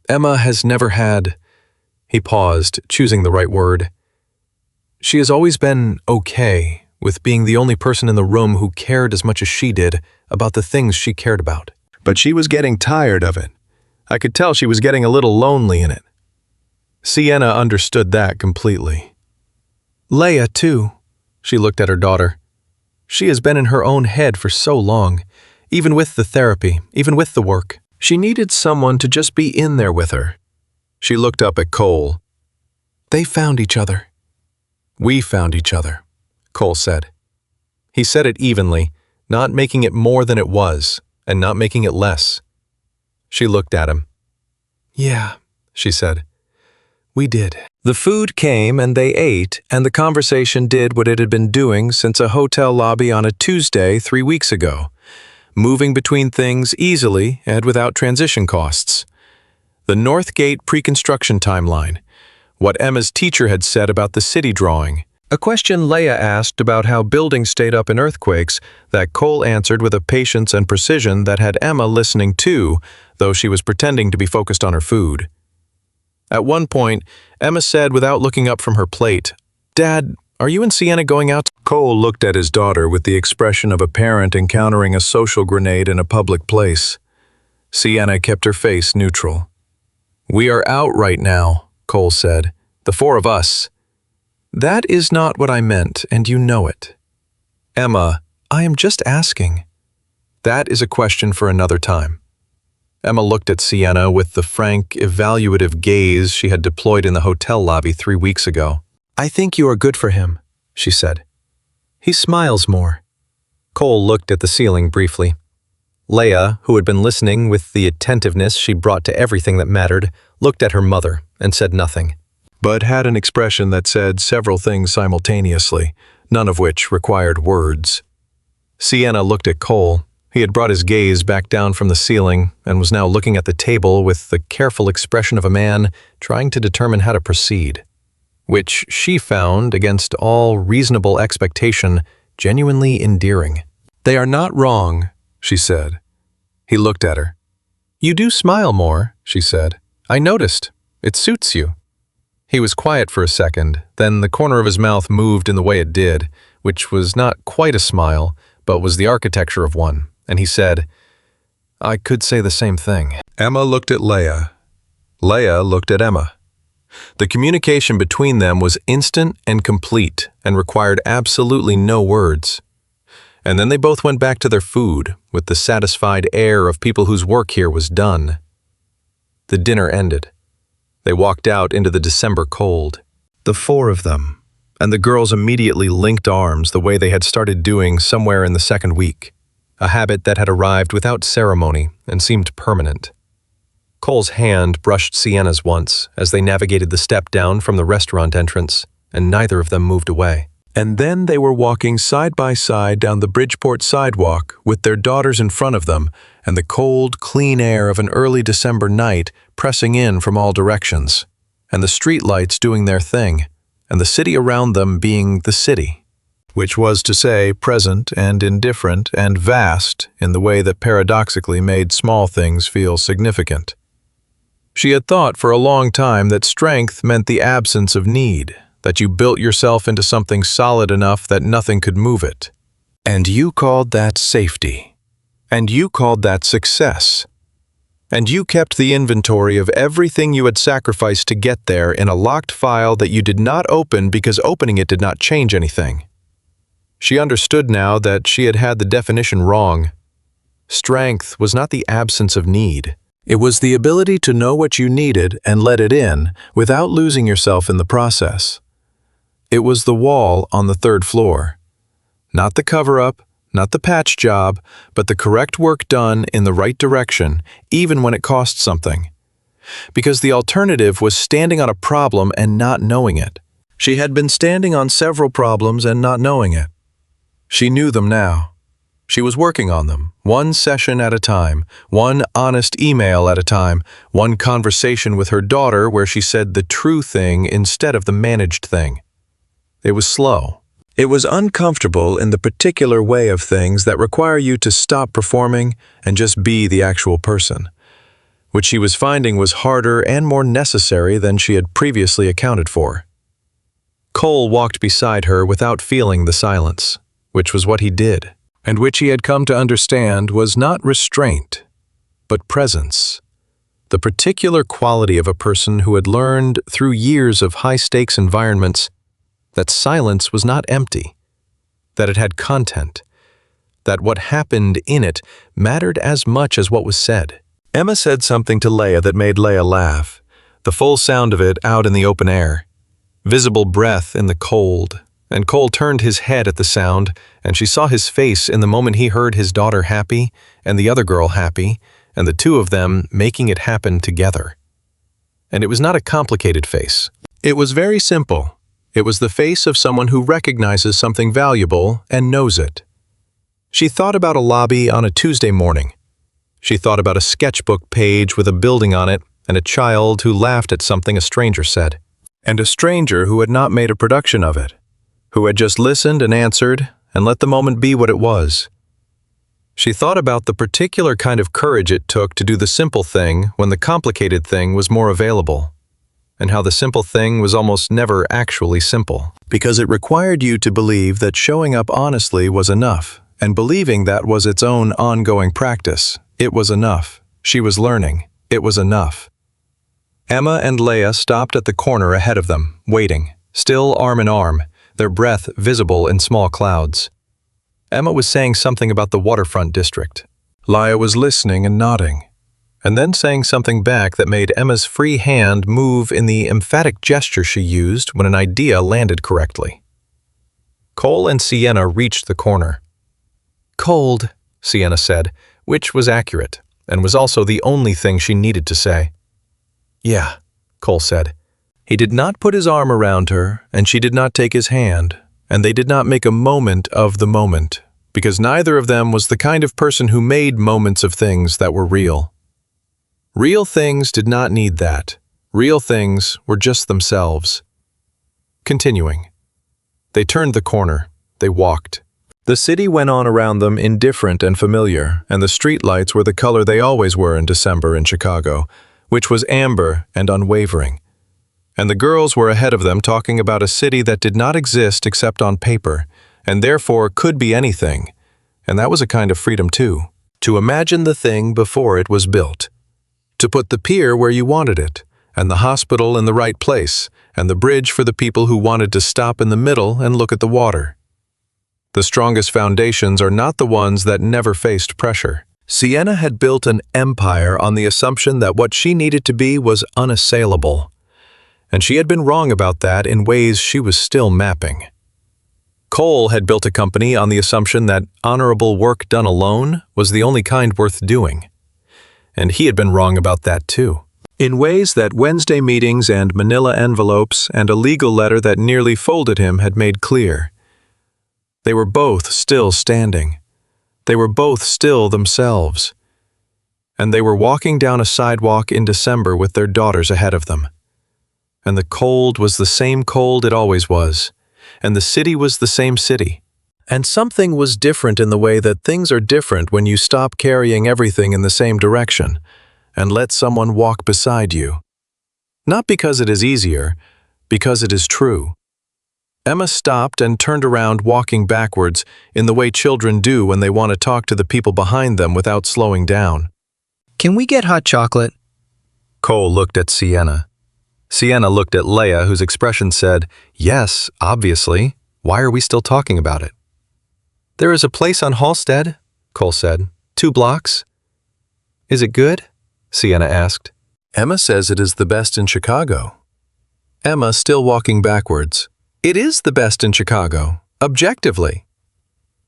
Emma has never had—" He paused, choosing the right word. "She has always been okay with being the only person in the room who cared as much as she did about the things she cared about. But she was getting tired of it. I could tell she was getting a little lonely in it." Sienna understood that completely. "Laya, too." She looked at her daughter. "She has been in her own head for so long, even with the therapy, even with the work. She needed someone to just be in there with her." She looked up at Cole. "They found each other." "We found each other," Cole said. He said it evenly, not making it more than it was, and not making it less. She looked at him. "Yeah," she said. "We did." The food came and they ate, and the conversation did what it had been doing since a hotel lobby on a Tuesday 3 weeks ago, moving between things easily and without transition costs. The North Gate pre-construction timeline, what Emma's teacher had said about the city drawing, a question Laya asked about how buildings stayed up in earthquakes that Cole answered with a patience and precision that had Emma listening too, though she was pretending to be focused on her food. At one point, Emma said without looking up from her plate, "Dad, are you and Sienna going out?" Cole looked at his daughter with the expression of a parent encountering a social grenade in a public place. Sienna kept her face neutral. "We are out right now," Cole said. "The 4 of us." "That is not what I meant, and you know it." "Emma, I am just asking." "That is a question for another time." Emma looked at Sienna with the frank, evaluative gaze she had deployed in the hotel lobby 3 weeks ago. "I think you are good for him," she said. "He smiles more." Cole looked at the ceiling briefly. Laya, who had been listening with the attentiveness she brought to everything that mattered, looked at her mother and said nothing, but had an expression that said several things simultaneously, none of which required words. Sienna looked at Cole. He had brought his gaze back down from the ceiling and was now looking at the table with the careful expression of a man trying to determine how to proceed, which she found, against all reasonable expectation, genuinely endearing. "They are not wrong," she said. He looked at her. "You do smile more," she said. "I noticed. It suits you." He was quiet for a second, then the corner of his mouth moved in the way it did, which was not quite a smile, but was the architecture of one, and he said, "I could say the same thing." Emma looked at Laya. Laya looked at Emma. The communication between them was instant and complete and required absolutely no words. And then they both went back to their food with the satisfied air of people whose work here was done. The dinner ended. They walked out into the December cold. The four of them, and the girls immediately linked arms the way they had started doing somewhere in the second week, a habit that had arrived without ceremony and seemed permanent. Cole's hand brushed Sienna's once as they navigated the step down from the restaurant entrance, and neither of them moved away. And then they were walking side by side down the Bridgeport sidewalk with their daughters in front of them and the cold, clean air of an early December night pressing in from all directions, and the streetlights doing their thing, and the city around them being the city, which was to say present and indifferent and vast in the way that paradoxically made small things feel significant. She had thought for a long time that strength meant the absence of need, that you built yourself into something solid enough that nothing could move it. And you called that safety. And you called that success. And you kept the inventory of everything you had sacrificed to get there in a locked file that you did not open because opening it did not change anything. She understood now that she had had the definition wrong. Strength was not the absence of need. It was the ability to know what you needed and let it in without losing yourself in the process. It was the wall on the third floor. Not the cover-up, not the patch job, but the correct work done in the right direction, even when it cost something. Because the alternative was standing on a problem and not knowing it. She had been standing on several problems and not knowing it. She knew them now. She was working on them, one session at a time, one honest email at a time, one conversation with her daughter where she said the true thing instead of the managed thing. It was slow. It was uncomfortable in the particular way of things that require you to stop performing and just be the actual person, which she was finding was harder and more necessary than she had previously accounted for. Cole walked beside her without feeling the silence, which was what he did, and which he had come to understand was not restraint, but presence, the particular quality of a person who had learned through years of high-stakes environments that silence was not empty, that it had content, that what happened in it mattered as much as what was said. Emma said something to Laya that made Laya laugh, the full sound of it out in the open air, visible breath in the cold, and Cole turned his head at the sound, and she saw his face in the moment he heard his daughter happy and the other girl happy, and the two of them making it happen together. And it was not a complicated face. It was very simple. It was the face of someone who recognizes something valuable and knows it. She thought about a lobby on a Tuesday morning. She thought about a sketchbook page with a building on it and a child who laughed at something a stranger said, and a stranger who had not made a production of it, who had just listened and answered and let the moment be what it was. She thought about the particular kind of courage it took to do the simple thing when the complicated thing was more available, and how the simple thing was almost never actually simple, because it required you to believe that showing up honestly was enough, and believing that was its own ongoing practice. It was enough. She was learning. It was enough. Emma and Laya stopped at the corner ahead of them, waiting, still arm in arm, their breath visible in small clouds. Emma was saying something about the waterfront district. Laya was listening and nodding, and then saying something back that made Emma's free hand move in the emphatic gesture she used when an idea landed correctly. Cole and Sienna reached the corner. "Cold," Sienna said, which was accurate, and was also the only thing she needed to say. "Yeah," Cole said. He did not put his arm around her, and she did not take his hand, and they did not make a moment of the moment, because neither of them was the kind of person who made moments of things that were real. Real things did not need that. Real things were just themselves. Continuing. They turned the corner. They walked. The city went on around them indifferent and familiar, and the streetlights were the color they always were in December in Chicago, which was amber and unwavering. And the girls were ahead of them talking about a city that did not exist except on paper, and therefore could be anything, And that was a kind of freedom too. To imagine the thing before it was built. To put the pier where you wanted it, and the hospital in the right place, and the bridge for the people who wanted to stop in the middle and look at the water. The strongest foundations are not the ones that never faced pressure. Sienna had built an empire on the assumption that what she needed to be was unassailable. And she had been wrong about that in ways she was still mapping. Cole had built a company on the assumption that honorable work done alone was the only kind worth doing. And he had been wrong about that too. In ways that Wednesday meetings and manila envelopes and a legal letter that nearly folded him had made clear. They were both still standing. They were both still themselves. And they were walking down a sidewalk in December with their daughters ahead of them. And the cold was the same cold it always was. And the city was the same city. And something was different in the way that things are different when you stop carrying everything in the same direction and let someone walk beside you. Not because it is easier, because it is true. Emma stopped and turned around, walking backwards in the way children do when they want to talk to the people behind them without slowing down. Can we get hot chocolate? Cole looked at Sienna. Sienna looked at Laya, whose expression said, "Yes, obviously. Why are we still talking about it?" "There is a place on Halsted," Cole said. 2 blocks. "Is it good?" Sienna asked. "Emma says it is the best in Chicago." Emma, still walking backwards. "It is the best in Chicago, objectively."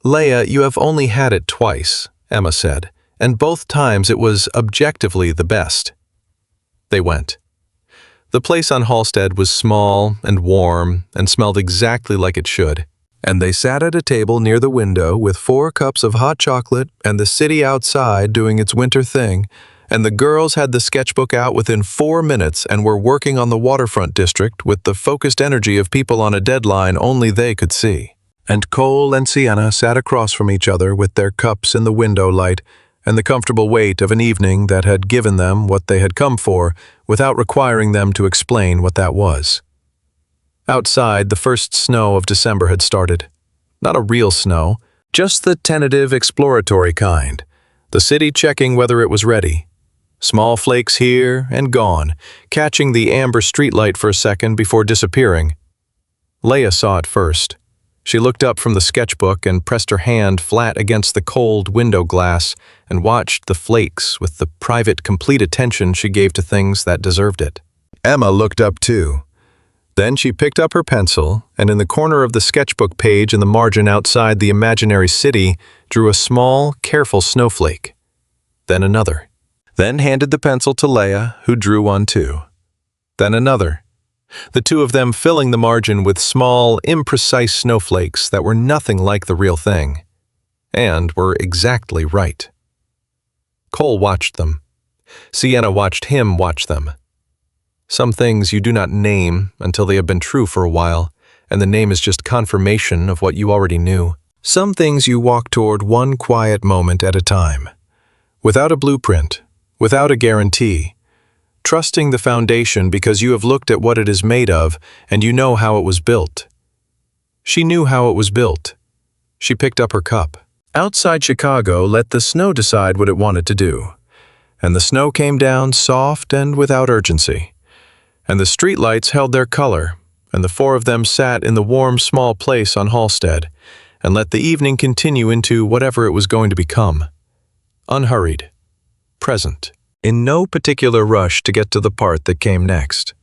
"Laya, you have only had it twice," Emma said, "and both times it was objectively the best." They went. The place on Halsted was small and warm and smelled exactly like it should, and they sat at a table near the window with 4 cups of hot chocolate and the city outside doing its winter thing, and the girls had the sketchbook out within 4 minutes and were working on the waterfront district with the focused energy of people on a deadline only they could see. And Cole and Sienna sat across from each other with their cups in the window light and the comfortable weight of an evening that had given them what they had come for without requiring them to explain what that was. Outside, the first snow of December had started. Not a real snow, just the tentative exploratory kind, the city checking whether it was ready. Small flakes here and gone, catching the amber streetlight for a second before disappearing. Laya saw it first. She looked up from the sketchbook and pressed her hand flat against the cold window glass and watched the flakes with the private, complete attention she gave to things that deserved it. Emma looked up too. Then she picked up her pencil and in the corner of the sketchbook page in the margin outside the imaginary city drew a small, careful snowflake. Then another. Then handed the pencil to Laya, who drew one too. Then another. The 2 of them filling the margin with small, imprecise snowflakes that were nothing like the real thing, and were exactly right. Cole watched them. Sienna watched him watch them. Some things you do not name until they have been true for a while, and the name is just confirmation of what you already knew. Some things you walk toward one quiet moment at a time, without a blueprint, without a guarantee, trusting the foundation because you have looked at what it is made of and you know how it was built. She knew how it was built. She picked up her cup. Outside Chicago, let the snow decide what it wanted to do. And the snow came down soft and without urgency. And the streetlights held their color, and the 4 of them sat in the warm, small place on Halsted, and let the evening continue into whatever it was going to become. Unhurried. Present. In no particular rush to get to the part that came next.